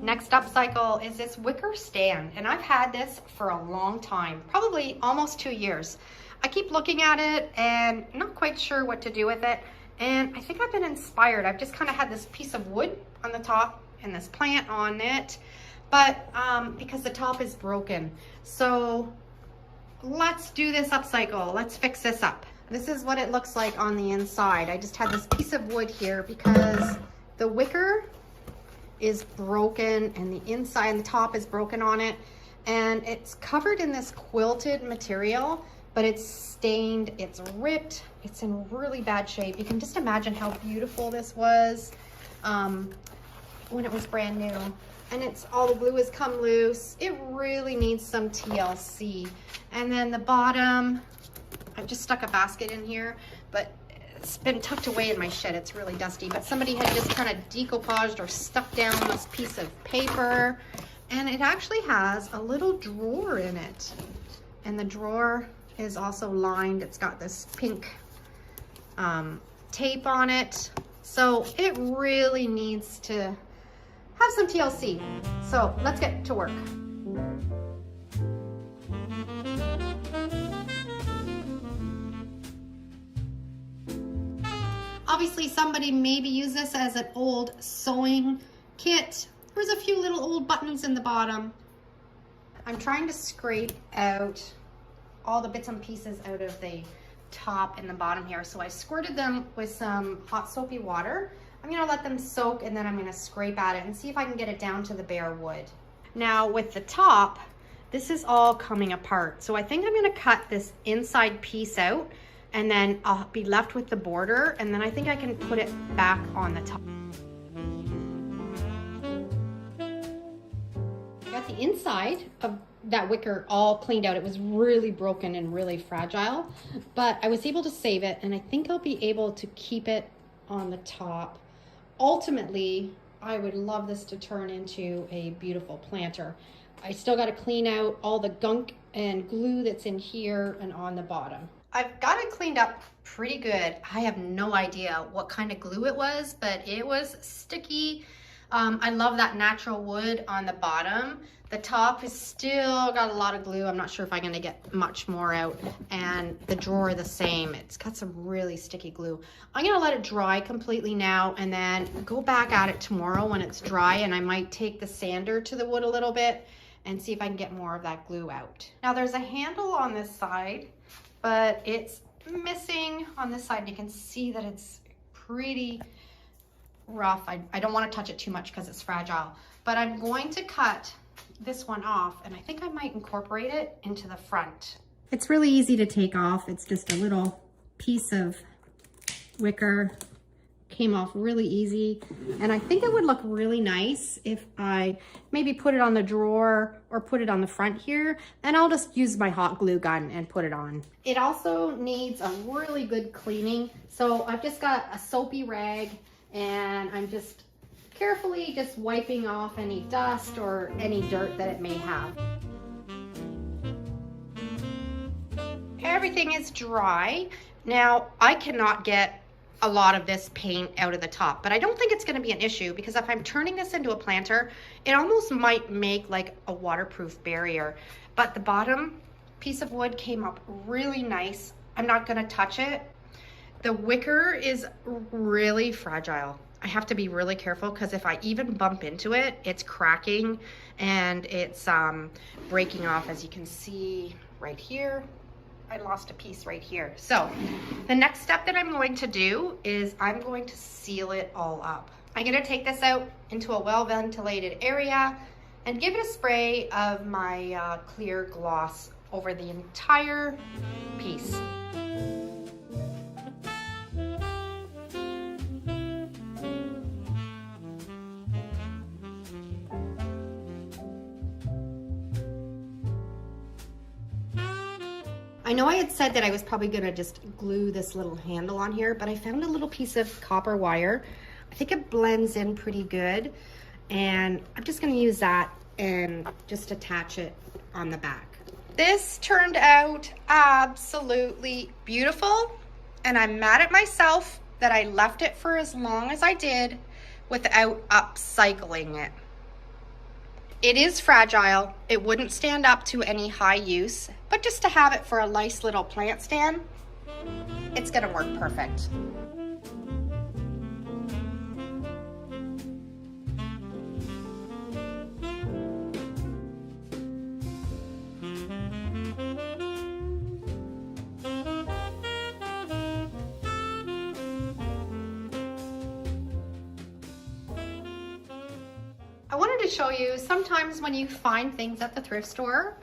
Speaker 1: Next upcycle is this wicker stand, and I've had this for a long time, probably almost 2 years. I keep looking at it and not quite sure what to do with it, and I think I've been inspired. I've just kind of had this piece of wood on the top and this plant on it, but because the top is broken. So let's do this upcycle. Let's fix this up. This is what it looks like on the inside. I just had this piece of wood here because the wicker is broken and the inside and the top is broken on it. And it's covered in this quilted material, but it's stained, it's ripped, it's in really bad shape. You can just imagine how beautiful this was when it was brand new. And it's all the glue has come loose. It really needs some TLC. And then the bottom, I've just stuck a basket in here, but it's been tucked away in my shed. It's really dusty, but somebody had just kind of decoupaged or stuck down this piece of paper, and it actually has a little drawer in it. And the drawer is also lined. It's got this pink tape on it. So it really needs to have some TLC. So let's get to work. Obviously somebody maybe used this as an old sewing kit. There's a few little old buttons in the bottom. I'm trying to scrape out all the bits and pieces out of the top and the bottom here. So I squirted them with some hot soapy water. I'm gonna let them soak and then I'm gonna scrape at it and see if I can get it down to the bare wood. Now with the top, this is all coming apart. So I think I'm gonna cut this inside piece out and then I'll be left with the border, and then I think I can put it back on the top. I got the inside of that wicker all cleaned out. It was really broken and really fragile, but I was able to save it, and I think I'll be able to keep it on the top. Ultimately, I would love this to turn into a beautiful planter. I still got to clean out all the gunk and glue that's in here and on the bottom. I've got it cleaned up pretty good. I have no idea what kind of glue it was, but it was sticky. I love that natural wood on the bottom. The top is still got a lot of glue. I'm not sure if I'm gonna get much more out. And the drawer the same. It's got some really sticky glue. I'm gonna let it dry completely now and then go back at it tomorrow when it's dry, and I might take the sander to the wood a little bit and see if I can get more of that glue out. Now there's a handle on this side, but it's missing on this side. You can see that it's pretty rough. I don't want to touch it too much because it's fragile, but I'm going to cut this one off, and I think I might incorporate it into the front. It's really easy to take off. It's just a little piece of wicker. Came off really easy, and I think it would look really nice if I maybe put it on the drawer or put it on the front here, and I'll just use my hot glue gun and put it on. It also needs a really good cleaning, so I've just got a soapy rag and I'm just carefully just wiping off any dust or any dirt that it may have. Everything is dry. Now I cannot get a lot of this paint out of the top, but I don't think it's going to be an issue because if I'm turning this into a planter, it almost might make like a waterproof barrier. But the bottom piece of wood came up really nice. I'm not going to touch it. The wicker is really fragile. I have to be really careful because if I even bump into it, it's cracking and it's breaking off, as you can see right here. I lost a piece right here. So the next step that I'm going to do is I'm going to seal it all up. I'm going to take this out into a well-ventilated area and give it a spray of my clear gloss over the entire piece. I know I had said that I was probably gonna just glue this little handle on here, but I found a little piece of copper wire. I think it blends in pretty good, and I'm just gonna use that and just attach it on the back. This turned out absolutely beautiful, and I'm mad at myself that I left it for as long as I did without upcycling it. It is fragile. It wouldn't stand up to any high use, but just to have it for a nice little plant stand, it's gonna work perfect. show you sometimes when you find things at the thrift store,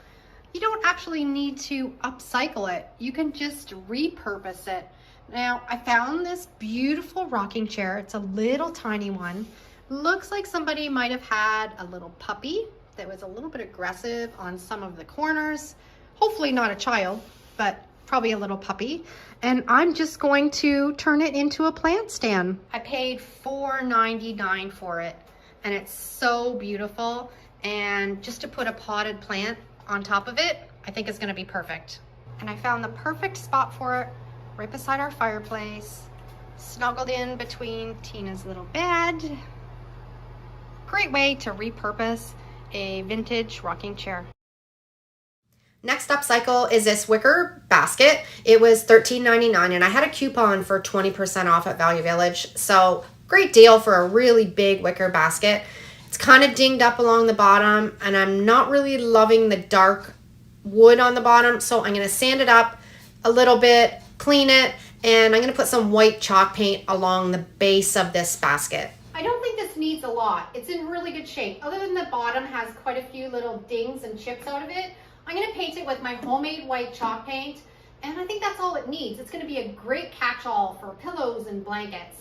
Speaker 1: you don't actually need to upcycle it. You can just repurpose it. Now, I found this beautiful rocking chair. It's a little tiny one. Looks like somebody might have had a little puppy that was a little bit aggressive on some of the corners. Hopefully not a child, but probably a little puppy. And I'm just going to turn it into a plant stand. I paid $4.99 for it, and it's so beautiful. And just to put a potted plant on top of it, I think it's gonna be perfect. And I found the perfect spot for it, right beside our fireplace, snuggled in between Tina's little bed. Great way to repurpose a vintage rocking chair. Next upcycle is this wicker basket. It was $13.99 and I had a coupon for 20% off at Value Village. So great deal for a really big wicker basket. It's kind of dinged up along the bottom and I'm not really loving the dark wood on the bottom. So I'm gonna sand it up a little bit, clean it, and I'm gonna put some white chalk paint along the base of this basket.
Speaker 2: I don't think this needs a lot. It's in really good shape. Other than the bottom has quite a few little dings and chips out of it, I'm gonna paint it with my homemade white chalk paint, and I think that's all it needs. It's gonna be a great catch-all for pillows and blankets.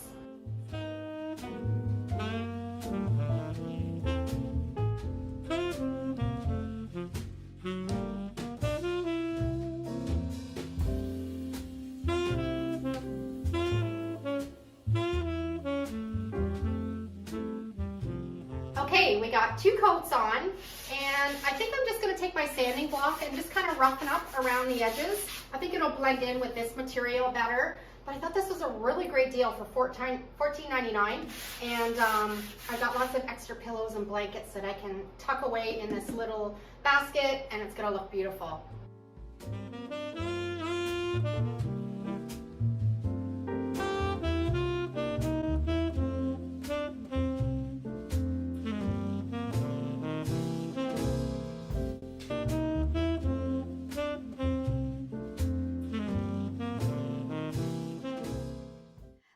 Speaker 2: Okay, we got 2 coats on, and I think I'm just going to take my sanding block and just kind of roughen up around the edges. I think it'll blend in with this material better, but I thought this was a really great deal for $14.99, and I've got lots of extra pillows and blankets that I can tuck away in this little basket, and it's going to look beautiful.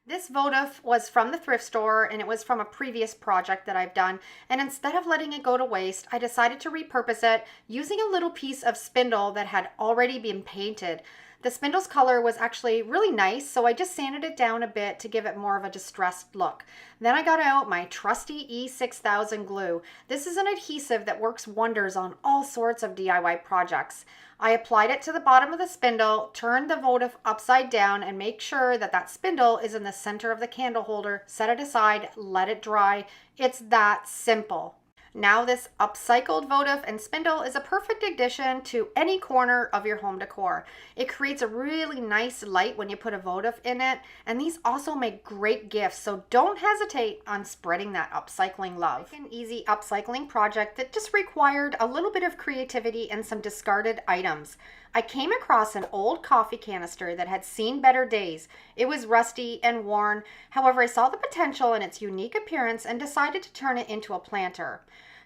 Speaker 1: This votive was from the thrift store and it was from a previous project that I've done. And instead of letting it go to waste, I decided to repurpose it using a little piece of spindle that had already been painted. The spindle's color was actually really nice, so I just sanded it down a bit to give it more of a distressed look. Then I got out my trusty E6000 glue. This is an adhesive that works wonders on all sorts of DIY projects. I applied it to the bottom of the spindle, turned the votive upside down, and make sure that that spindle is in the center of the candle holder. Set it aside, let it dry. It's that simple. Now this upcycled votive and spindle is a perfect addition to any corner of your home decor. It creates a really nice light when you put a votive in it, and these also make great gifts, so don't hesitate on spreading that upcycling love. An easy upcycling project that just required a little bit of creativity and some discarded items. I came across an old coffee canister that had seen better days. It was rusty and worn. However, I saw the potential in its unique appearance and decided to turn it into a planter.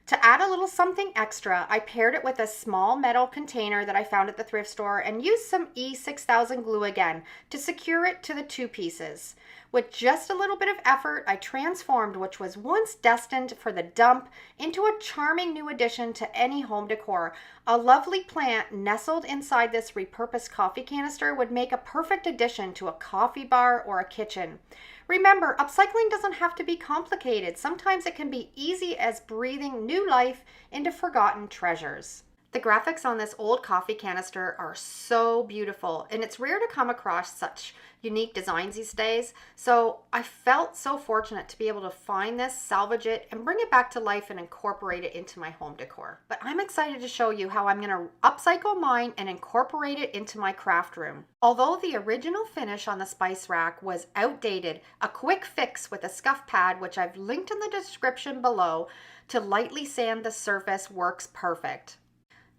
Speaker 1: To add a little something extra, I paired it with a small metal container that I found at the thrift store and used some E6000 glue again to secure it to the 2 pieces. With just a little bit of effort, I transformed what was once destined for the dump into a charming new addition to any home decor. A lovely plant nestled inside this repurposed coffee canister would make a perfect addition to a coffee bar or a kitchen. Remember, upcycling doesn't have to be complicated. Sometimes it can be easy as breathing new life into forgotten treasures. The graphics on this old coffee canister are so beautiful, and it's rare to come across such unique designs these days. So I felt so fortunate to be able to find this, salvage it, and bring it back to life and incorporate it into my home decor. But I'm excited to show you how I'm going to upcycle mine and incorporate it into my craft room. Although the original finish on the spice rack was outdated, a quick fix with a scuff pad, which I've linked in the description below, to lightly sand the surface works perfect.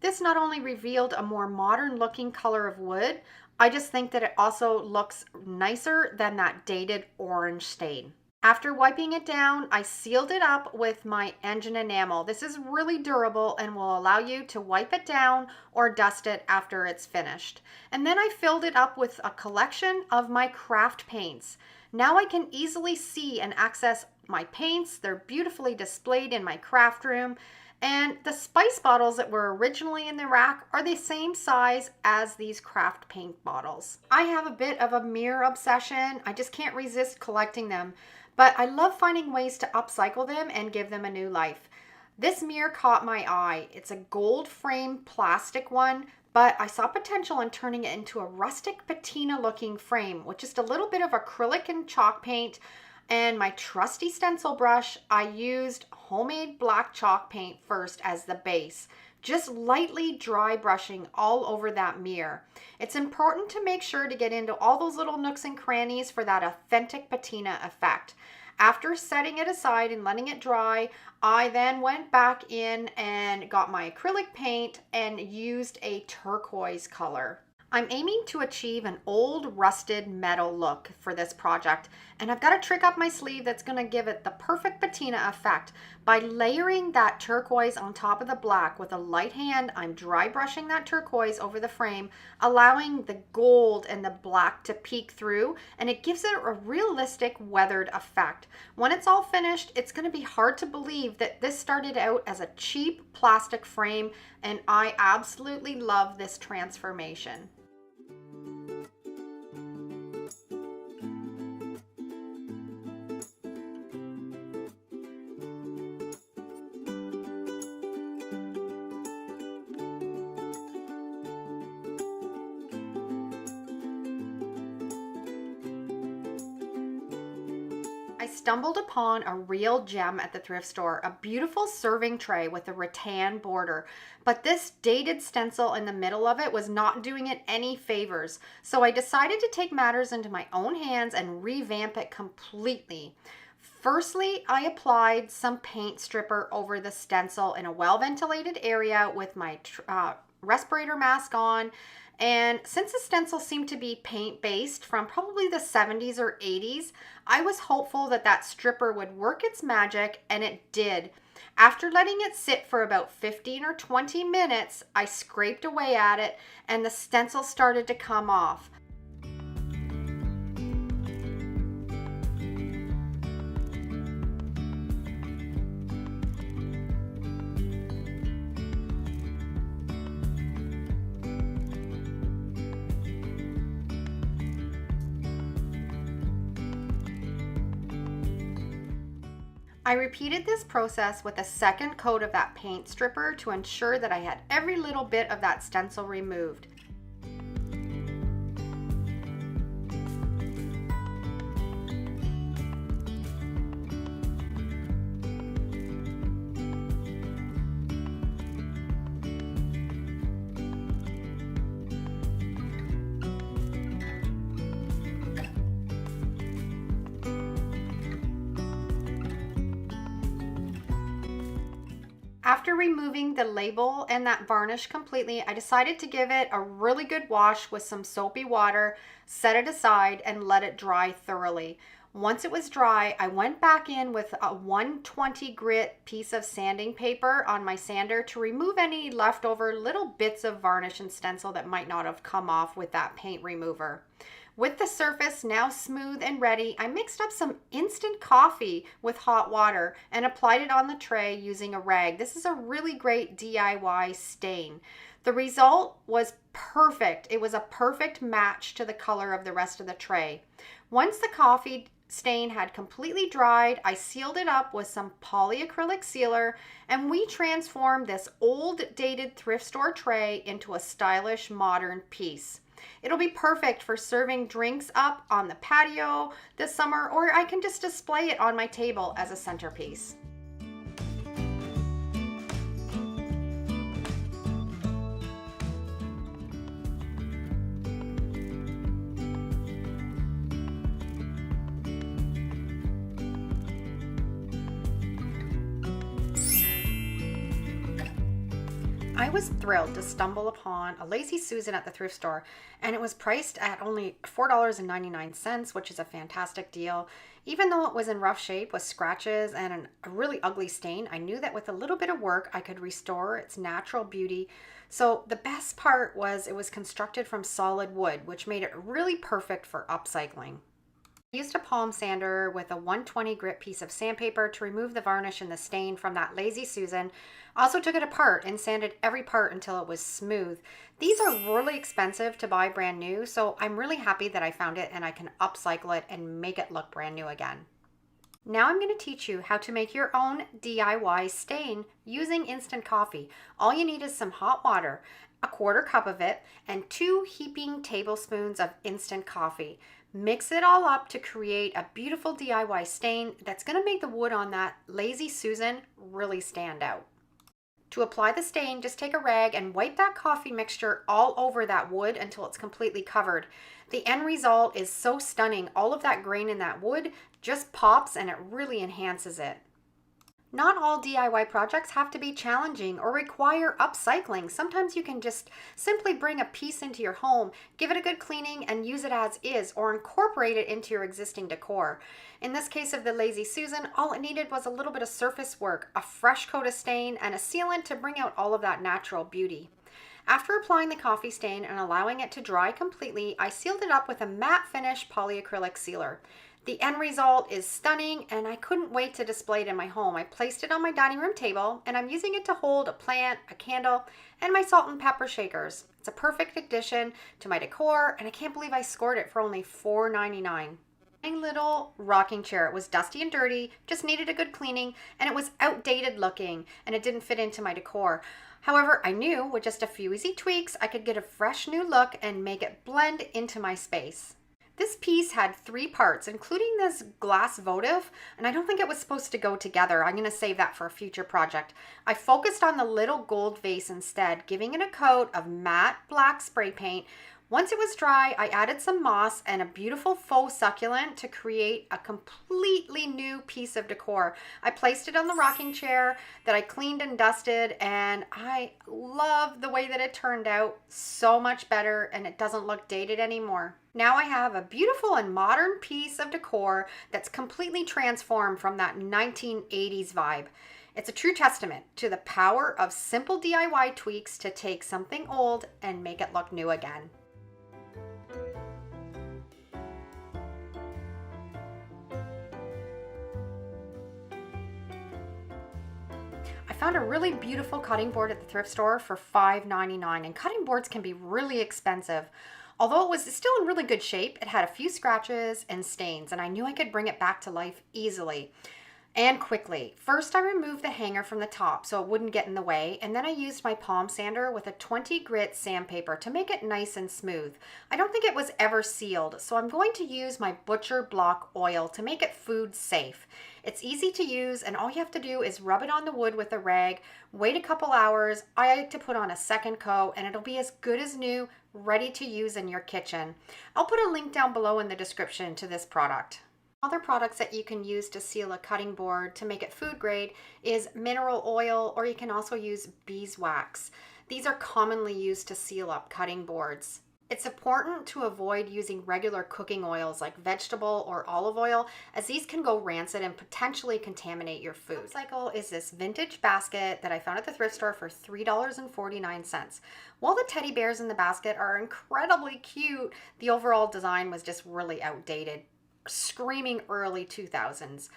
Speaker 1: This not only revealed a more modern looking color of wood, I just think that it also looks nicer than that dated orange stain. After wiping it down, I sealed it up with my engine enamel. This is really durable and will allow you to wipe it down or dust it after it's finished. And then I filled it up with a collection of my craft paints. Now I can easily see and access my paints. They're beautifully displayed in my craft room. And the spice bottles that were originally in the rack are the same size as these craft paint bottles. I have a bit of a mirror obsession. I just can't resist collecting them, but I love finding ways to upcycle them and give them a new life. This mirror caught my eye. It's a gold frame plastic one, but I saw potential in turning it into a rustic patina looking frame with just a little bit of acrylic and chalk paint and my trusty stencil brush. I used homemade black chalk paint first as the base, just lightly dry brushing all over that mirror. It's important to make sure to get into all those little nooks and crannies for that authentic patina effect. After setting it aside and letting it dry, I then went back in and got my acrylic paint and used a turquoise color. I'm aiming to achieve an old rusted metal look for this project, and I've got a trick up my sleeve that's going to give it the perfect patina effect. By layering that turquoise on top of the black with a light hand, I'm dry brushing that turquoise over the frame, allowing the gold and the black to peek through, and it gives it a realistic weathered effect. When it's all finished, it's going to be hard to believe that this started out as a cheap plastic frame, and I absolutely love this transformation. I stumbled upon a real gem at the thrift store, a beautiful serving tray with a rattan border, but this dated stencil in the middle of it was not doing it any favors. So I decided to take matters into my own hands and revamp it completely. Firstly, I applied some paint stripper over the stencil in a well-ventilated area with my respirator mask on. And since the stencil seemed to be paint-based from probably the 70s or 80s, I was hopeful that that stripper would work its magic, and it did. After letting it sit for about 15 or 20 minutes, I scraped away at it and the stencil started to come off. I repeated this process with a second coat of that paint stripper to ensure that I had every little bit of that stencil removed. After removing the label and that varnish completely, I decided to give it a really good wash with some soapy water, set it aside, and let it dry thoroughly. Once it was dry, I went back in with a 120 grit piece of sanding paper on my sander to remove any leftover little bits of varnish and stencil that might not have come off with that paint remover. With the surface now smooth and ready, I mixed up some instant coffee with hot water and applied it on the tray using a rag. This is a really great DIY stain. The result was perfect. It was a perfect match to the color of the rest of the tray. Once the coffee stain had completely dried, I sealed it up with some polyacrylic sealer, and we transformed this old dated thrift store tray into a stylish modern piece. It'll be perfect for serving drinks up on the patio this summer, or I can just display it on my table as a centerpiece. I was thrilled to stumble upon a Lazy Susan at the thrift store, and it was priced at only $4.99, which is a fantastic deal. Even though it was in rough shape with scratches and a really ugly stain, I knew that with a little bit of work, I could restore its natural beauty. So the best part was it was constructed from solid wood, which made it really perfect for upcycling. I used a palm sander with a 120 grit piece of sandpaper to remove the varnish and the stain from that Lazy Susan. I also took it apart and sanded every part until it was smooth. These are really expensive to buy brand new, so I'm really happy that I found it and I can upcycle it and make it look brand new again. Now I'm going to teach you how to make your own DIY stain using instant coffee. All you need is some hot water, a quarter cup of it, and 2 heaping tablespoons of instant coffee. Mix it all up to create a beautiful DIY stain that's going to make the wood on that Lazy Susan really stand out. To apply the stain, just take a rag and wipe that coffee mixture all over that wood until it's completely covered. The end result is so stunning. All of that grain in that wood just pops and it really enhances it. Not all DIY projects have to be challenging or require upcycling. Sometimes you can just simply bring a piece into your home, give it a good cleaning, and use it as is, or incorporate it into your existing decor. In this case of the Lazy Susan, all it needed was a little bit of surface work, a fresh coat of stain, and a sealant to bring out all of that natural beauty. After applying the coffee stain and allowing it to dry completely, I sealed it up with a matte finish polyacrylic sealer. The end result is stunning and I couldn't wait to display it in my home. I placed it on my dining room table and I'm using it to hold a plant, a candle, and my salt and pepper shakers. It's a perfect addition to my decor and I can't believe I scored it for only $4.99. My little rocking chair, it was dusty and dirty, just needed a good cleaning, and it was outdated looking and it didn't fit into my decor. However, I knew with just a few easy tweaks I could get a fresh new look and make it blend into my space. This piece had 3 parts, including this glass votive, and I don't think it was supposed to go together. I'm going to save that for a future project. I focused on the little gold vase instead, giving it a coat of matte black spray paint. Once it was dry, I added some moss and a beautiful faux succulent to create a completely new piece of decor. I placed it on the rocking chair that I cleaned and dusted, and I love the way that it turned out. So much better, and it doesn't look dated anymore. Now I have a beautiful and modern piece of decor that's completely transformed from that 1980s vibe. It's a true testament to the power of simple DIY tweaks to take something old and make it look new again. I found a really beautiful cutting board at the thrift store for $5.99, and cutting boards can be really expensive. Although it was still in really good shape, it had a few scratches and stains, and I knew I could bring it back to life easily and quickly. First, I removed the hanger from the top so it wouldn't get in the way, and then I used my palm sander with a 20 grit sandpaper to make it nice and smooth. I don't think it was ever sealed, so I'm going to use my butcher block oil to make it food safe. It's easy to use, and all you have to do is rub it on the wood with a rag, wait a couple hours. I like to put on a second coat, and it'll be as good as new, ready to use in your kitchen. I'll put a link down below in the description to this product. Other products that you can use to seal a cutting board to make it food grade is mineral oil, or you can also use beeswax. These are commonly used to seal up cutting boards. It's important to avoid using regular cooking oils like vegetable or olive oil, as these can go rancid and potentially contaminate your food. Upcycle is this vintage basket that I found at the thrift store for $3.49. While the teddy bears in the basket are incredibly cute, the overall design was just really outdated, screaming early 2000s.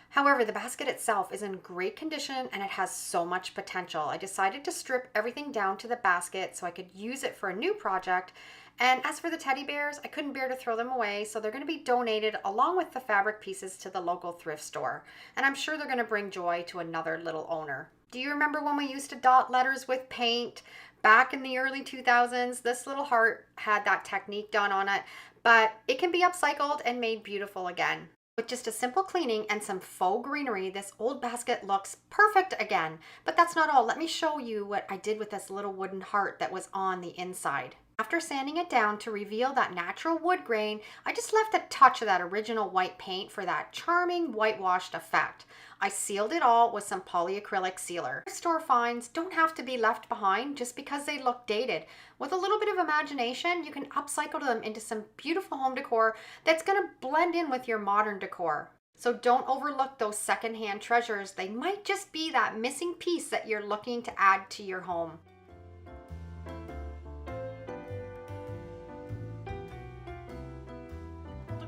Speaker 1: However, the basket itself is in great condition and it has so much potential. I decided to strip everything down to the basket so I could use it for a new project. And as for the teddy bears, I couldn't bear to throw them away, so they're going to be donated along with the fabric pieces to the local thrift store. And I'm sure they're going to bring joy to another little owner. Do you remember when we used to dot letters with paint? Back in the early 2000s, this little heart had that technique done on it, but it can be upcycled and made beautiful again. With just a simple cleaning and some faux greenery, this old basket looks perfect again. But that's not all. Let me show you what I did with this little wooden heart that was on the inside. After sanding it down to reveal that natural wood grain, I just left a touch of that original white paint for that charming whitewashed effect. I sealed it all with some polyacrylic sealer. Store finds don't have to be left behind just because they look dated. With a little bit of imagination, you can upcycle them into some beautiful home decor that's going to blend in with your modern decor. So don't overlook those secondhand treasures. They might just be that missing piece that you're looking to add to your home.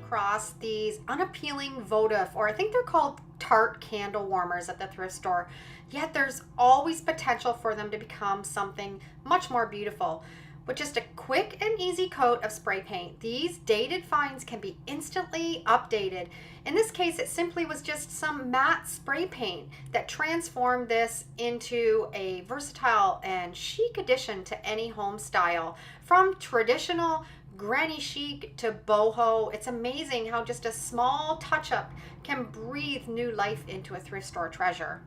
Speaker 1: across these unappealing votive, or I think they're called tart candle warmers at the thrift store. Yet there's always potential for them to become something much more beautiful. With just a quick and easy coat of spray paint, these dated finds can be instantly updated. In this case, it simply was just some matte spray paint that transformed this into a versatile and chic addition to any home style. From traditional granny chic to boho, it's amazing how just a small touch-up can breathe new life into a thrift store treasure.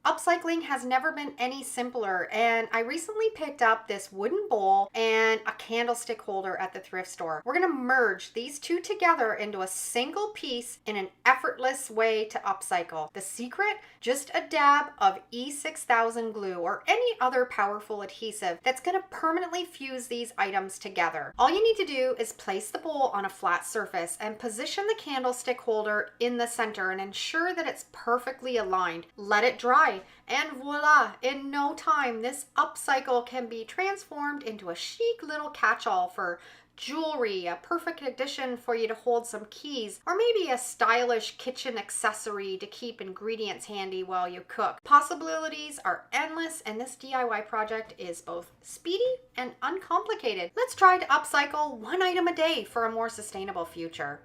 Speaker 1: Upcycling has never been any simpler, and I recently picked up this wooden bowl and a candlestick holder at the thrift store. We're going to merge these two together into a single piece in an effortless way to upcycle. The secret? Just a dab of E6000 glue or any other powerful adhesive that's going to permanently fuse these items together. All you need to do is place the bowl on a flat surface and position the candlestick holder in the center and ensure that it's perfectly aligned. Let it dry. And voila, in no time, this upcycle can be transformed into a chic little catch-all for jewelry, a perfect addition for you to hold some keys, or maybe a stylish kitchen accessory to keep ingredients handy while you cook. Possibilities are endless, and this DIY project is both speedy and uncomplicated. Let's try to upcycle one item a day for a more sustainable future.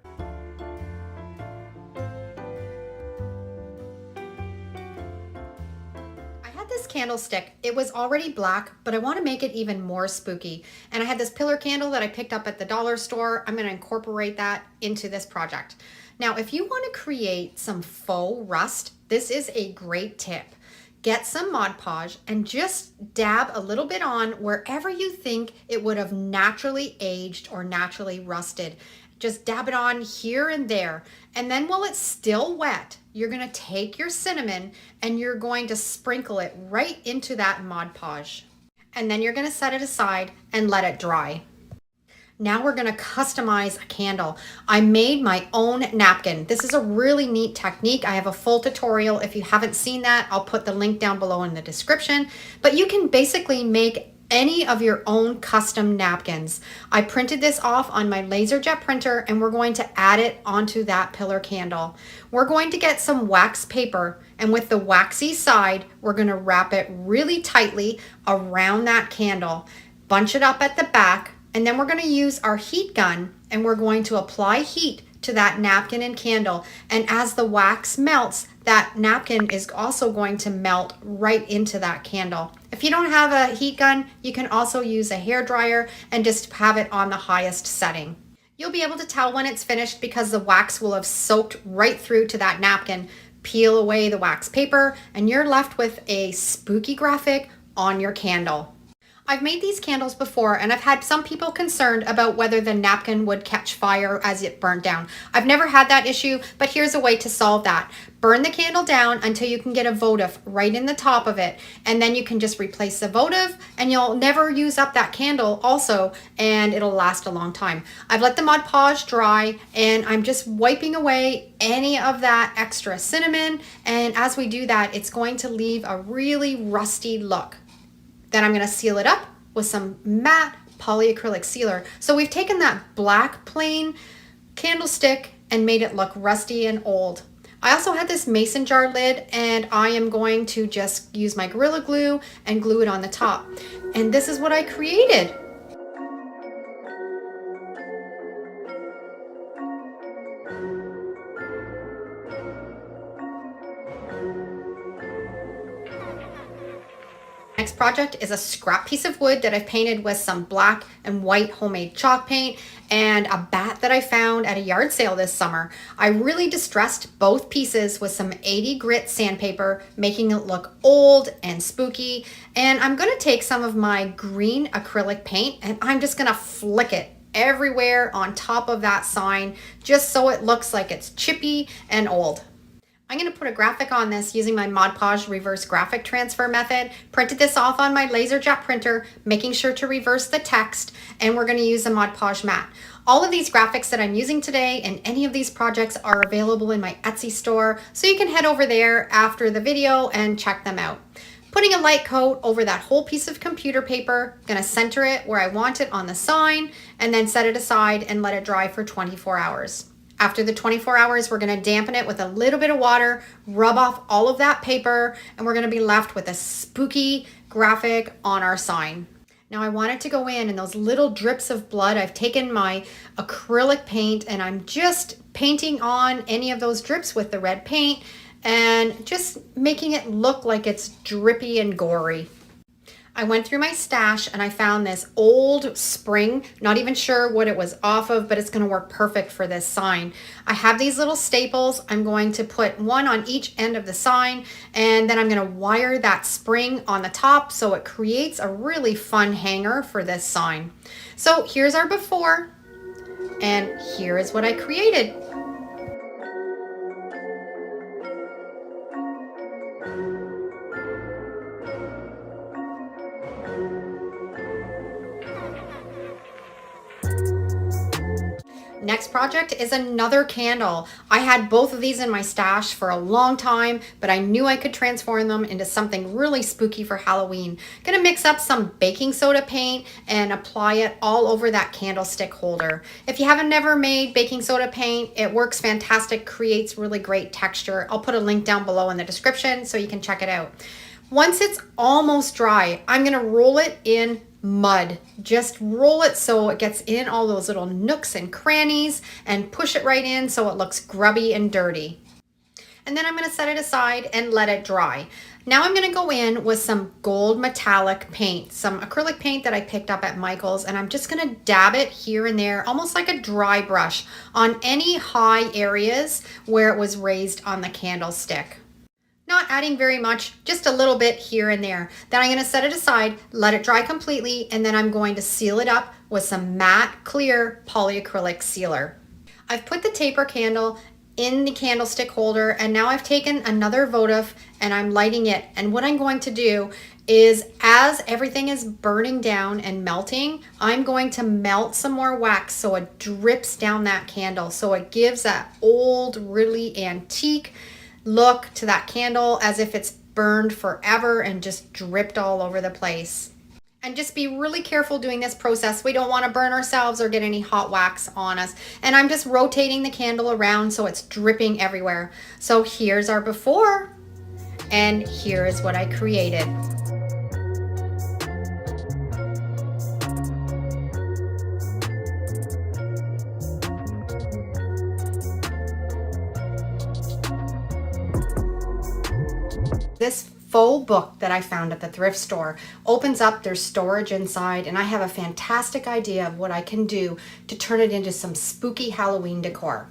Speaker 1: This candlestick, it was already black, but I want to make it even more spooky. And I had this pillar candle that I picked up at the dollar store. I'm going to incorporate that into this project. Now, if you want to create some faux rust, this is a great tip. Get some Mod Podge and just dab a little bit on wherever you think it would have naturally aged or naturally rusted. Just dab it on here and there. And then while it's still wet, you're going to take your cinnamon and you're going to sprinkle it right into that Mod Podge. And then you're going to set it aside and let it dry. Now we're going to customize a candle. I made my own napkin. This is a really neat technique. I have a full tutorial. If you haven't seen that, I'll put the link down below in the description. But you can basically make any of your own custom napkins. I printed this off on my LaserJet printer and we're going to add it onto that pillar candle. We're going to get some wax paper, and with the waxy side, we're going to wrap it really tightly around that candle, bunch it up at the back, and then we're going to use our heat gun and we're going to apply heat to that napkin and candle. And as the wax melts, that napkin is also going to melt right into that candle. If you don't have a heat gun, you can also use a hair dryer and just have it on the highest setting. You'll be able to tell when it's finished because the wax will have soaked right through to that napkin. Peel away the wax paper and you're left with a spooky graphic on your candle. I've made these candles before and I've had some people concerned about whether the napkin would catch fire as it burnt down. I've never had that issue, but here's a way to solve that. Burn the candle down until you can get a votive right in the top of it, and then you can just replace the votive and you'll never use up that candle also, and it'll last a long time. I've let the Mod Podge dry and I'm just wiping away any of that extra cinnamon, and as we do that, it's going to leave a really rusty look. Then I'm going to seal it up with some matte polyacrylic sealer. So we've taken that black plain candlestick and made it look rusty and old. I also had this mason jar lid and I am going to just use my Gorilla Glue and glue it on the top. And this is what I created. Next project is a scrap piece of wood that I've painted with some black and white homemade chalk paint and a bat that I found at a yard sale this summer. I really distressed both pieces with some 80 grit sandpaper, making it look old and spooky. And I'm going to take some of my green acrylic paint and I'm just going to flick it everywhere on top of that sign just so it looks like it's chippy and old. I'm going to put a graphic on this using my Mod Podge reverse graphic transfer method. Printed this off on my LaserJet printer, making sure to reverse the text, and we're going to use a Mod Podge mat. All of these graphics that I'm using today and any of these projects are available in my Etsy store, so you can head over there after the video and check them out. Putting a light coat over that whole piece of computer paper, gonna center it where I want it on the sign, and then set it aside and let it dry for 24 hours. After the 24 hours, we're gonna dampen it with a little bit of water, rub off all of that paper, and we're gonna be left with a spooky graphic on our sign. Now I want it to go in those little drips of blood. I've taken my acrylic paint and I'm just painting on any of those drips with the red paint and just making it look like it's drippy and gory. I went through my stash and I found this old spring, not even sure what it was off of, but it's gonna work perfect for this sign. I have these little staples. I'm going to put one on each end of the sign, and then I'm gonna wire that spring on the top so it creates a really fun hanger for this sign. So here's our before, and here is what I created. Next project is another candle. I had both of these in my stash for a long time, but I knew I could transform them into something really spooky for Halloween. Gonna mix up some baking soda paint and apply it all over that candlestick holder. If you haven't never made baking soda paint, it works fantastic, creates really great texture. I'll put a link down below in the description so you can check it out. Once it's almost dry, I'm gonna roll it in mud. Just roll it so it gets in all those little nooks and crannies and push it right in so it looks grubby and dirty. And then I'm going to set it aside and let it dry. Now I'm going to go in with some gold metallic paint, some acrylic paint that I picked up at Michael's, and I'm just going to dab it here and there, almost like a dry brush, on any high areas where it was raised on the candlestick. Not adding very much, just a little bit here and there. Then I'm going to set it aside, let it dry completely, and then I'm going to seal it up with some matte clear polyacrylic sealer. I've put the taper candle in the candlestick holder, and now I've taken another votive and I'm lighting it. And what I'm going to do is, as everything is burning down and melting, I'm going to melt some more wax so it drips down that candle, so it gives that old, really antique look to that candle, as if it's burned forever and just dripped all over the place. And just be really careful doing this process. We don't want to burn ourselves or get any hot wax on us. And I'm just rotating the candle around so it's dripping everywhere. So here's our before, and here is what I created. This faux book that I found at the thrift store opens up, there's storage inside, and I have a fantastic idea of what I can do to turn it into some spooky Halloween decor.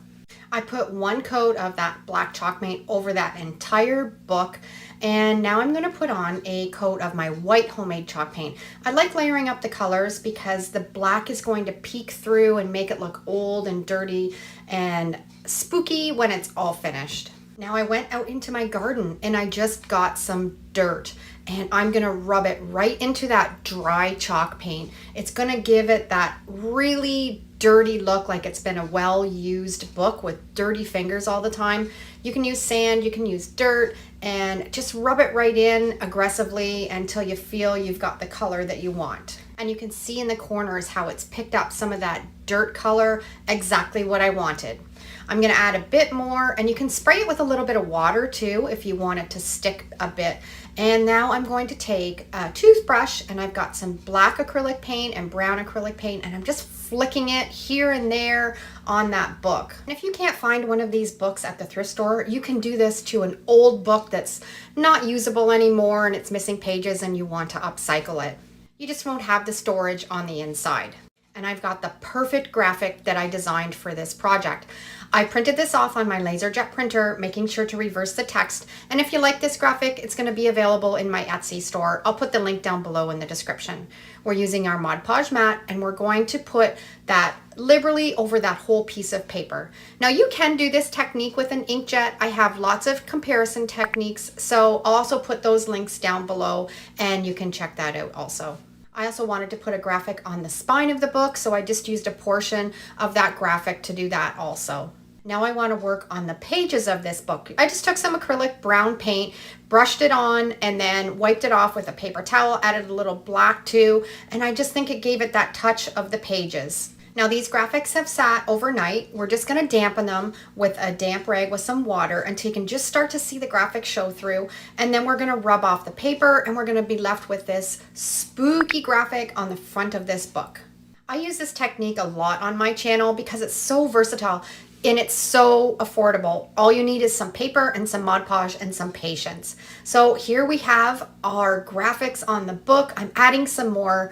Speaker 1: I put one coat of that black chalk paint over that entire book, and now I'm going to put on a coat of my white homemade chalk paint. I like layering up the colors because the black is going to peek through and make it look old and dirty and spooky when it's all finished. Now I went out into my garden and I just got some dirt, and I'm gonna rub it right into that dry chalk paint. It's gonna give it that really dirty look, like it's been a well-used book with dirty fingers all the time. You can use sand, you can use dirt, and just rub it right in aggressively until you feel you've got the color that you want. And you can see in the corners how it's picked up some of that dirt color, exactly what I wanted. I'm gonna add a bit more, and you can spray it with a little bit of water too if you want it to stick a bit. And now I'm going to take a toothbrush, and I've got some black acrylic paint and brown acrylic paint, and I'm just flicking it here and there on that book. And if you can't find one of these books at the thrift store, you can do this to an old book that's not usable anymore and it's missing pages and you want to upcycle it. You just won't have the storage on the inside. And I've got the perfect graphic that I designed for this project. I printed this off on my LaserJet printer, making sure to reverse the text. And if you like this graphic, it's going to be available in my Etsy store. I'll put the link down below in the description. We're using our Mod Podge mat, and we're going to put that liberally over that whole piece of paper. Now you can do this technique with an inkjet. I have lots of comparison techniques, so I'll also put those links down below and you can check that out also. I also wanted to put a graphic on the spine of the book, so I just used a portion of that graphic to do that also. Now I want to work on the pages of this book. I just took some acrylic brown paint, brushed it on, and then wiped it off with a paper towel, added a little black too, and I just think it gave it that touch of the pages. Now these graphics have sat overnight. We're just going to dampen them with a damp rag with some water until you can just start to see the graphic show through, and then we're going to rub off the paper and we're going to be left with this spooky graphic on the front of this book. I use this technique a lot on my channel because it's so versatile and it's so affordable. All you need is some paper and some Mod Podge and some patience. So here we have our graphics on the book. I'm adding some more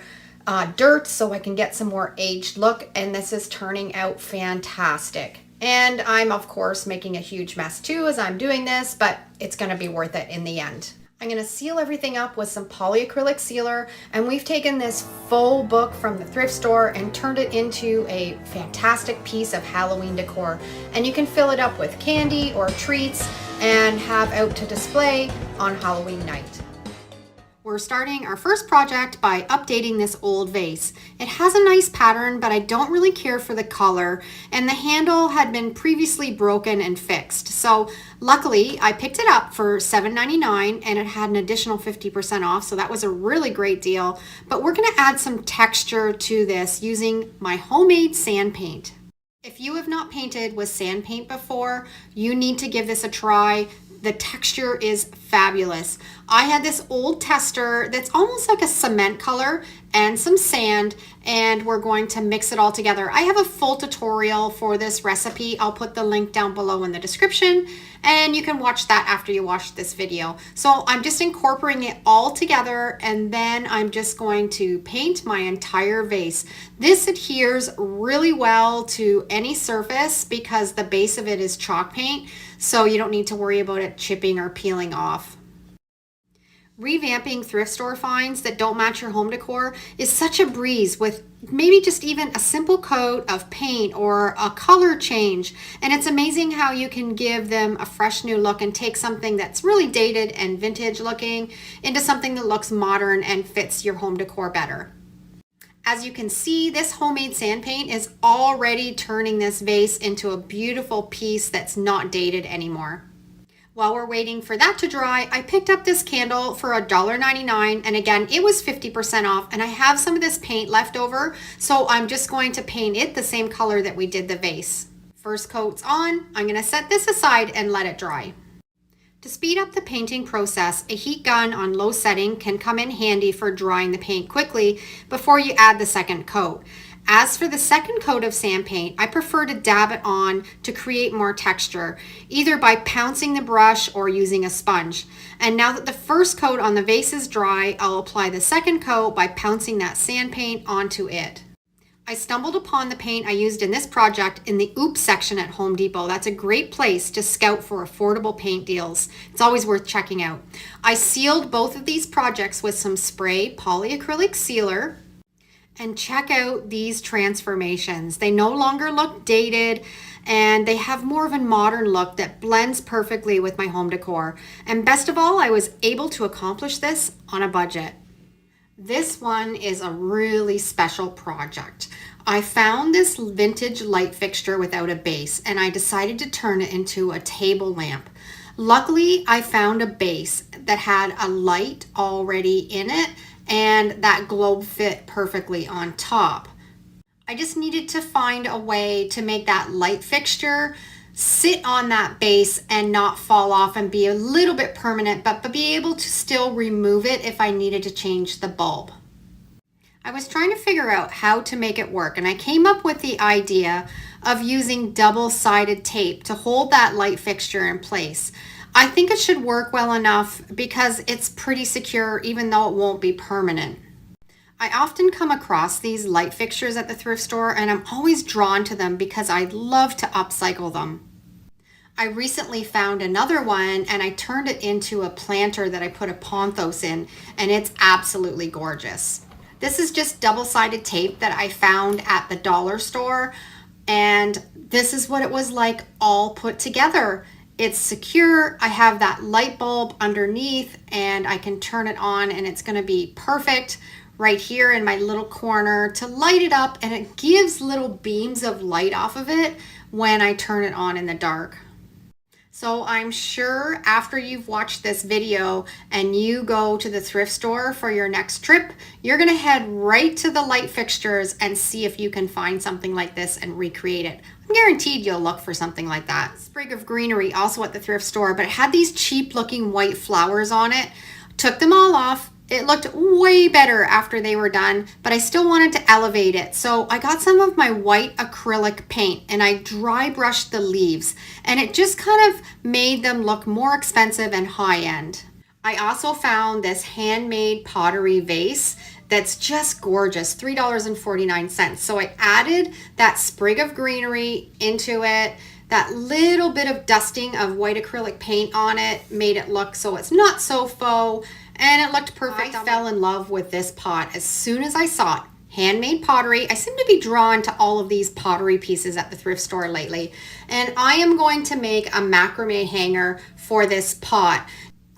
Speaker 1: dirt so I can get some more aged look, and this is turning out fantastic. And I'm of course making a huge mess too as I'm doing this, but it's going to be worth it in the end. I'm going to seal everything up with some polyacrylic sealer, and we've taken this faux book from the thrift store and turned it into a fantastic piece of Halloween decor. And you can fill it up with candy or treats and have out to display on Halloween night. We're starting our first project by updating this old vase. It has a nice pattern, but I don't really care for the color, and the handle had been previously broken and fixed. So luckily I picked it up for $7.99 and it had an additional 50% off, so that was a really great deal. But we're going to add some texture to this using my homemade sand paint. If you have not painted with sand paint before, you need to give this a try. The texture is fabulous. I had this old tester that's almost like a cement color and some sand, and we're going to mix it all together. I have a full tutorial for this recipe. I'll put the link down below in the description, and you can watch that after you watch this video. So I'm just incorporating it all together, and then I'm just going to paint my entire vase. This adheres really well to any surface because the base of it is chalk paint, so you don't need to worry about it chipping or peeling off. Revamping thrift store finds that don't match your home decor is such a breeze with maybe just even a simple coat of paint or a color change. And it's amazing how you can give them a fresh new look and take something that's really dated and vintage looking into something that looks modern and fits your home decor better. As you can see, this homemade sand paint is already turning this vase into a beautiful piece that's not dated anymore. While we're waiting for that to dry, I picked up this candle for $1.99, and again, it was 50% off, and I have some of this paint left over, so I'm just going to paint it the same color that we did the vase. First coat's on. I'm going to set this aside and let it dry. To speed up the painting process, a heat gun on low setting can come in handy for drying the paint quickly before you add the second coat. As for the second coat of sand paint, I prefer to dab it on to create more texture, either by pouncing the brush or using a sponge. And now that the first coat on the vase is dry, I'll apply the second coat by pouncing that sand paint onto it. I stumbled upon the paint I used in this project in the Oops section at Home Depot. That's a great place to scout for affordable paint deals. It's always worth checking out. I sealed both of these projects with some spray polyacrylic sealer. And check out these transformations. They no longer look dated, and they have more of a modern look that blends perfectly with my home decor. And best of all, I was able to accomplish this on a budget. This one is a really special project. I found this vintage light fixture without a base, and I decided to turn it into a table lamp. Luckily, I found a base that had a light already in it, and that globe fit perfectly on top. I just needed to find a way to make that light fixture sit on that base and not fall off and be a little bit permanent, but be able to still remove it if I needed to change the bulb. I was trying to figure out how to make it work, and I came up with the idea of using double-sided tape to hold that light fixture in place. I think it should work well enough because it's pretty secure even though it won't be permanent. I often come across these light fixtures at the thrift store and I'm always drawn to them because I love to upcycle them. I recently found another one and I turned it into a planter that I put a pothos in, and it's absolutely gorgeous. This is just double-sided tape that I found at the dollar store, and this is what it was like all put together. It's secure. I have that light bulb underneath and I can turn it on and it's going to be perfect right here in my little corner to light it up, and it gives little beams of light off of it when I turn it on in the dark. So I'm sure after you've watched this video and you go to the thrift store for your next trip, you're gonna head right to the light fixtures and see if you can find something like this and recreate it. I'm guaranteed you'll look for something like that. Sprig of greenery also at the thrift store, but it had these cheap looking white flowers on it. Took them all off. It looked way better after they were done, but I still wanted to elevate it. So I got some of my white acrylic paint and I dry brushed the leaves, and it just kind of made them look more expensive and high end. I also found this handmade pottery vase that's just gorgeous, $3.49. So I added that sprig of greenery into it. That little bit of dusting of white acrylic paint on it made it look so it's not so faux, and it looked perfect. I fell in love with this pot as soon as I saw it. Handmade pottery. I seem to be drawn to all of these pottery pieces at the thrift store lately, and I am going to make a macrame hanger for this pot.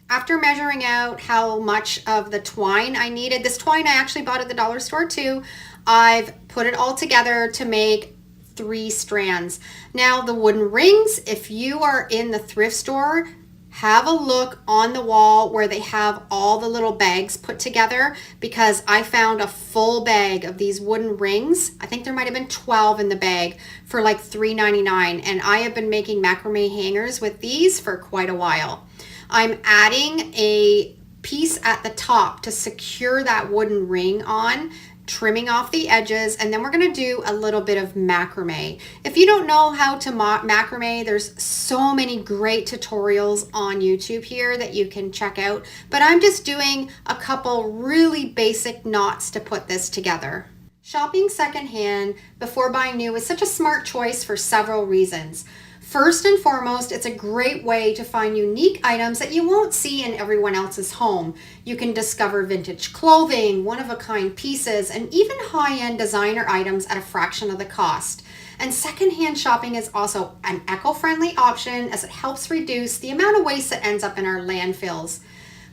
Speaker 1: After measuring out how much of the twine I needed, this twine I actually bought at the dollar store too, I've put it all together to make 3 strands. Now the wooden rings, if you are in the thrift store, have a look on the wall where they have all the little bags put together, because I found a full bag of these wooden rings. I think there might have been 12 in the bag for like $3.99, and I have been making macrame hangers with these for quite a while. I'm adding a piece at the top to secure that wooden ring on, trimming off the edges, and then we're going to do a little bit of macrame. If you don't know how to macrame, there's so many great tutorials on YouTube here that you can check out, but I'm just doing a couple really basic knots to put this together. Shopping secondhand before buying new is such a smart choice for several reasons. First and foremost, it's a great way to find unique items that you won't see in everyone else's home. You can discover vintage clothing, one-of-a-kind pieces, and even high-end designer items at a fraction of the cost. And secondhand shopping is also an eco-friendly option, as it helps reduce the amount of waste that ends up in our landfills.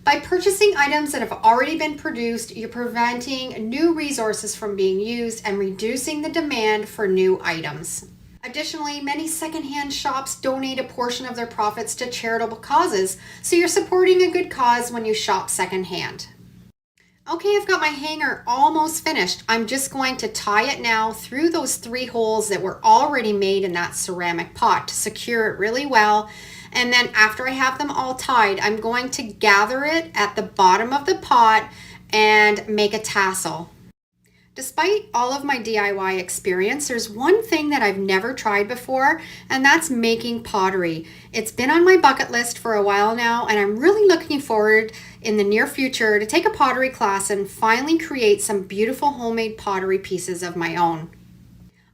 Speaker 1: By purchasing items that have already been produced, you're preventing new resources from being used and reducing the demand for new items. Additionally, many secondhand shops donate a portion of their profits to charitable causes, so you're supporting a good cause when you shop secondhand. Okay, I've got my hanger almost finished. I'm just going to tie it now through those 3 holes that were already made in that ceramic pot to secure it really well. And then after I have them all tied, I'm going to gather it at the bottom of the pot and make a tassel. Despite all of my DIY experience, there's one thing that I've never tried before, and that's making pottery. It's been on my bucket list for a while now, and I'm really looking forward in the near future to take a pottery class and finally create some beautiful homemade pottery pieces of my own.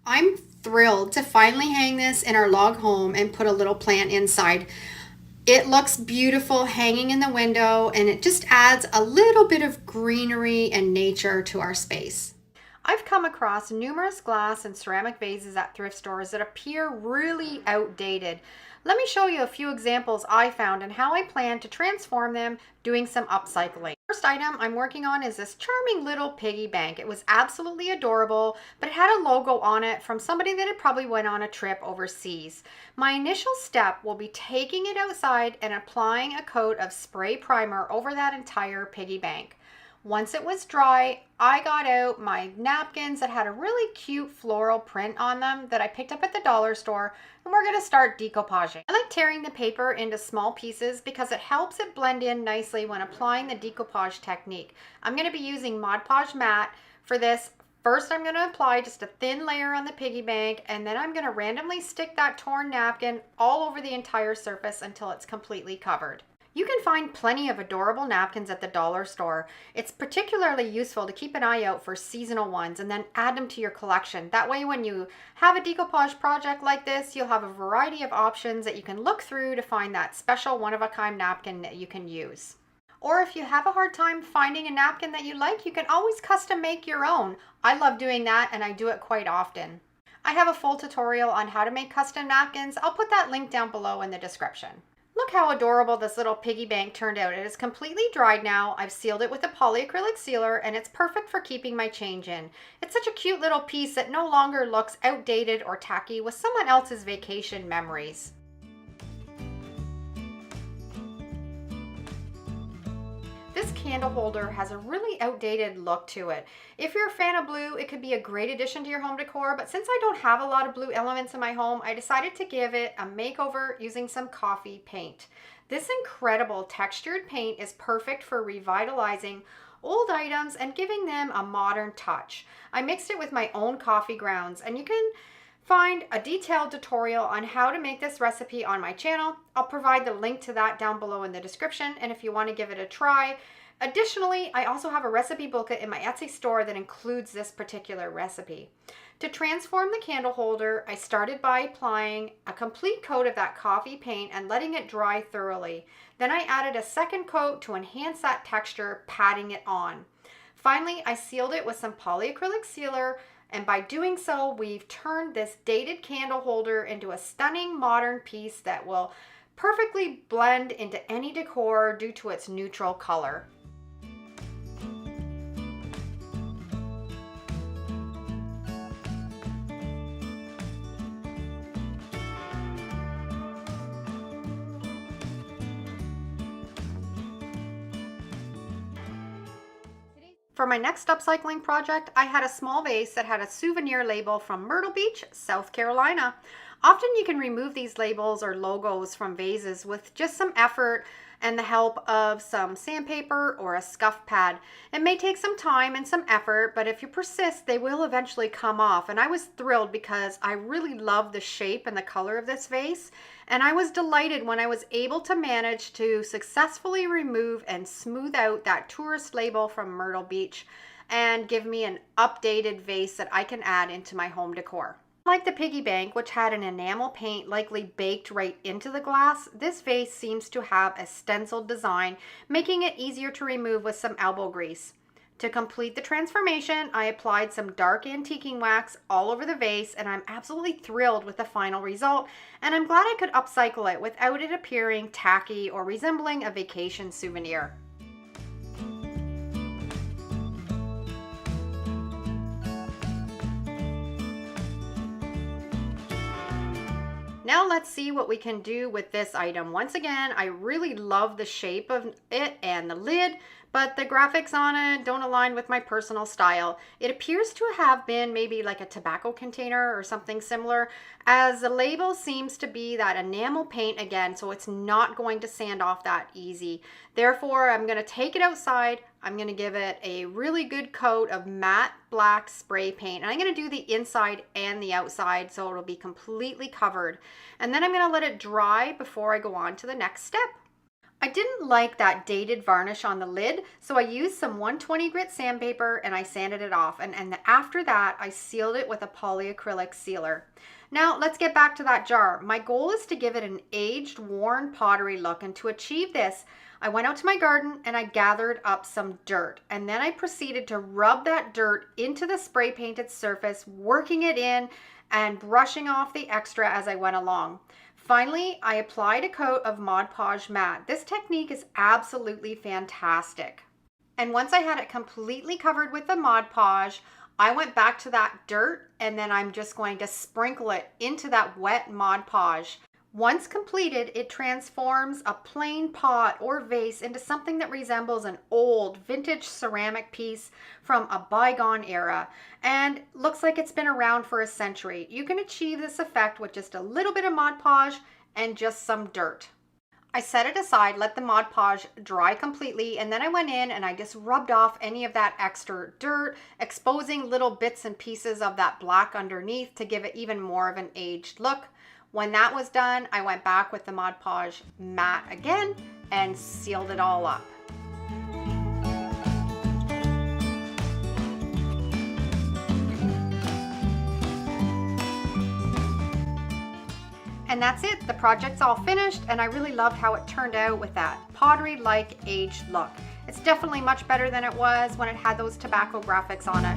Speaker 1: I'm thrilled to finally hang this in our log home and put a little plant inside. It looks beautiful hanging in the window, and it just adds a little bit of greenery and nature to our space. I've come across numerous glass and ceramic vases at thrift stores that appear really outdated. Let me show you a few examples I found and how I plan to transform them doing some upcycling. First item I'm working on is this charming little piggy bank. It was absolutely adorable, but it had a logo on it from somebody that had probably went on a trip overseas. My initial step will be taking it outside and applying a coat of spray primer over that entire piggy bank. Once it was dry, I got out my napkins that had a really cute floral print on them that I picked up at the dollar store, and we're going to start decoupaging. I like tearing the paper into small pieces because it helps it blend in nicely when applying the decoupage technique. I'm going to be using Mod Podge matte for this. First, I'm going to apply just a thin layer on the piggy bank, and then I'm going to randomly stick that torn napkin all over the entire surface until it's completely covered. You can find plenty of adorable napkins at the dollar store. It's particularly useful to keep an eye out for seasonal ones and then add them to your collection. That way when you have a decoupage project like this, you'll have a variety of options that you can look through to find that special one-of-a-kind napkin that you can use. Or if you have a hard time finding a napkin that you like, you can always custom make your own. I love doing that and I do it quite often. I have a full tutorial on how to make custom napkins. I'll put that link down below in the description. Look how adorable this little piggy bank turned out. It is completely dried now. I've sealed it with a polyacrylic sealer and it's perfect for keeping my change in. It's such a cute little piece that no longer looks outdated or tacky with someone else's vacation memories. This candle holder has a really outdated look to it. If you're a fan of blue, it could be a great addition to your home decor, but since I don't have a lot of blue elements in my home, I decided to give it a makeover using some coffee paint. This incredible textured paint is perfect for revitalizing old items and giving them a modern touch. I mixed it with my own coffee grounds, and you can find a detailed tutorial on how to make this recipe on my channel. I'll provide the link to that down below in the description, and if you want to give it a try. Additionally, I also have a recipe booklet in my Etsy store that includes this particular recipe. To transform the candle holder, I started by applying a complete coat of that coffee paint and letting it dry thoroughly. Then I added a second coat to enhance that texture, patting it on. Finally, I sealed it with some polyacrylic sealer, and by doing so, we've turned this dated candle holder into a stunning modern piece that will perfectly blend into any decor due to its neutral color. For my next upcycling project, I had a small vase that had a souvenir label from Myrtle Beach, South Carolina. Often you can remove these labels or logos from vases with just some effort and the help of some sandpaper or a scuff pad. It may take some time and some effort, but if you persist, they will eventually come off. And I was thrilled because I really love the shape and the color of this vase. And I was delighted when I was able to manage to successfully remove and smooth out that tourist label from Myrtle Beach and give me an updated vase that I can add into my home decor. Like the piggy bank, which had an enamel paint likely baked right into the glass, this vase seems to have a stenciled design, making it easier to remove with some elbow grease. To complete the transformation, I applied some dark antiquing wax all over the vase, and I'm absolutely thrilled with the final result, and I'm glad I could upcycle it without it appearing tacky or resembling a vacation souvenir. Now let's see what we can do with this item. Once again, I really love the shape of it and the lid, but the graphics on it don't align with my personal style. It appears to have been maybe like a tobacco container or something similar, as the label seems to be that enamel paint again, so it's not going to sand off that easy. Therefore, I'm going to take it outside. I'm going to give it a really good coat of matte black spray paint, and I'm going to do the inside and the outside so it'll be completely covered. And then I'm going to let it dry before I go on to the next step. I didn't like that dated varnish on the lid, so I used some 120 grit sandpaper and I sanded it off. And after that, I sealed it with a polyacrylic sealer. Now let's get back to that jar. My goal is to give it an aged, worn pottery look, and to achieve this, I went out to my garden and I gathered up some dirt, and then I proceeded to rub that dirt into the spray painted surface, working it in and brushing off the extra as I went along. Finally, I applied a coat of Mod Podge matte. This technique is absolutely fantastic. And once I had it completely covered with the Mod Podge, I went back to that dirt, and then I'm just going to sprinkle it into that wet Mod Podge. Once completed, it transforms a plain pot or vase into something that resembles an old vintage ceramic piece from a bygone era and looks like it's been around for a century. You can achieve this effect with just a little bit of Mod Podge and just some dirt. I set it aside, let the Mod Podge dry completely, and then I went in and I just rubbed off any of that extra dirt, exposing little bits and pieces of that black underneath to give it even more of an aged look. When that was done, I went back with the Mod Podge matte again and sealed it all up. And that's it, the project's all finished, and I really loved how it turned out with that pottery-like aged look. It's definitely much better than it was when it had those tobacco graphics on it.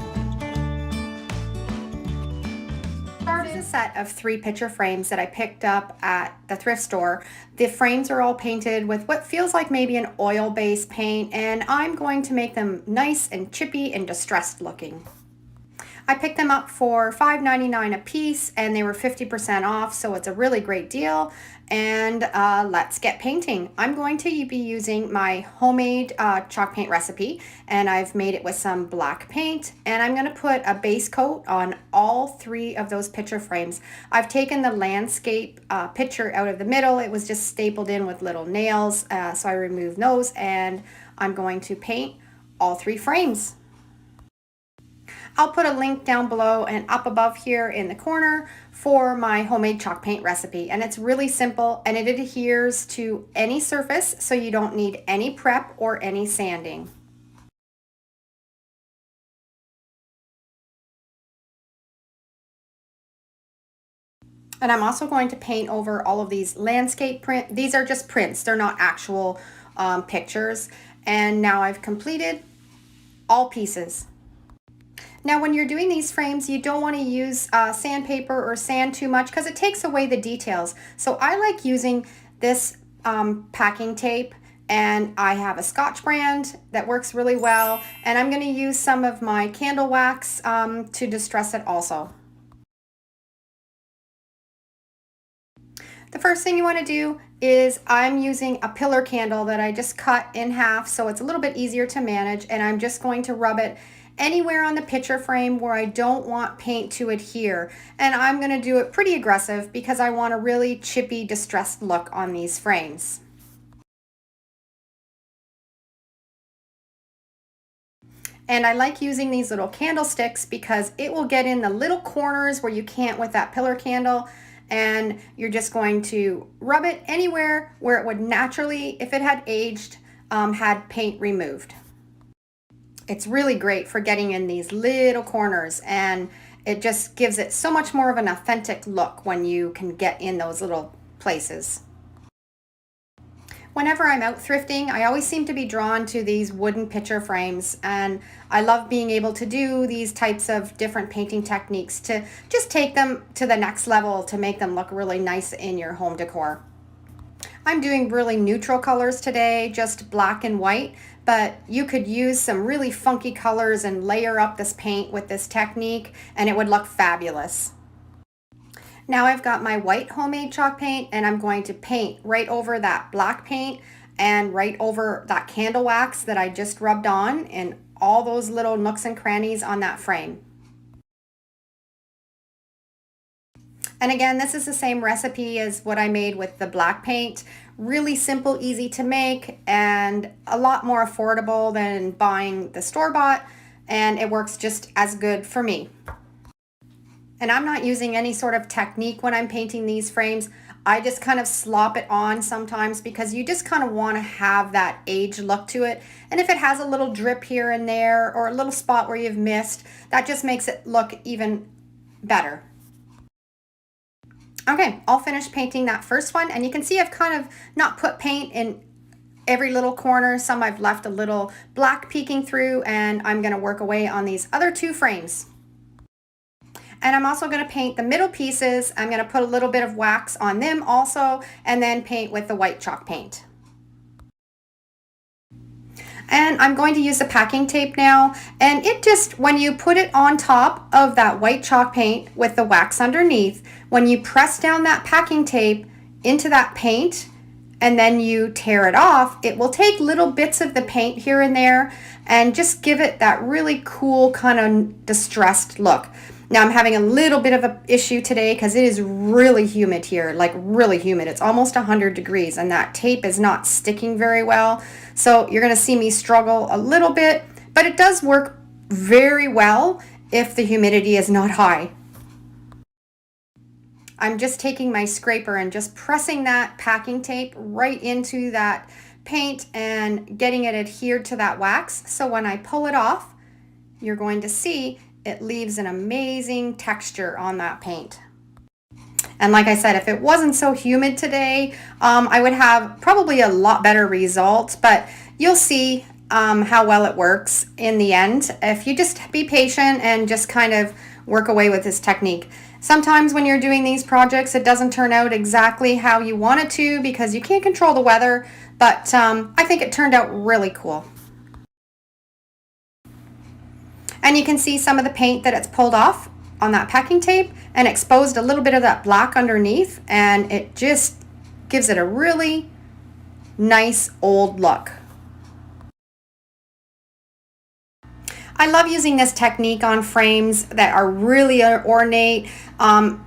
Speaker 1: This is a set of 3 picture frames that I picked up at the thrift store. The frames are all painted with what feels like maybe an oil-based paint, and I'm going to make them nice and chippy and distressed looking. I picked them up for $5.99 a piece, and they were 50% off, so it's a really great deal. And let's get painting. I'm going to be using my homemade chalk paint recipe, and I've made it with some black paint, and I'm going to put a base coat on all 3 of those picture frames. I've taken the landscape picture out of the middle. It was just stapled in with little nails, so I removed those, and I'm going to paint all 3 frames. I'll put a link down below and up above here in the corner for my homemade chalk paint recipe, and it's really simple and it adheres to any surface, so you don't need any prep or any sanding. And I'm also going to paint over all of these landscape print. These are just prints, they're not actual pictures. And now I've completed all pieces. Now when you're doing these frames, you don't want to use sandpaper or sand too much because it takes away the details. So I like using this packing tape, and I have a Scotch brand that works really well, and I'm going to use some of my candle wax to distress it also. The first thing you want to do is I'm using a pillar candle that I just cut in half so it's a little bit easier to manage, and I'm just going to rub it anywhere on the picture frame where I don't want paint to adhere. And I'm going to do it pretty aggressive because I want a really chippy, distressed look on these frames. And I like using these little candlesticks because it will get in the little corners where you can't with that pillar candle, and you're just going to rub it anywhere where it would naturally, if it had aged, had paint removed. It's really great for getting in these little corners, and it just gives it so much more of an authentic look when you can get in those little places. Whenever I'm out thrifting, I always seem to be drawn to these wooden picture frames, and I love being able to do these types of different painting techniques to just take them to the next level to make them look really nice in your home decor. I'm doing really neutral colors today, just black and white, but you could use some really funky colors and layer up this paint with this technique and it would look fabulous. Now I've got my white homemade chalk paint, and I'm going to paint right over that black paint and right over that candle wax that I just rubbed on in all those little nooks and crannies on that frame. And again, this is the same recipe as what I made with the black paint. Really simple, easy to make, and a lot more affordable than buying the store-bought, and it works just as good for me. And I'm not using any sort of technique when I'm painting these frames. I just kind of slop it on sometimes because you just kind of want to have that aged look to it. And if it has a little drip here and there or a little spot where you've missed, that just makes it look even better. Okay, I'll finish painting that first one, and you can see I've kind of not put paint in every little corner. Some I've left a little black peeking through, and I'm going to work away on these other 2 frames. And I'm also going to paint the middle pieces. I'm going to put a little bit of wax on them also, and then paint with the white chalk paint. And I'm going to use the packing tape now, and it just, when you put it on top of that white chalk paint with the wax underneath, when you press down that packing tape into that paint and then you tear it off, it will take little bits of the paint here and there and just give it that really cool kind of distressed look. Now I'm having a little bit of an issue today because it is really humid here, like really humid. It's almost 100 degrees and that tape is not sticking very well. So you're going to see me struggle a little bit, but it does work very well if the humidity is not high. I'm just taking my scraper and just pressing that packing tape right into that paint and getting it adhered to that wax. So when I pull it off, you're going to see it leaves an amazing texture on that paint. And like I said, if it wasn't so humid today, I would have probably a lot better results, but you'll see how well it works in the end if you just be patient and just kind of work away with this technique. Sometimes when you're doing these projects, it doesn't turn out exactly how you want it to because you can't control the weather, but I think it turned out really cool. And you can see some of the paint that it's pulled off on that packing tape and exposed a little bit of that black underneath, and it just gives it a really nice old look. I love using this technique on frames that are really ornate.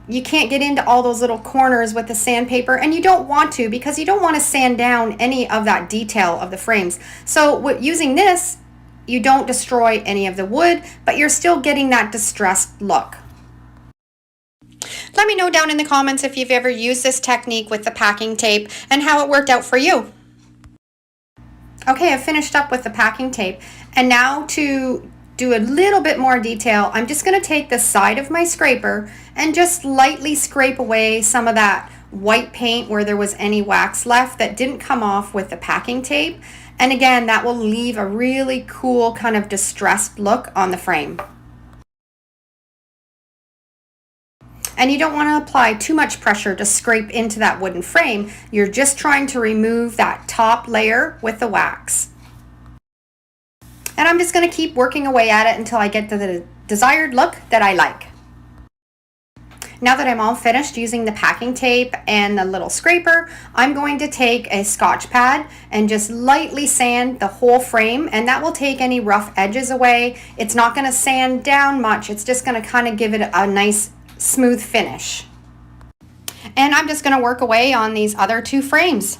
Speaker 1: You can't get into all those little corners with the sandpaper, and you don't want to because you don't want to sand down any of that detail of the frames. So using this, you don't destroy any of the wood, but you're still getting that distressed look. Let me know down in the comments if you've ever used this technique with the packing tape and how it worked out for you. Okay, I've finished up with the packing tape, and now to do a little bit more detail, I'm just going to take the side of my scraper and just lightly scrape away some of that white paint where there was any wax left that didn't come off with the packing tape. And again, that will leave a really cool kind of distressed look on the frame. And you don't want to apply too much pressure to scrape into that wooden frame. You're just trying to remove that top layer with the wax. And I'm just going to keep working away at it until I get to the desired look that I like. Now that I'm all finished using the packing tape and the little scraper, I'm going to take a Scotch pad and just lightly sand the whole frame, and that will take any rough edges away. It's not going to sand down much. It's just going to kind of give it a nice smooth finish. And I'm just going to work away on these other two frames.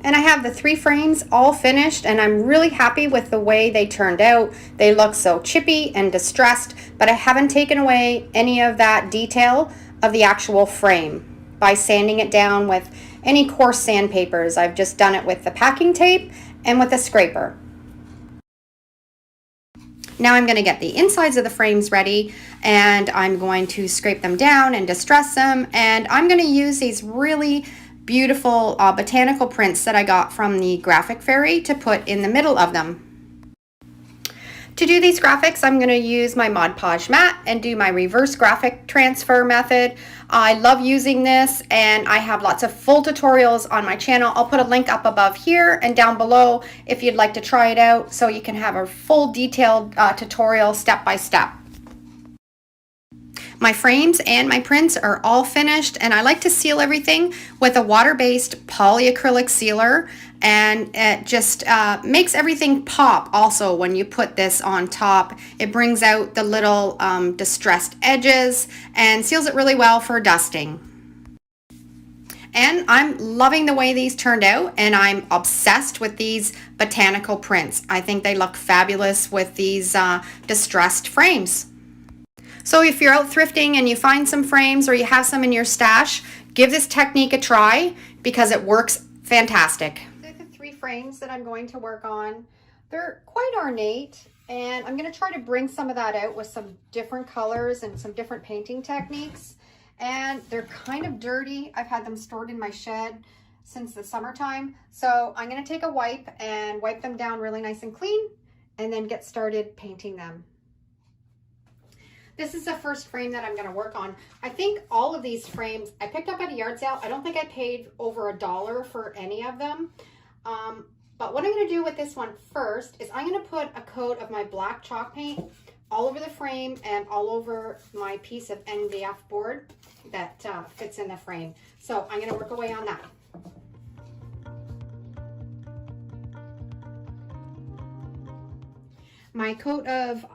Speaker 1: And I have the 3 frames all finished, and I'm really happy with the way they turned out. They look so chippy and distressed, but I haven't taken away any of that detail of the actual frame by sanding it down with any coarse sandpapers. I've just done it with the packing tape and with a scraper. Now I'm going to get the insides of the frames ready, and I'm going to scrape them down and distress them, and I'm going to use these really beautiful botanical prints that I got from the graphic fairy to put in the middle of them. To do these graphics, I'm going to use my Mod Podge mat and do my reverse graphic transfer method. I love using this, and I have lots of full tutorials on my channel. I'll put a link up above here and down below if you'd like to try it out, so you can have a full detailed tutorial step by step. My frames and my prints are all finished, and I like to seal everything with a water-based polyacrylic sealer, and it just makes everything pop also when you put this on top. It brings out the little distressed edges and seals it really well for dusting. And I'm loving the way these turned out, and I'm obsessed with these botanical prints. I think they look fabulous with these distressed frames. So if you're out thrifting and you find some frames or you have some in your stash, give this technique a try because it works fantastic. The 3 frames that I'm going to work on, they're quite ornate, and I'm going to try to bring some of that out with some different colors and some different painting techniques. And they're kind of dirty. I've had them stored in my shed since the summertime. So I'm going to take a wipe and wipe them down really nice and clean, and then get started painting them. This is the first frame that I'm going to work on. I think all of these frames I picked up at a yard sale. I don't think I paid over $1 for any of them. But what I'm going to do with this one first is I'm going to put a coat of my black chalk paint all over the frame and all over my piece of MDF board that fits in the frame. So I'm going to work away on that. My coat of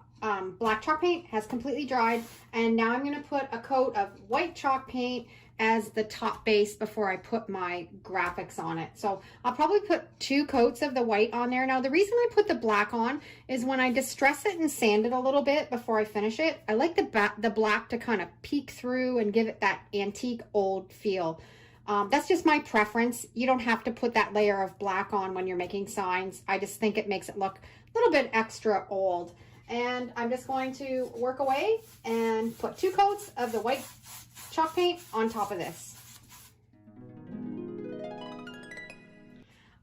Speaker 1: black chalk paint has completely dried, and now I'm going to put a coat of white chalk paint as the top base before I put my graphics on it. So I'll probably put 2 coats of the white on there. Now the reason I put the black on is when I distress it and sand it a little bit before I finish it, I like the black to kind of peek through and give it that antique old feel. That's just my preference. You don't have to put that layer of black on when you're making signs. I just think it makes it look a little bit extra old. And I'm just going to work away and put 2 coats of the white chalk paint on top of this.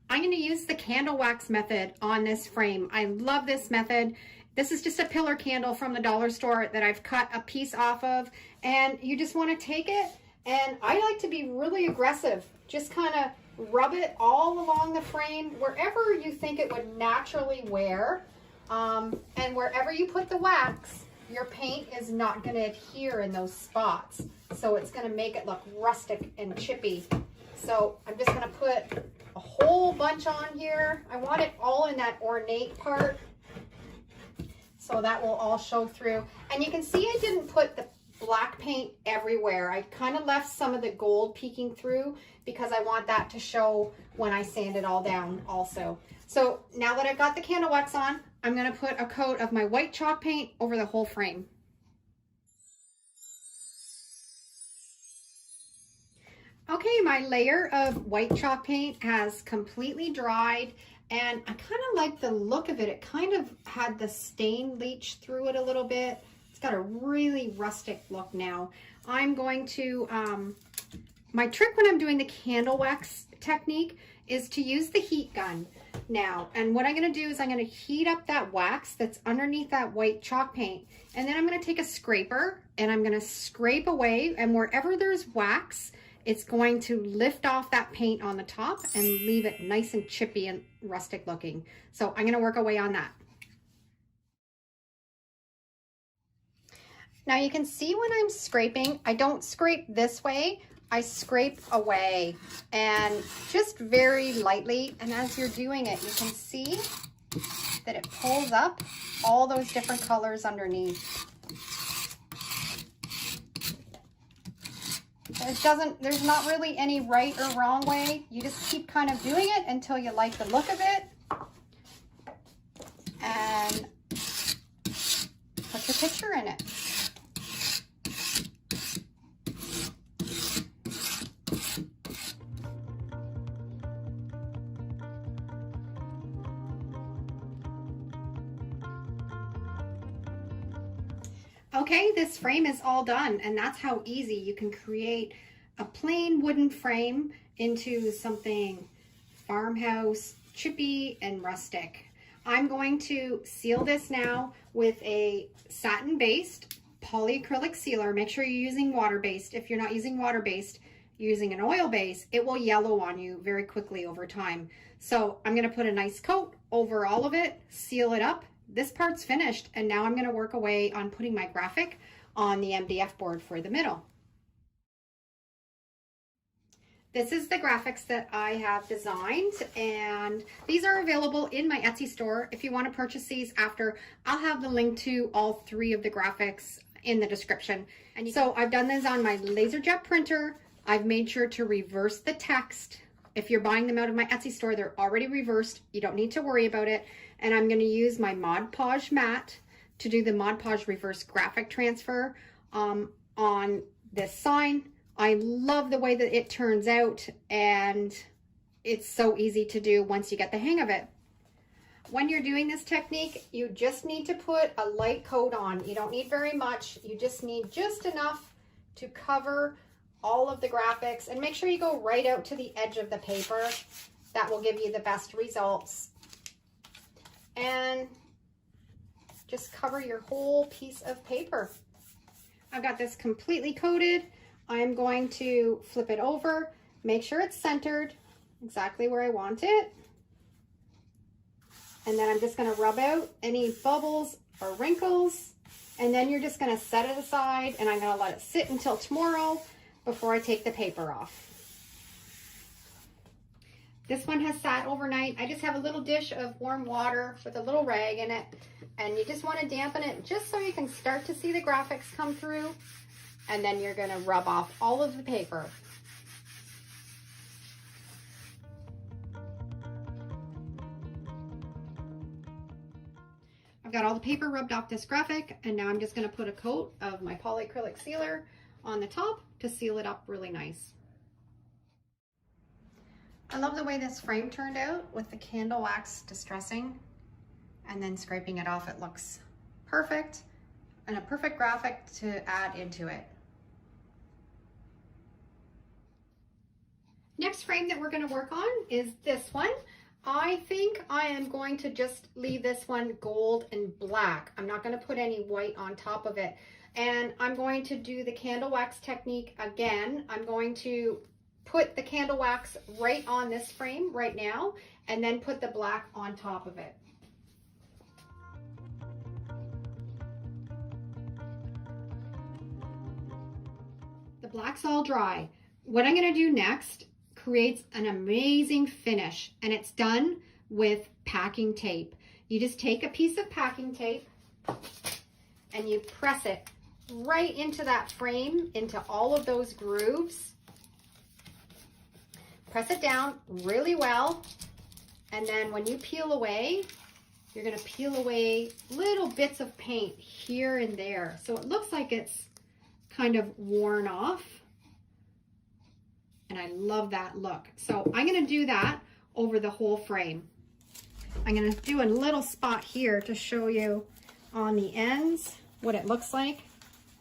Speaker 1: I'm going to use the candle wax method on this frame. I love this method. This is just a pillar candle from the dollar store that I've cut a piece off of, and you just want to take it, and I like to be really aggressive. Just kind of rub it all along the frame, wherever you think it would naturally wear. And wherever you put the wax, your paint is not going to adhere in those spots. So it's going to make it look rustic and chippy. So I'm just going to put a whole bunch on here. I want it all in that ornate part, so that will all show through. And you can see I didn't put the black paint everywhere. I kind of left some of the gold peeking through because I want that to show when I sand it all down also. So now that I've got the candle wax on, I'm going to put a coat of my white chalk paint over the whole frame. Okay, my layer of white chalk paint has completely dried, and I kind of like the look of it. It kind of had the stain leach through it a little bit. It's got a really rustic look now. I'm going to, my trick when I'm doing the candle wax technique is to use the heat gun now. And what I'm going to do is I'm going to heat up that wax that's underneath that white chalk paint. And then I'm going to take a scraper and I'm going to scrape away, and wherever there's wax, it's going to lift off that paint on the top and leave it nice and chippy and rustic looking. So I'm going to work away on that. Now you can see when I'm scraping, I don't scrape this way, I scrape away, and just very lightly. And as you're doing it, you can see that it pulls up all those different colors underneath. There's not really any right or wrong way. You just keep kind of doing it until you like the look of it. And put your picture in it. Okay, this frame is all done, and that's how easy you can create a plain wooden frame into something farmhouse, chippy, and rustic. I'm going to seal this now with a satin-based polyacrylic sealer. Make sure you're using water-based. If you're not using water-based, you're using an oil base, it will yellow on you very quickly over time. So I'm going to put a nice coat over all of it, seal it up. This part's finished, and now I'm going to work away on putting my graphic on the MDF board for the middle. This is the graphics that I have designed, and these are available in my Etsy store. If you want to purchase these after, I'll have the link to all 3 of the graphics in the description. And so I've done this on my LaserJet printer. I've made sure to reverse the text. If you're buying them out of my Etsy store, they're already reversed. You don't need to worry about it. And I'm going to use my Mod Podge mat to do the Mod Podge reverse graphic transfer on this sign. I love the way that it turns out, and it's so easy to do once you get the hang of it. When you're doing this technique, you just need to put a light coat on. You don't need very much. You just need just enough to cover all of the graphics, and make sure you go right out to the edge of the paper. That will give you the best results. And just cover your whole piece of paper. I've got this completely coated. I'm going to flip it over, make sure it's centered exactly where I want it. And then I'm just going to rub out any bubbles or wrinkles. And then you're just going to set it aside, and I'm going to let it sit until tomorrow before I take the paper off. This one has sat overnight. I just have a little dish of warm water with a little rag in it, and you just want to dampen it just so you can start to see the graphics come through, and then you're going to rub off all of the paper. I've got all the paper rubbed off this graphic, and now I'm just going to put a coat of my polyacrylic sealer on the top to seal it up really nice. I love the way this frame turned out with the candle wax distressing and then scraping it off. It looks perfect and a perfect graphic to add into it. Next frame that we're going to work on is this one. I think I am going to just leave this one gold and black. I'm not going to put any white on top of it. And I'm going to do the candle wax technique again. I'm going to put the candle wax right on this frame right now, and then put the black on top of it. The black's all dry. What I'm going to do next creates an amazing finish, and it's done with packing tape. You just take a piece of packing tape and you press it right into that frame, into all of those grooves. Press it down really well, and then when you peel away, you're going to peel away little bits of paint here and there, so it looks like it's kind of worn off. And I love that look. So I'm going to do that over the whole frame. I'm going to do a little spot here to show you on the ends what it looks like.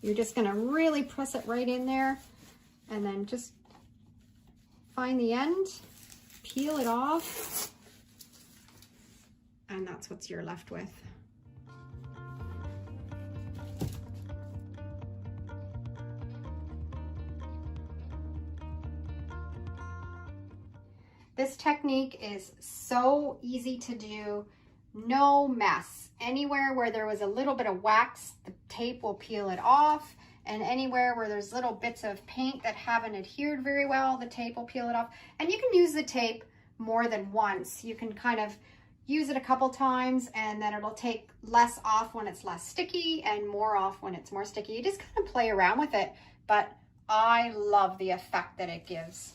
Speaker 1: You're just going to really press it right in there, and then just find the end, peel it off, and that's what you're left with. This technique is so easy to do, no mess. Anywhere where there was a little bit of wax, the tape will peel it off. And anywhere where there's little bits of paint that haven't adhered very well, the tape will peel it off. And you can use the tape more than once. You can kind of use it a couple times, and then it'll take less off when it's less sticky and more off when it's more sticky. You just kind of play around with it, but I love the effect that it gives.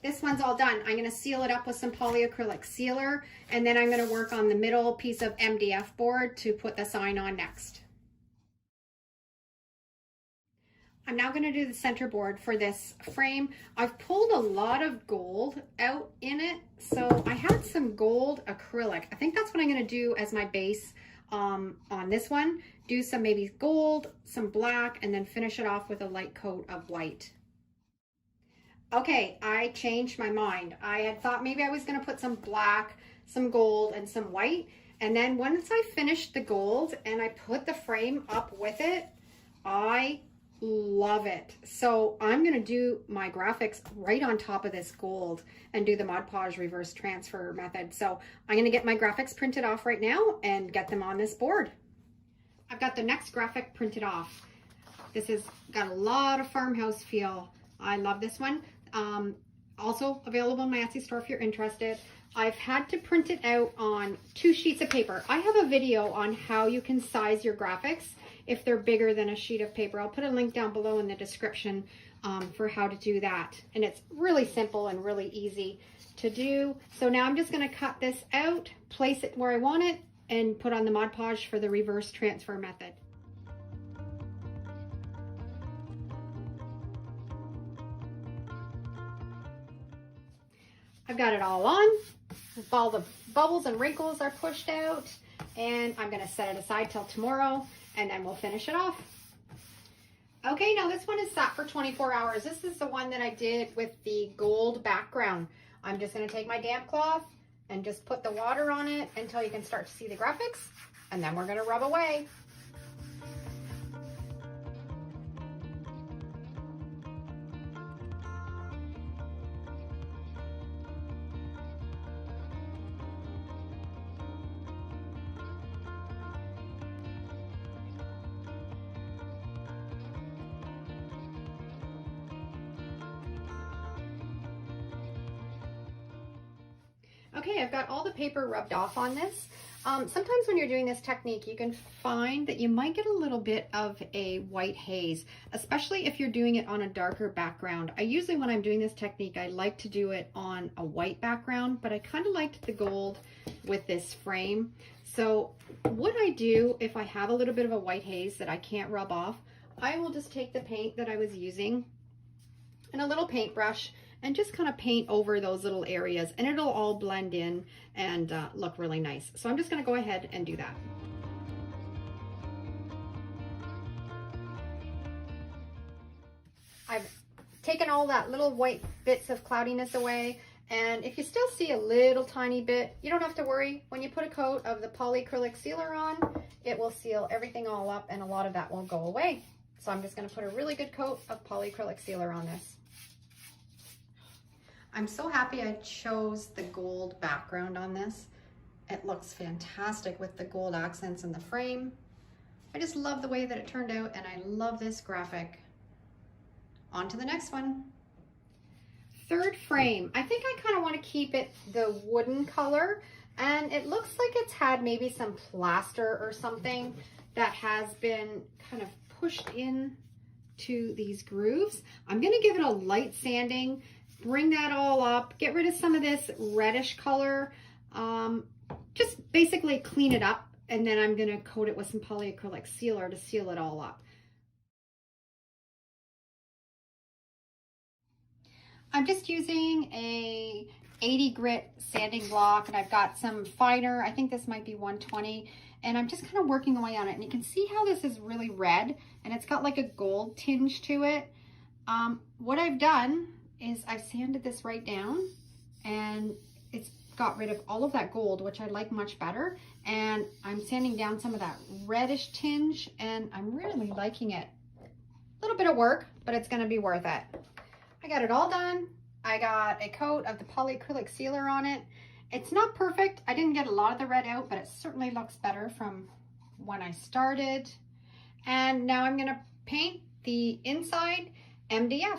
Speaker 1: This one's all done. I'm going to seal it up with some polyacrylic sealer, and then I'm going to work on the middle piece of MDF board to put the sign on next. I'm now going to do the center board for this frame. I've pulled a lot of gold out in it, so I had some gold acrylic. I think that's what I'm going to do as my base on this one. Do some maybe gold, some black, and then finish it off with a light coat of white. Okay, I changed my mind. I had thought maybe I was going to put some black, some gold, and some white. And then once I finished the gold and I put the frame up with it, I love it. So I'm going to do my graphics right on top of this gold and do the Mod Podge reverse transfer method. So I'm going to get my graphics printed off right now and get them on this board. I've got the next graphic printed off. This has got a lot of farmhouse feel. I love this one. Also available in my Etsy store if you're interested. I've had to print it out on 2 sheets of paper. I have a video on how you can size your graphics if they're bigger than a sheet of paper. I'll put a link down below in the description for how to do that. And it's really simple and really easy to do. So now I'm just going to cut this out, place it where I want it, and put on the Mod Podge for the reverse transfer method. I've got it all on. All the bubbles and wrinkles are pushed out, and I'm going to set it aside till tomorrow, and then we'll finish it off. Okay, now this one is sat for 24 hours. This is the one that I did with the gold background. I'm just going to take my damp cloth and just put the water on it until you can start to see the graphics, and then we're going to rub away. Okay, I've got all the paper rubbed off on this. Sometimes when you're doing this technique, you can find that you might get a little bit of a white haze, especially if you're doing it on a darker background. I usually, when I'm doing this technique, I like to do it on a white background, but I kind of liked the gold with this frame. So what I do if I have a little bit of a white haze that I can't rub off, I will just take the paint that I was using and a little paintbrush and just kind of paint over those little areas, and it'll all blend in and look really nice. So I'm just gonna go ahead and do that. I've taken all that little white bits of cloudiness away, and if you still see a little tiny bit, you don't have to worry. When you put a coat of the polyacrylic sealer on, it will seal everything all up and a lot of that will go away. So I'm just gonna put a really good coat of polyacrylic sealer on this. I'm so happy I chose the gold background on this. It looks fantastic with the gold accents in the frame. I just love the way that it turned out, and I love this graphic. On to the next one. Third frame. I think I kind of want to keep it the wooden color, and it looks like it's had maybe some plaster or something that has been kind of pushed in to these grooves. I'm going to give it a light sanding, bring that all up, get rid of some of this reddish color, just basically clean it up, and then I'm gonna coat it with some polyacrylic sealer to seal it all up. I'm just using a 80 grit sanding block, and I've got some finer, I think this might be 120, and I'm just kind of working away on it, and you can see how this is really red, and it's got like a gold tinge to it. What I've done is I've sanded this right down, and it's got rid of all of that gold, which I like much better, and I'm sanding down some of that reddish tinge, and I'm really liking it. A little bit of work, but it's going to be worth it. I got it all done. I got a coat of the polyacrylic sealer on it. It's not perfect. I didn't get a lot of the red out, but it certainly looks better from when I started. And now I'm going to paint the inside MDF.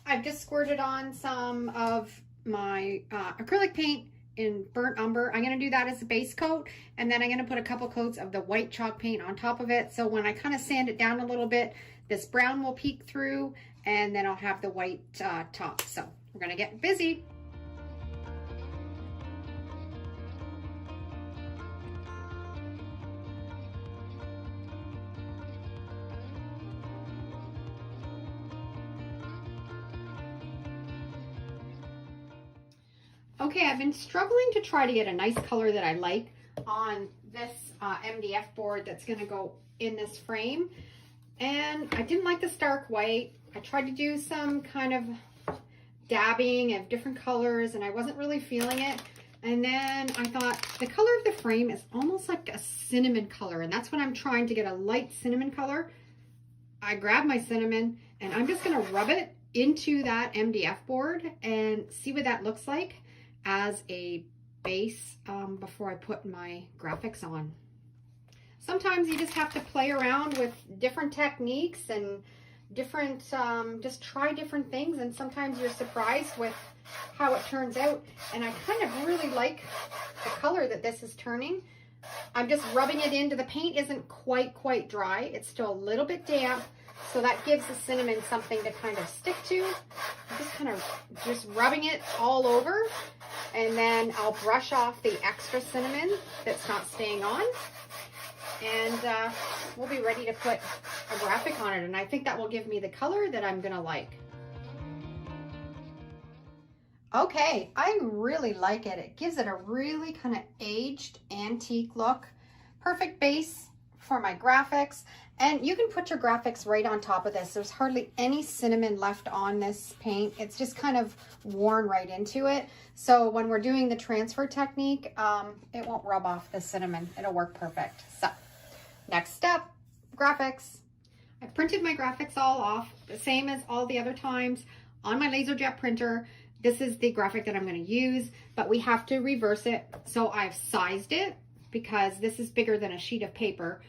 Speaker 1: I've just squirted on some of my acrylic paint in burnt umber. I'm going to do that as a base coat, and then I'm going to put a couple coats of the white chalk paint on top of it. So when I kind of sand it down a little bit, this brown will peek through, and then I'll have the white top. So we're going to get busy. Okay, I've been struggling to try to get a nice color that I like on this MDF board that's going to go in this frame. And I didn't like the stark white. I tried to do some kind of dabbing of different colors, and I wasn't really feeling it. And then I thought the color of the frame is almost like a cinnamon color, and that's when I'm trying to get a light cinnamon color. I grabbed my cinnamon, and I'm just going to rub it into that MDF board and see what that looks like as a base before I put my graphics on. Sometimes you just have to play around with different techniques and different, just try different things, and sometimes you're surprised with how it turns out. And I kind of really like the color that this is turning. I'm just rubbing it into, the paint isn't quite dry. It's still a little bit damp, so that gives the cinnamon something to kind of stick to. I'm just kind of just rubbing it all over, and then I'll brush off the extra cinnamon that's not staying on, and we'll be ready to put a graphic on it, and I think that will give me the color that I'm gonna like. Okay, I really like it. It gives it a really kind of aged antique look. Perfect base for my graphics, and you can put your graphics right on top of this. There's hardly any cinnamon left on this paint. It's just kind of worn right into it. So when we're doing the transfer technique, it won't rub off the cinnamon. It'll work perfect. So next step, graphics. I printed my graphics all off, the same as all the other times on my LaserJet printer. This is the graphic that I'm going to use, but we have to reverse it. So I've sized it because this is bigger than a sheet of paper.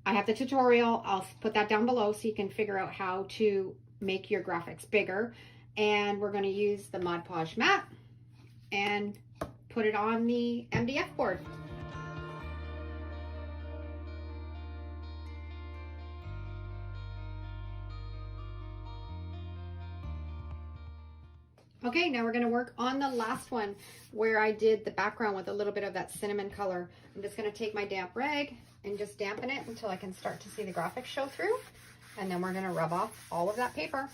Speaker 1: I have the tutorial. I'll put that down below so you can figure out how to make your graphics bigger. And we're going to use the Mod Podge mat and put put it on the MDF board. Okay, now we're going to work on the last one where I did the background with a little bit of that cinnamon color. I'm just going to take my damp rag and just dampen it until I can start to see the graphics show through. And then we're going to rub off all of that paper.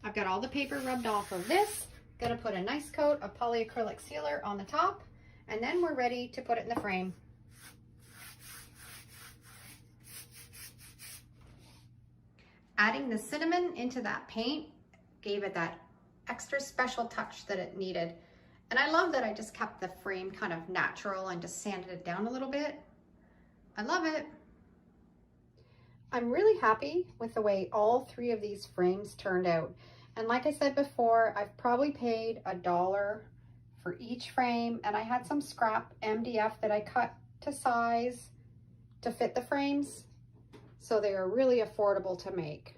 Speaker 1: I've got all the paper rubbed off of this. Gonna put a nice coat of polyacrylic sealer on the top, and then we're ready to put it in the frame. Adding the cinnamon into that paint gave it that extra special touch that it needed. And I love that I just kept the frame kind of natural and just sanded it down a little bit. I love it. I'm really happy with the way all three of these frames turned out. And like I said before, I've probably paid $1 for each frame, and I had some scrap MDF that I cut to size to fit the frames, so they are really affordable to make.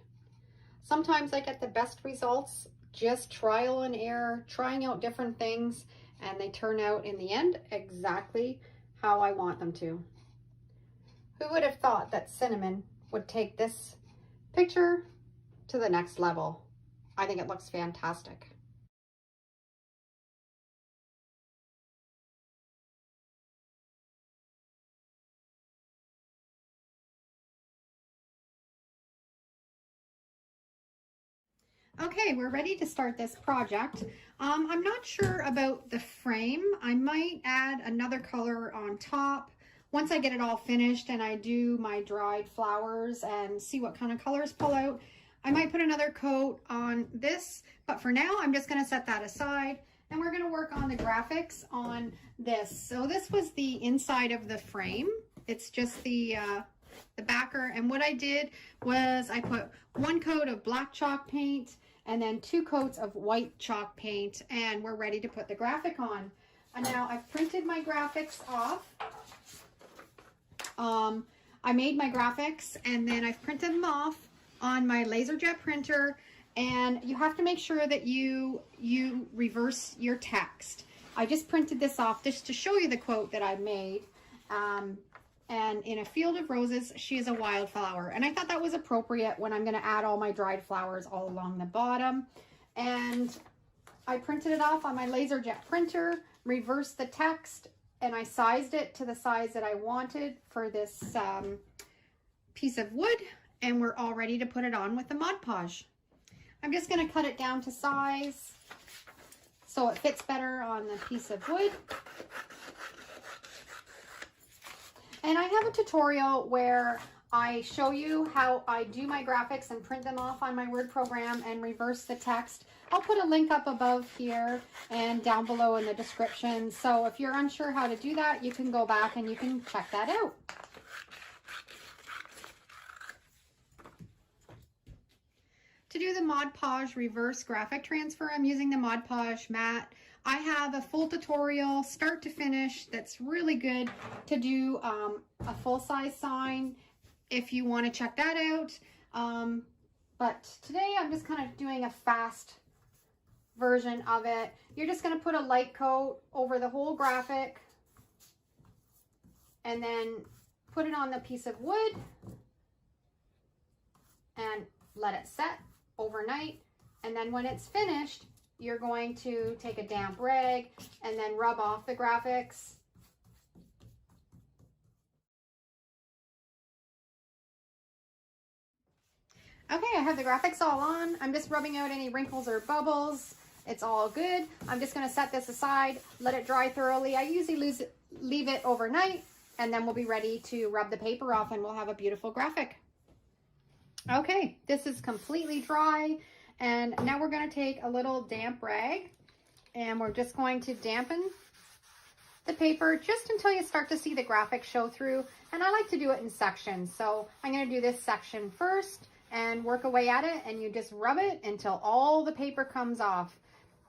Speaker 1: Sometimes I get the best results just trial and error, trying out different things, and they turn out in the end exactly how I want them to. Who would have thought that cinnamon would take this picture to the next level? I think it looks fantastic. Okay, we're ready to start this project. I'm not sure about the frame. I might add another color on top once I get it all finished and I do my dried flowers and see what kind of colors pull out. I might put another coat on this, but for now I'm just going to set that aside, and we're going to work on the graphics on this. So this was the inside of the frame. It's just the backer, and what I did was I put one coat of black chalk paint and then 2 coats of white chalk paint, and we're ready to put the graphic on. And now I've printed my graphics off. I made my graphics and then I've printed them off on my LaserJet printer, and you have to make sure that you reverse your text. I just printed this off just to show you the quote that I made. And in a field of roses, she is a wildflower. And I thought that was appropriate when I'm going to add all my dried flowers all along the bottom. And I printed it off on my LaserJet printer, reversed the text, and I sized it to the size that I wanted for this piece of wood. And we're all ready to put it on with the Mod Podge. I'm just going to cut it down to size so it fits better on the piece of wood. And I have a tutorial where I show you how I do my graphics and print them off on my Word program and reverse the text. I'll put a link up above here and down below in the description. So if you're unsure how to do that, you can go back and you can check that out. To do the Mod Podge reverse graphic transfer, I'm using the Mod Podge mat. I have a full tutorial start to finish that's really good to do a full-size sign if you want to check that out. But today I'm just kind of doing a fast version of it. You're just going to put a light coat over the whole graphic and then put it on the piece of wood and let it set overnight. And then when it's finished, you're going to take a damp rag and then rub off the graphics. Okay, I have the graphics all on. I'm just rubbing out any wrinkles or bubbles. It's all good. I'm just going to set this aside, let it dry thoroughly. I usually leave it overnight, and then we'll be ready to rub the paper off and we'll have a beautiful graphic. Okay, this is completely dry, and now we're going to take a little damp rag and we're just going to dampen the paper just until you start to see the graphic show through. And I like to do it in sections, so I'm going to do this section first and work away at it, and you just rub it until all the paper comes off.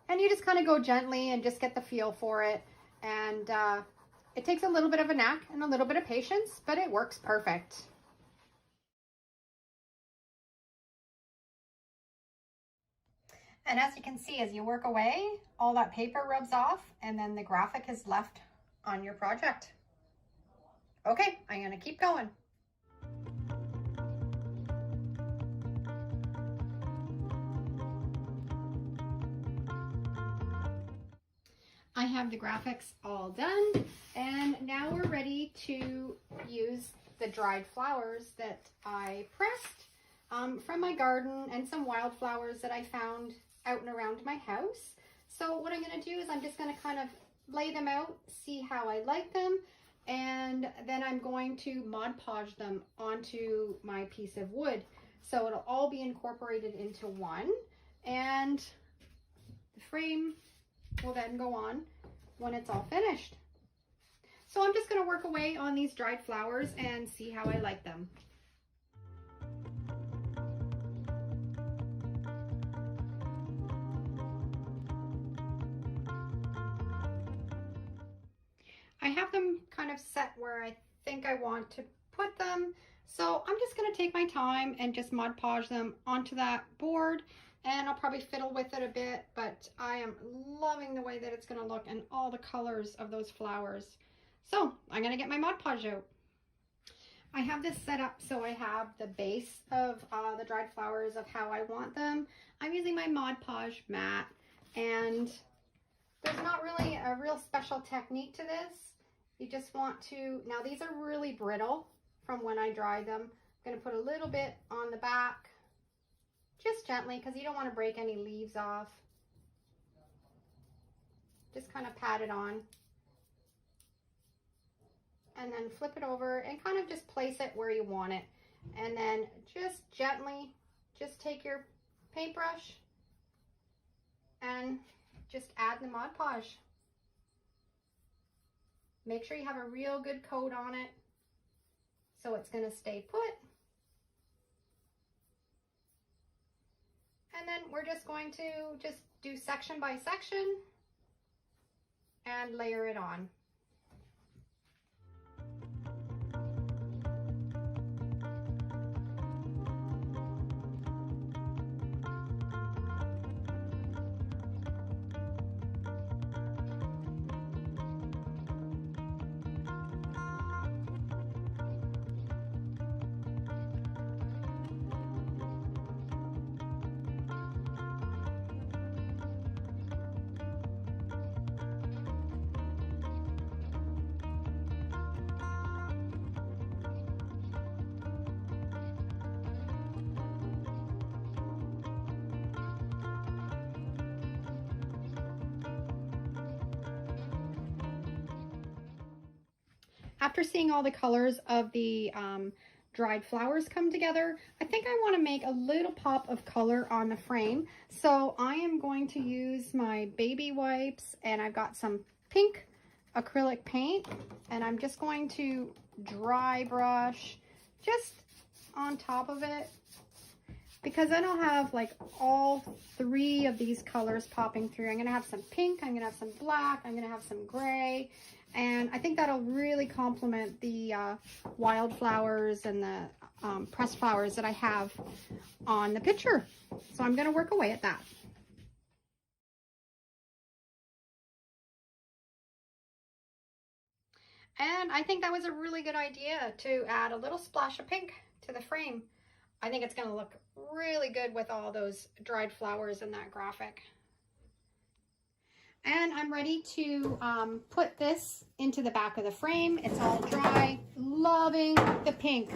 Speaker 1: And you just kind of go gently and just get the feel for it. And it takes a little bit of a knack and a little bit of patience, but it works perfect. And as you can see, as you work away, all that paper rubs off and then the graphic is left on your project. Okay, I'm gonna keep going. I have the graphics all done, and now we're ready to use the dried flowers that I pressed from my garden and some wildflowers that I found out and around my house. So what I'm going to do is I'm just going to kind of lay them out, see how I like them, and then I'm going to Mod Podge them onto my piece of wood. So it'll all be incorporated into one, and the frame will then go on when it's all finished. So I'm just going to work away on these dried flowers and see how I like them. I have them kind of set where I think I want to put them. So I'm just going to take my time and just Mod Podge them onto that board. And I'll probably fiddle with it a bit, but I am loving the way that it's going to look and all the colors of those flowers. So I'm going to get my Mod Podge out. I have this set up so I have the base of the dried flowers of how I want them. I'm using my Mod Podge mat, and there's not really a real special technique to this. You just want to, now these are really brittle from when I dried them. I'm going to put a little bit on the back, just gently, because you don't want to break any leaves off. Just kind of pat it on. And then flip it over and kind of just place it where you want it. And then just gently, just take your paintbrush and just add the Mod Podge. Make sure you have a real good coat on it so it's going to stay put. And then we're just going to just do section by section and layer it on. After seeing all the colors of the dried flowers come together, I think I want to make a little pop of color on the frame. So I am going to use my baby wipes, and I've got some pink acrylic paint, and I'm just going to dry brush just on top of it, because then I'll have like all three of these colors popping through. I'm going to have some pink, I'm going to have some black, I'm going to have some gray, and I think that'll really complement the wildflowers and the pressed flowers that I have on the picture. So I'm going to work away at that. And I think that was a really good idea to add a little splash of pink to the frame. I think it's going to look really good with all those dried flowers in that graphic. And I'm ready to put this into the back of the frame. It's all dry. Loving the pink.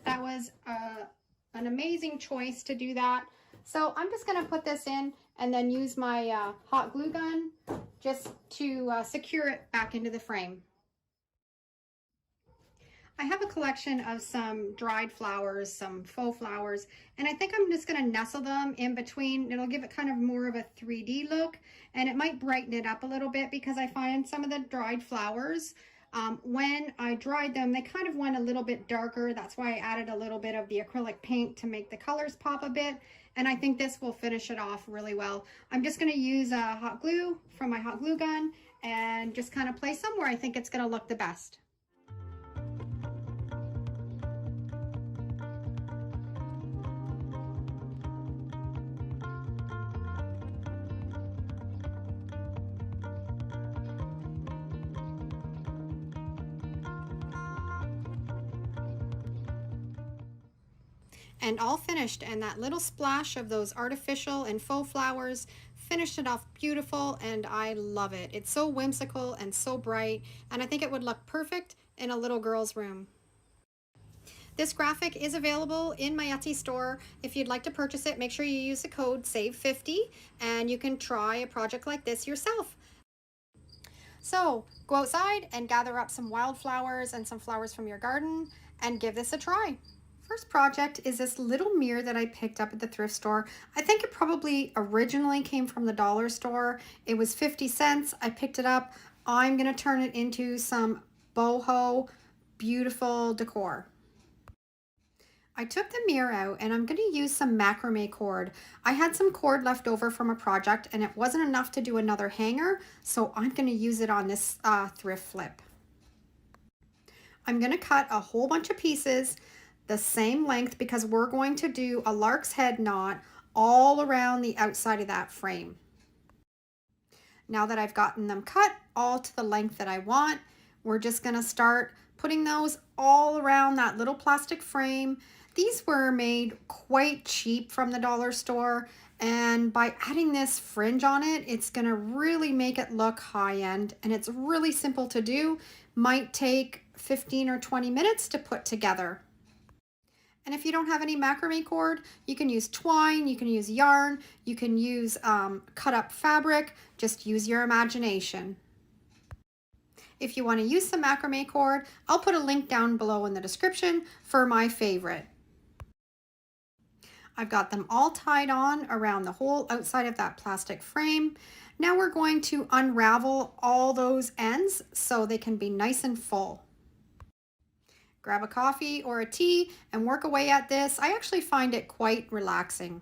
Speaker 1: That was an amazing choice to do that. So I'm just going to put this in and then use my hot glue gun just to secure it back into the frame. I have a collection of some dried flowers, some faux flowers, and I think I'm just going to nestle them in between. It'll give it kind of more of a 3D look, and it might brighten it up a little bit, because I find some of the dried flowers When I dried them, they kind of went a little bit darker. That's why I added a little bit of the acrylic paint to make the colors pop a bit. And I think this will finish it off really well. I'm just gonna use hot glue from my hot glue gun and just kind of place them where I think it's gonna look the best. And all finished, and that little splash of those artificial and faux flowers finished it off beautiful, and I love it. It's so whimsical and so bright, and I think it would look perfect in a little girl's room. This graphic is available in my Etsy store. If you'd like to purchase it, make sure you use the code SAVE50 and you can try a project like this yourself. So go outside and gather up some wildflowers and some flowers from your garden and give this a try. First project is this little mirror that I picked up at the thrift store. I think it probably originally came from the dollar store. It was 50 cents. I picked it up. I'm going to turn it into some boho beautiful decor. I took the mirror out and I'm going to use some macrame cord. I had some cord left over from a project and it wasn't enough to do another hanger, so I'm going to use it on this thrift flip. I'm going to cut a whole bunch of pieces the same length because we're going to do a lark's head knot all around the outside of that frame. Now that I've gotten them cut all to the length that I want, we're just going to start putting those all around that little plastic frame. These were made quite cheap from the dollar store, and by adding this fringe on it, it's going to really make it look high-end, and it's really simple to do. Might take 15 or 20 minutes to put together. And if you don't have any macrame cord, you can use twine, you can use yarn, you can use cut up fabric, just use your imagination. If you want to use some macrame cord, I'll put a link down below in the description for my favorite. I've got them all tied on around the whole outside of that plastic frame. Now we're going to unravel all those ends so they can be nice and full. Grab a coffee or a tea and work away at this. I actually find it quite relaxing.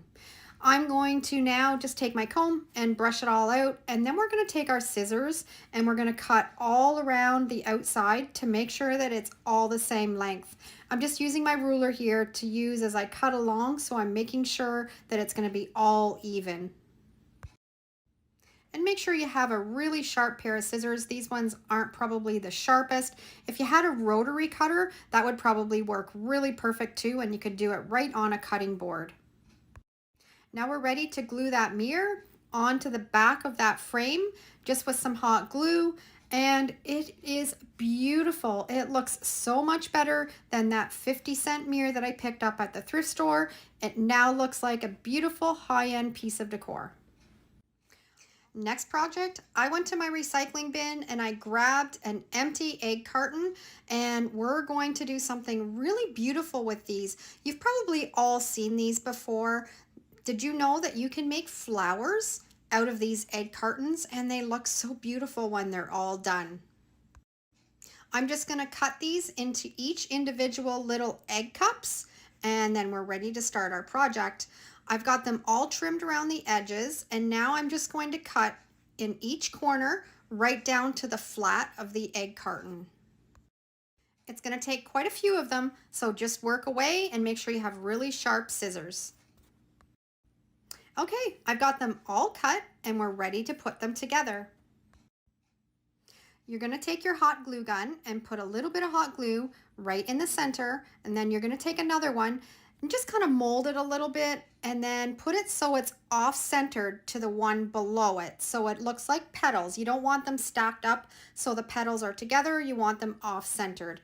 Speaker 1: I'm going to now just take my comb and brush it all out, and then we're going to take our scissors and we're going to cut all around the outside to make sure that it's all the same length. I'm just using my ruler here to use as I cut along, so I'm making sure that it's going to be all even. And make sure you have a really sharp pair of scissors. These ones aren't probably the sharpest. If you had a rotary cutter, that would probably work really perfect too, and you could do it right on a cutting board. Now we're ready to glue that mirror onto the back of that frame just with some hot glue, and it is beautiful. It looks so much better than that 50-cent mirror that I picked up at the thrift store. It now looks like a beautiful high-end piece of decor. Next project, I went to my recycling bin and I grabbed an empty egg carton, and we're going to do something really beautiful with these. You've probably all seen these before. Did you know that you can make flowers out of these egg cartons, and they look so beautiful when they're all done? I'm just going to cut these into each individual little egg cups, and then we're ready to start our project. I've got them all trimmed around the edges, and now I'm just going to cut in each corner right down to the flat of the egg carton. It's going to take quite a few of them, so just work away and make sure you have really sharp scissors. Okay, I've got them all cut and we're ready to put them together. You're going to take your hot glue gun and put a little bit of hot glue right in the center, and then you're going to take another one and just kind of mold it a little bit and then put it so it's off-centered to the one below it, so it looks like petals. You don't want them stacked up so the petals are together, you want them off-centered.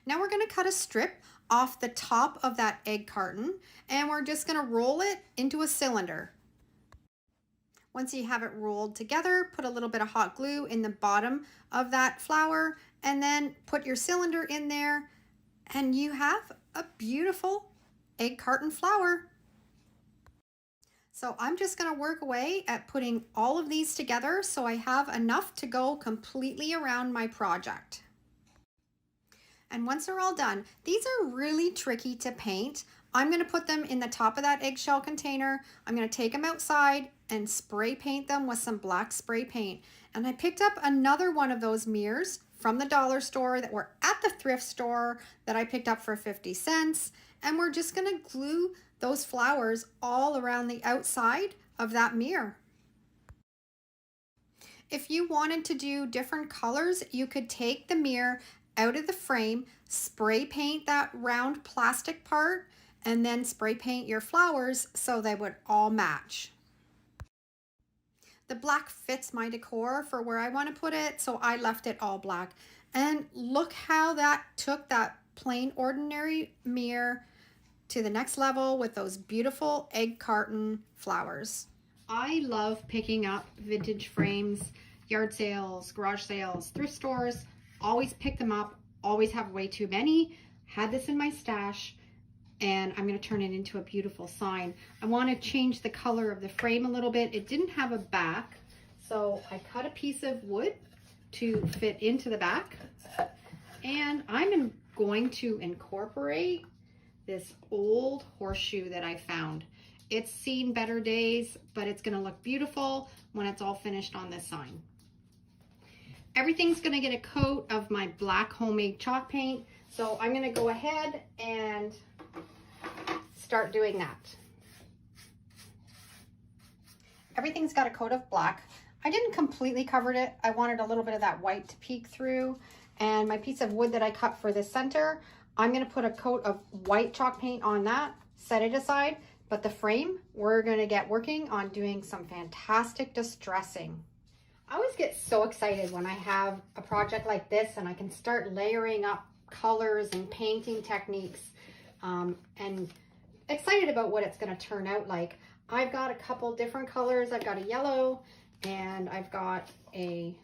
Speaker 1: Now we're going to cut a strip off the top of that egg carton, and we're just going to roll it into a cylinder. Once you have it rolled together, put a little bit of hot glue in the bottom of that flower, and then put your cylinder in there, and you have a beautiful egg carton flower. So I'm just going to work away at putting all of these together so I have enough to go completely around my project. And once they're all done, these are really tricky to paint. I'm going to put them in the top of that eggshell container. I'm going to take them outside and spray paint them with some black spray paint. And I picked up another one of those mirrors from the dollar store that were at the thrift store that I picked up for 50 cents. And we're just going to glue those flowers all around the outside of that mirror. If you wanted to do different colors, you could take the mirror out of the frame, spray paint that round plastic part, and then spray paint your flowers so they would all match. The black fits my decor for where I want to put it, so I left it all black. And look how that took that plain ordinary mirror to the next level with those beautiful egg carton flowers. I love picking up vintage frames, yard sales, garage sales, thrift stores. Always pick them up, always have way too many. Had this in my stash, and I'm going to turn it into a beautiful sign. I want to change the color of the frame a little bit. It didn't have a back, so I cut a piece of wood to fit into the back. And I'm going to incorporate this old horseshoe that I found. It's seen better days, but it's going to look beautiful when it's all finished on this sign. Everything's going to get a coat of my black homemade chalk paint, so I'm going to go ahead and start doing that. Everything's got a coat of black. I didn't completely cover it. I wanted a little bit of that white to peek through. And my piece of wood that I cut for the center, I'm going to put a coat of white chalk paint on that, set it aside. But the frame, we're going to get working on doing some fantastic distressing. I always get so excited when I have a project like this and I can start layering up colors and painting techniques, and excited about what it's going to turn out like. I've got a couple different colors. I've got a yellow and I've got a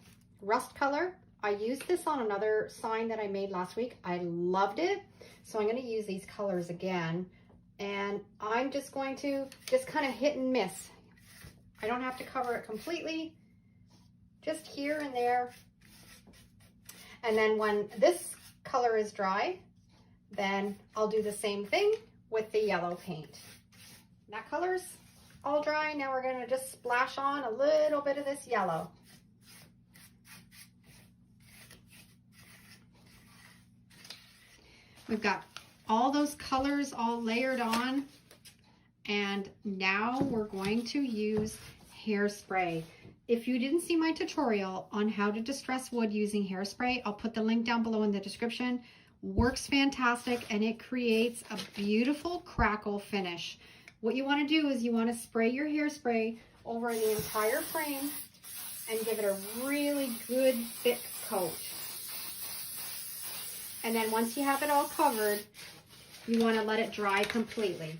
Speaker 1: rust color. I used this on another sign that I made last week. I loved it. So I'm going to use these colors again, and I'm just going to kind of hit and miss. I don't have to cover it completely, just here and there. And then when this color is dry, then I'll do the same thing with the yellow paint. That color's all dry. Now we're going to just splash on a little bit of this yellow. We've got all those colors all layered on, and now we're going to use hairspray. If you didn't see my tutorial on how to distress wood using hairspray, I'll put the link down below in the description. Works fantastic, and it creates a beautiful crackle finish. What you want to do is you want to spray your hairspray over the entire frame and give it a really good thick coat. And then once you have it all covered, you want to let it dry completely.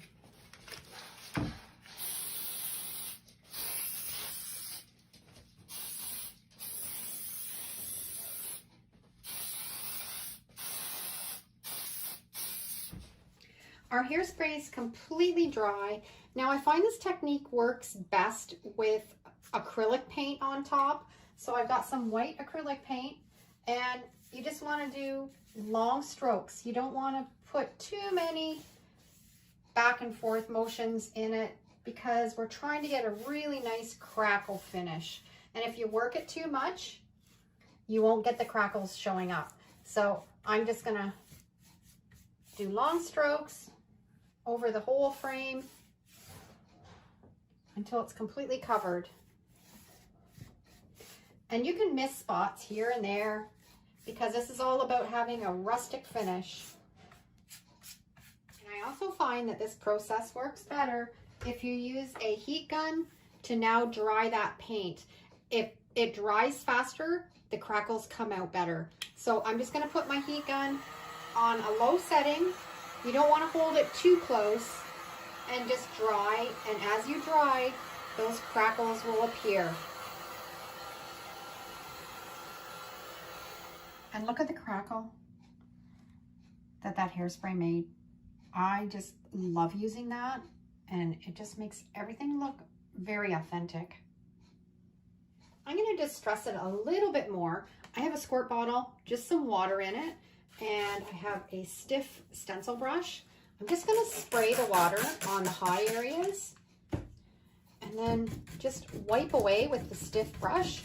Speaker 1: Our hairspray is completely dry. Now I find this technique works best with acrylic paint on top. So I've got some white acrylic paint, and you just want to do long strokes. You don't want to put too many back and forth motions in it because we're trying to get a really nice crackle finish. And if you work it too much, you won't get the crackles showing up. So I'm just gonna do long strokes over the whole frame until it's completely covered. And you can miss spots here and there because this is all about having a rustic finish. And I also find that this process works better if you use a heat gun to now dry that paint. If it dries faster, the crackles come out better. So I'm just going to put my heat gun on a low setting. You don't want to hold it too close, and just dry. And as you dry, those crackles will appear. And look at the crackle that hairspray made. I just love using that. and it just makes everything look very authentic. I'm going to distress it a little bit more. I have a squirt bottle, just some water in it, and I have a stiff stencil brush. I'm just going to spray the water on the high areas and then just wipe away with the stiff brush,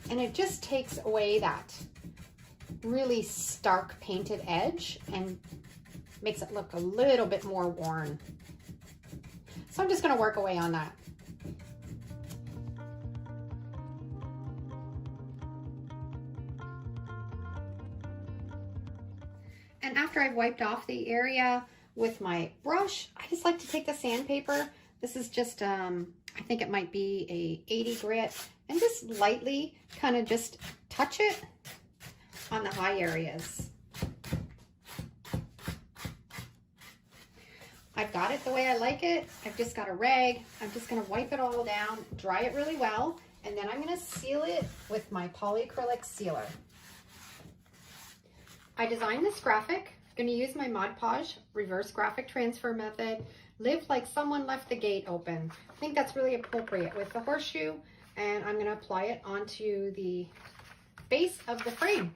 Speaker 1: and it just takes away that really stark painted edge and makes it look a little bit more worn. So I'm just going to work away on that. And after I've wiped off the area with my brush, I just like to take the sandpaper. This is just, I think it might be a 80 grit, and just lightly kind of just touch it on the high areas. I've got it the way I like it. I've just got a rag. I'm just going to wipe it all down, dry it really well, and then I'm going to seal it with my polyacrylic sealer. I designed this graphic. I'm going to use my Mod Podge reverse graphic transfer method. Live like someone left the gate open. I think that's really appropriate with the horseshoe, and I'm going to apply it onto the base of the frame.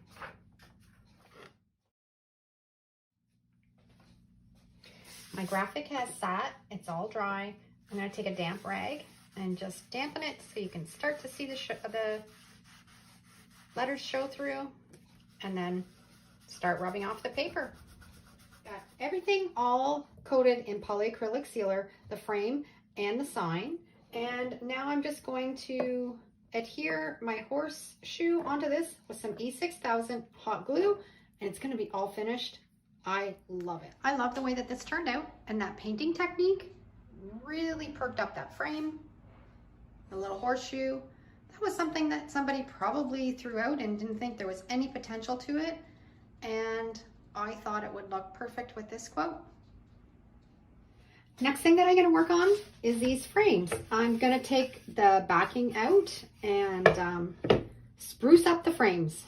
Speaker 1: My graphic has sat, it's all dry. I'm going to take a damp rag and just dampen it so you can start to see the letters show through, and then start rubbing off the paper. Got everything all coated in polyacrylic sealer, the frame and the sign. And now I'm just going to adhere my horseshoe onto this with some E6000 hot glue, and it's going to be all finished. I love it. I love the way that this turned out, and that painting technique really perked up that frame. The little horseshoe, that was something that somebody probably threw out and didn't think there was any potential to it. And I thought it would look perfect with this quote. Next thing that I'm going to work on is these frames. I'm going to take the backing out and spruce up the frames.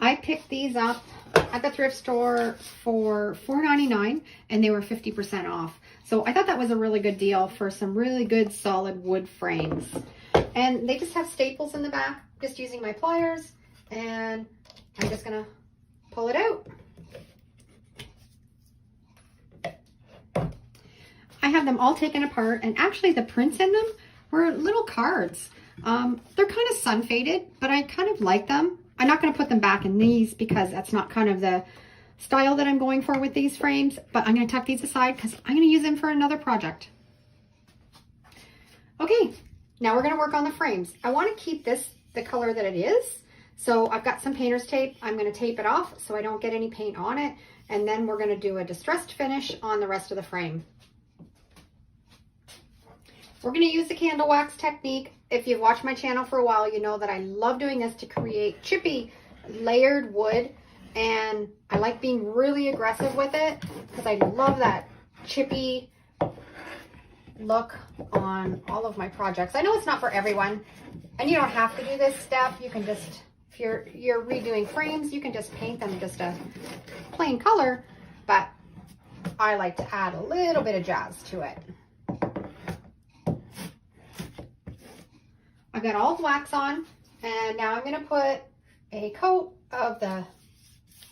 Speaker 1: I picked these up at the thrift store for $4.99, and they were 50% off. So I thought that was a really good deal for some really good solid wood frames. And they just have staples in the back, just using my pliers. And I'm just gonna pull it out. I have them all taken apart, and actually the prints in them were little cards. They're kind of sun faded, but I kind of like them. I'm not going to put them back in these because that's not kind of the style that I'm going for with these frames, but I'm going to tuck these aside because I'm going to use them for another project. Okay, now we're going to work on the frames. I want to keep this the color that it is. So I've got some painter's tape. I'm going to tape it off so I don't get any paint on it. And then we're going to do a distressed finish on the rest of the frame. We're going to use the candle wax technique. If you've watched my channel for a while, you know that I love doing this to create chippy layered wood. And I like being really aggressive with it because I love that chippy look on all of my projects. I know it's not for everyone, and you don't have to do this step. You can just, if you're redoing frames, you can just paint them just a plain color, but I like to add a little bit of jazz to it. I've got all the wax on, and now I'm going to put a coat of the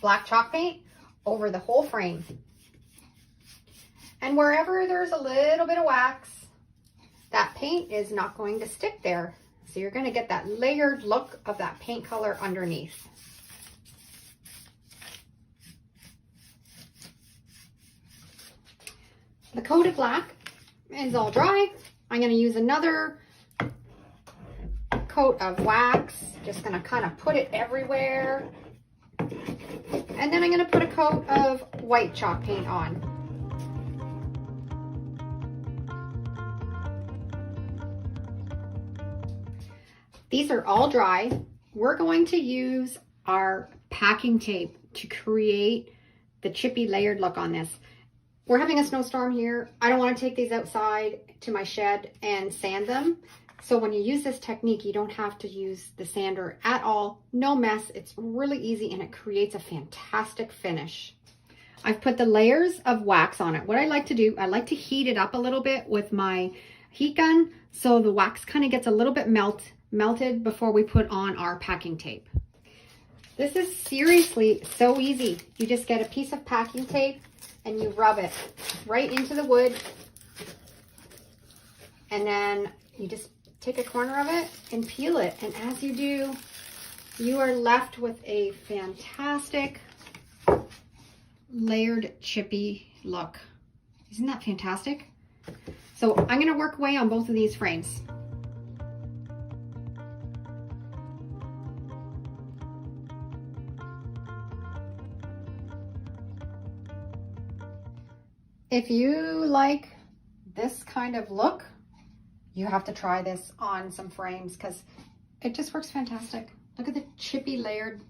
Speaker 1: black chalk paint over the whole frame. And wherever there's a little bit of wax, that paint is not going to stick there. So you're going to get that layered look of that paint color underneath. The coat of black is all dry. I'm going to use another coat of wax. Just going to kind of put it everywhere. And then I'm going to put a coat of white chalk paint on. These are all dry. We're going to use our packing tape to create the chippy layered look on this. We're having a snowstorm here. I don't want to take these outside to my shed and sand them. So when you use this technique, you don't have to use the sander at all. No mess. It's really easy and it creates a fantastic finish. I've put the layers of wax on it. What I like to do, I like to heat it up a little bit with my heat gun so the wax kind of gets a little bit melted before we put on our packing tape. This is seriously so easy. You just get a piece of packing tape and you rub it right into the wood, and then you just take a corner of it and peel it. And as you do, you are left with a fantastic layered chippy look. Isn't that fantastic? So I'm going to work away on both of these frames. If you like this kind of look, you have to try this on some frames because it just works fantastic. Look at the chippy layered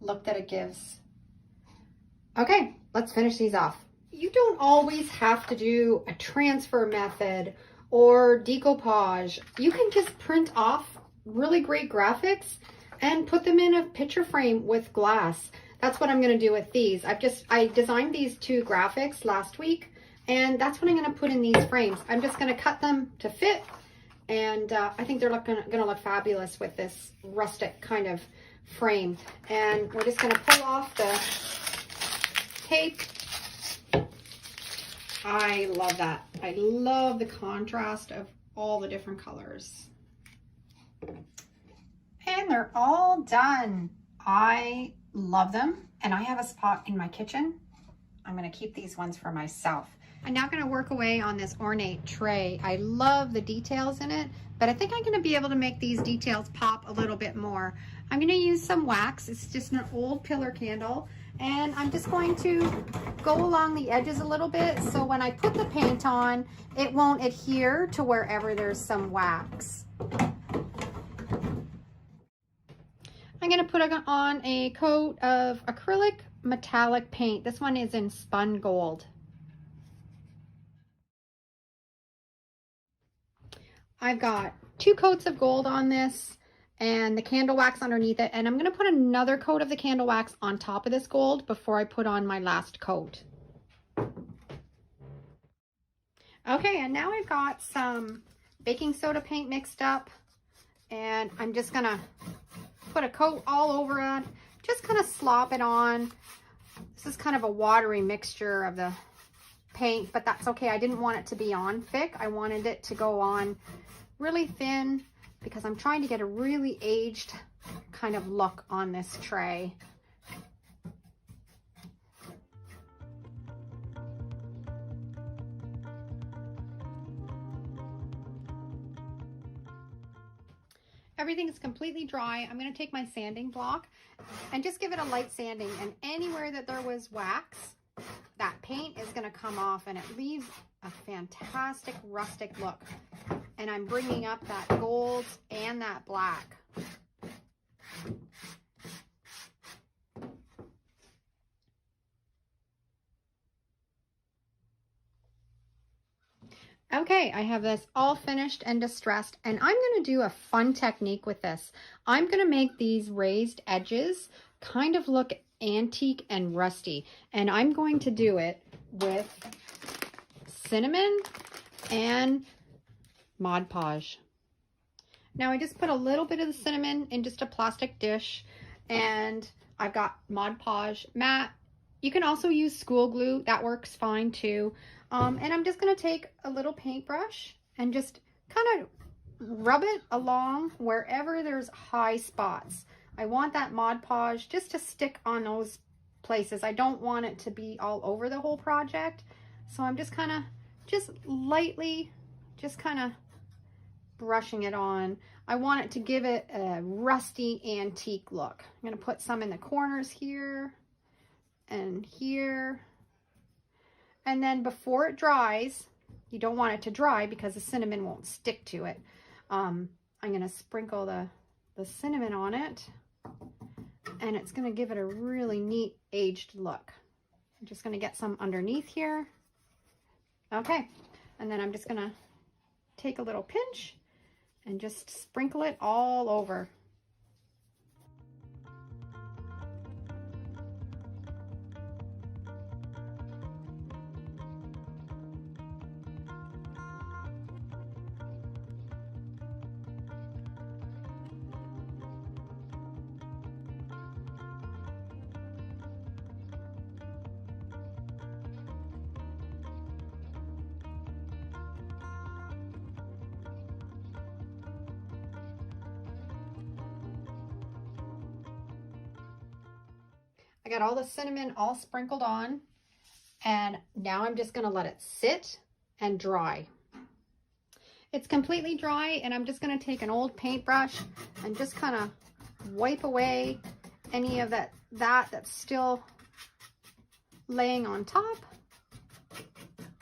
Speaker 1: look that it gives. Okay, let's finish these off. You don't always have to do a transfer method or decoupage. You can just print off really great graphics and put them in a picture frame with glass. That's what I'm going to do with these. I designed these 2 graphics last week, and that's what I'm going to put in these frames. I'm just going to cut them to fit, and I think they're going to look fabulous with this rustic kind of frame. And we're just going to pull off the tape. I love that. I love the contrast of all the different colors. And they're all done. I love them, and I have a spot in my kitchen. I'm going to keep these ones for myself. I'm now going to work away on this ornate tray. I love the details in it, but I think I'm going to be able to make these details pop a little bit more. I'm going to use some wax. It's just an old pillar candle, and I'm just going to go along the edges a little bit so when I put the paint on, it won't adhere to wherever there's some wax. I'm going to put on a coat of acrylic metallic paint. This one is in spun gold. I've got 2 coats of gold on this and the candle wax underneath it, and I'm going to put another coat of the candle wax on top of this gold before I put on my last coat. Okay, and now I've got some baking soda paint mixed up, and I'm just going to put a coat all over it, just kind of slop it on. This is kind of a watery mixture of the paint, but that's okay. I didn't want it to be on thick. I wanted it to go on really thin because I'm trying to get a really aged kind of look on this tray. Everything is completely dry. I'm going to take my sanding block and just give it a light sanding, and anywhere that there was wax, that paint is going to come off and it leaves a fantastic rustic look. And I'm bringing up that gold and that black. Okay, I have this all finished and distressed, and I'm going to do a fun technique with this. I'm going to make these raised edges kind of look antique and rusty, and I'm going to do it with cinnamon and Mod Podge. Now I just put a little bit of the cinnamon in just a plastic dish, and I've got Mod Podge matte. You can also use school glue, that works fine too. And I'm just going to take a little paintbrush and just kind of rub it along wherever there's high spots. I want that Mod Podge just to stick on those places. I don't want it to be all over the whole project. So I'm just kind of, just lightly, just kind of brushing it on. I want it to give it a rusty antique look. I'm going to put some in the corners here and here. And then before it dries, you don't want it to dry because the cinnamon won't stick to it. I'm going to sprinkle the cinnamon on it, and it's going to give it a really neat aged look. I'm just going to get some underneath here. Okay, and then I'm just going to take a little pinch and just sprinkle it all over. I got all the cinnamon all sprinkled on, and now I'm just gonna let it sit and dry. It's completely dry, and I'm just gonna take an old paintbrush and just kind of wipe away any of that's still laying on top,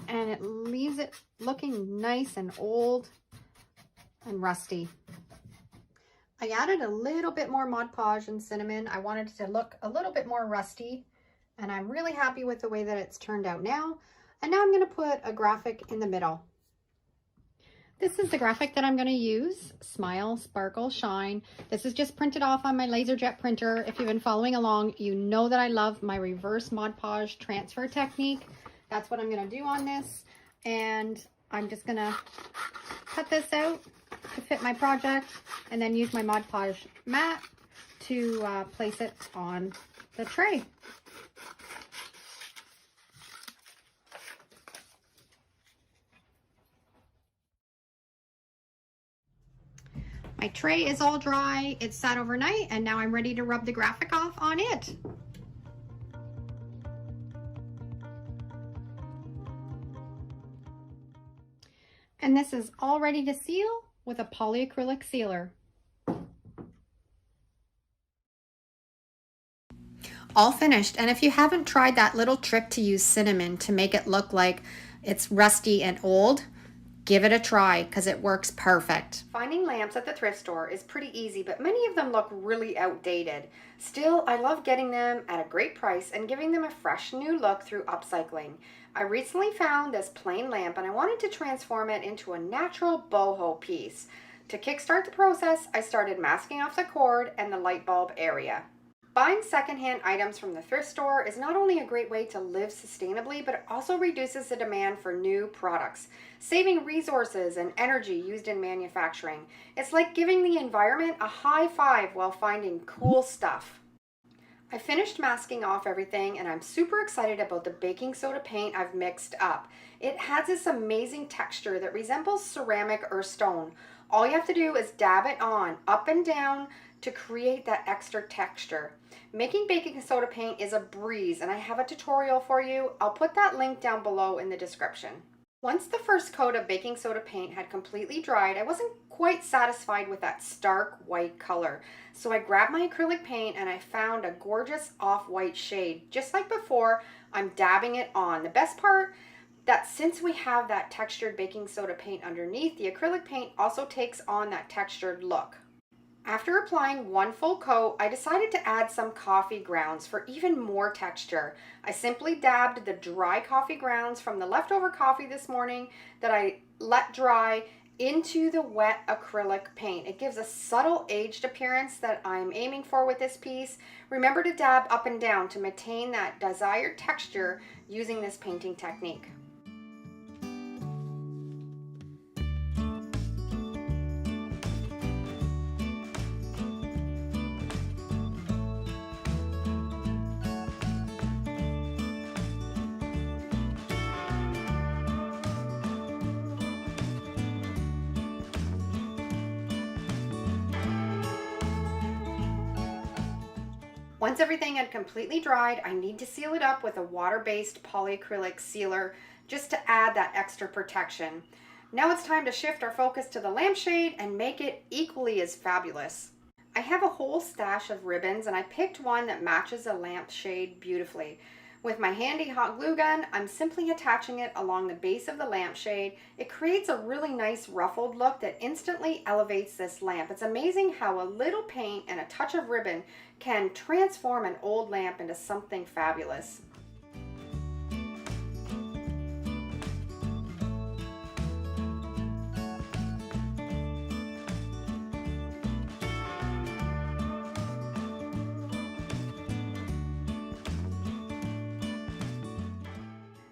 Speaker 1: and it leaves it looking nice and old and rusty. I added a little bit more Mod Podge and cinnamon. I wanted it to look a little bit more rusty, and I'm really happy with the way that it's turned out now. And now I'm going to put a graphic in the middle. This is the graphic that I'm going to use, Smile, Sparkle, Shine. This is just printed off on my LaserJet printer. If you've been following along, you know that I love my reverse Mod Podge transfer technique. That's what I'm going to do on this. And I'm just going to cut this out to fit my project, and then use my Mod Podge mat to place it on the tray. My tray is all dry. It's sat overnight, and now I'm ready to rub the graphic off on it. And this is all ready to seal with a polyacrylic sealer. All finished. And if you haven't tried that little trick to use cinnamon to make it look like it's rusty and old, give it a try because it works perfect. Finding lamps at the thrift store is pretty easy, but many of them look really outdated. Still, I love getting them at a great price and giving them a fresh new look through upcycling. I recently found this plain lamp, and I wanted to transform it into a natural boho piece. To kickstart the process, I started masking off the cord and the light bulb area. Buying secondhand items from the thrift store is not only a great way to live sustainably, but it also reduces the demand for new products, saving resources and energy used in manufacturing. It's like giving the environment a high five while finding cool stuff. I finished masking off everything, and I'm super excited about the baking soda paint I've mixed up. It has this amazing texture that resembles ceramic or stone. All you have to do is dab it on up and down to create that extra texture. Making baking soda paint is a breeze, and I have a tutorial for you. I'll put that link down below in the description. Once the first coat of baking soda paint had completely dried, I wasn't quite satisfied with that stark white color. So I grabbed my acrylic paint and I found a gorgeous off-white shade. Just like before, I'm dabbing it on. The best part, that since we have that textured baking soda paint underneath, the acrylic paint also takes on that textured look. After applying one full coat, I decided to add some coffee grounds for even more texture. I simply dabbed the dry coffee grounds from the leftover coffee this morning that I let dry into the wet acrylic paint. It gives a subtle aged appearance that I'm aiming for with this piece. Remember to dab up and down to maintain that desired texture using this painting technique. Once everything had completely dried, I need to seal it up with a water-based polyacrylic sealer just to add that extra protection. Now it's time to shift our focus to the lampshade and make it equally as fabulous. I have a whole stash of ribbons, and I picked one that matches a lampshade beautifully. With my handy hot glue gun, I'm simply attaching it along the base of the lampshade. It creates a really nice ruffled look that instantly elevates this lamp. It's amazing how a little paint and a touch of ribbon can transform an old lamp into something fabulous.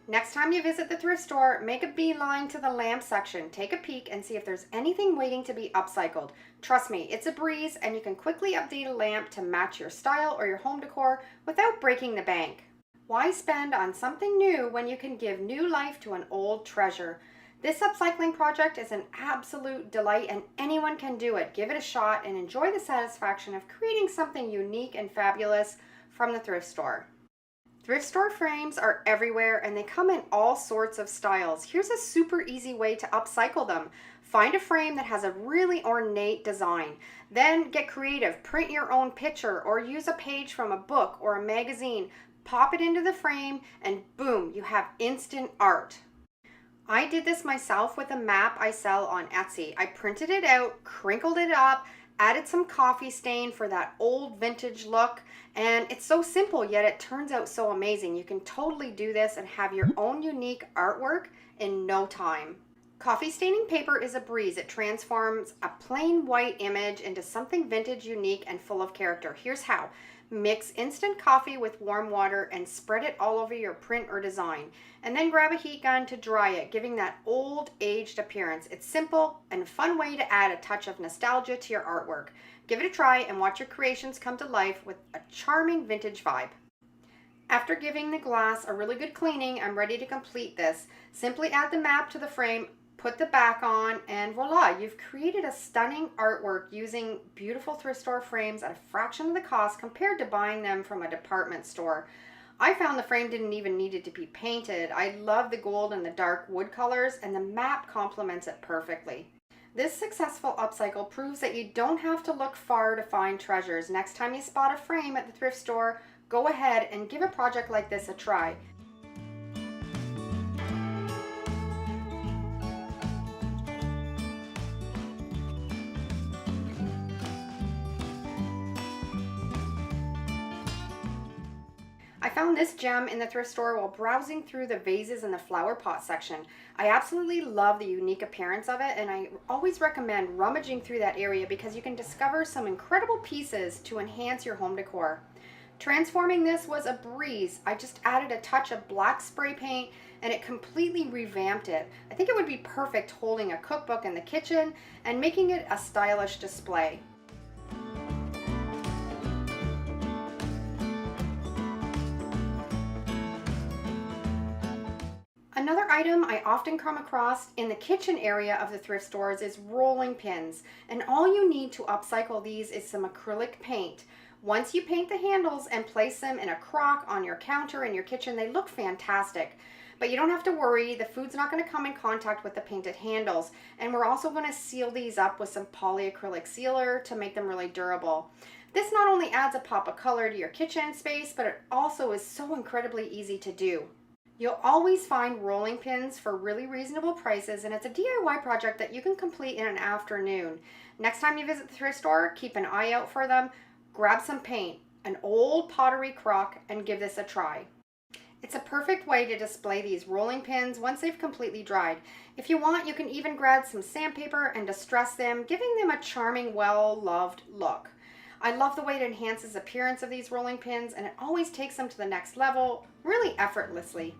Speaker 1: Next time you visit the thrift store, make a beeline to the lamp section. Take a peek and see if there's anything waiting to be upcycled. Trust me, it's a breeze, and you can quickly update a lamp to match your style or your home decor without breaking the bank. Why spend on something new when you can give new life to an old treasure? This upcycling project is an absolute delight, and anyone can do it. Give it a shot and enjoy the satisfaction of creating something unique and fabulous from the thrift store. Thrift store frames are everywhere and they come in all sorts of styles. Here's a super easy way to upcycle them. Find a frame that has a really ornate design. Then get creative, print your own picture or use a page from a book or a magazine. Pop it into the frame and boom, you have instant art. I did this myself with a map I sell on Etsy. I printed it out, crinkled it up, added some coffee stain for that old vintage look, and it's so simple, yet it turns out so amazing. You can totally do this and have your own unique artwork in no time. Coffee staining paper is a breeze. It transforms a plain white image into something vintage, unique, and full of character. Here's how. Mix instant coffee with warm water and spread it all over your print or design. And then grab a heat gun to dry it, giving that old, aged appearance. It's simple and a fun way to add a touch of nostalgia to your artwork. Give it a try and watch your creations come to life with a charming vintage vibe. After giving the glass a really good cleaning, I'm ready to complete this. Simply add the map to the frame, put the back on, and voila, you've created a stunning artwork using beautiful thrift store frames at a fraction of the cost compared to buying them from a department store. I found the frame didn't even need it to be painted. I love the gold and the dark wood colors, and the map complements it perfectly. This successful upcycle proves that you don't have to look far to find treasures. Next time you spot a frame at the thrift store, go ahead and give a project like this a try. I found this gem in the thrift store while browsing through the vases and the flower pot section. I absolutely love the unique appearance of it, and I always recommend rummaging through that area because you can discover some incredible pieces to enhance your home decor. Transforming this was a breeze. I just added a touch of black spray paint and it completely revamped it. I think it would be perfect holding a cookbook in the kitchen and making it a stylish display. Another item I often come across in the kitchen area of the thrift stores is rolling pins, and all you need to upcycle these is some acrylic paint. Once you paint the handles and place them in a crock on your counter in your kitchen, they look fantastic. But you don't have to worry, the food's not going to come in contact with the painted handles, and we're also going to seal these up with some polyacrylic sealer to make them really durable. This not only adds a pop of color to your kitchen space, but it also is so incredibly easy to do. You'll always find rolling pins for really reasonable prices, and it's a DIY project that you can complete in an afternoon. Next time you visit the thrift store, keep an eye out for them. Grab some paint, an old pottery crock, and give this a try. It's a perfect way to display these rolling pins once they've completely dried. If you want, you can even grab some sandpaper and distress them, giving them a charming, well-loved look. I love the way it enhances the appearance of these rolling pins, and it always takes them to the next level, really effortlessly.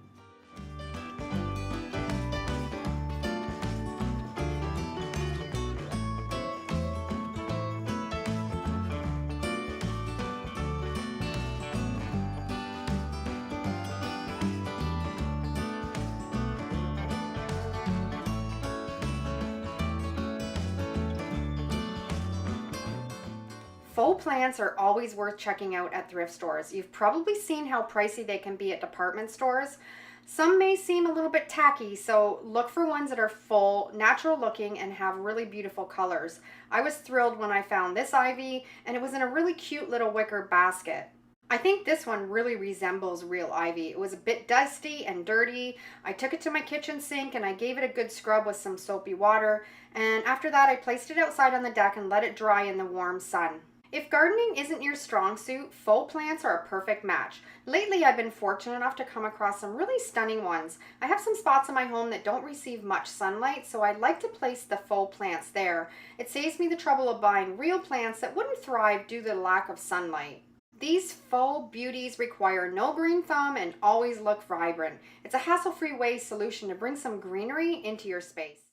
Speaker 1: Faux plants are always worth checking out at thrift stores. You've probably seen how pricey they can be at department stores. Some may seem a little bit tacky, so look for ones that are full, natural looking, and have really beautiful colors. I was thrilled when I found this ivy, and it was in a really cute little wicker basket. I think this one really resembles real ivy. It was a bit dusty and dirty. I took it to my kitchen sink and I gave it a good scrub with some soapy water, and after that I placed it outside on the deck and let it dry in the warm sun. If gardening isn't your strong suit, faux plants are a perfect match. Lately, I've been fortunate enough to come across some really stunning ones. I have some spots in my home that don't receive much sunlight, so I like to place the faux plants there. It saves me the trouble of buying real plants that wouldn't thrive due to the lack of sunlight. These faux beauties require no green thumb and always look vibrant. It's a hassle-free way solution to bring some greenery into your space.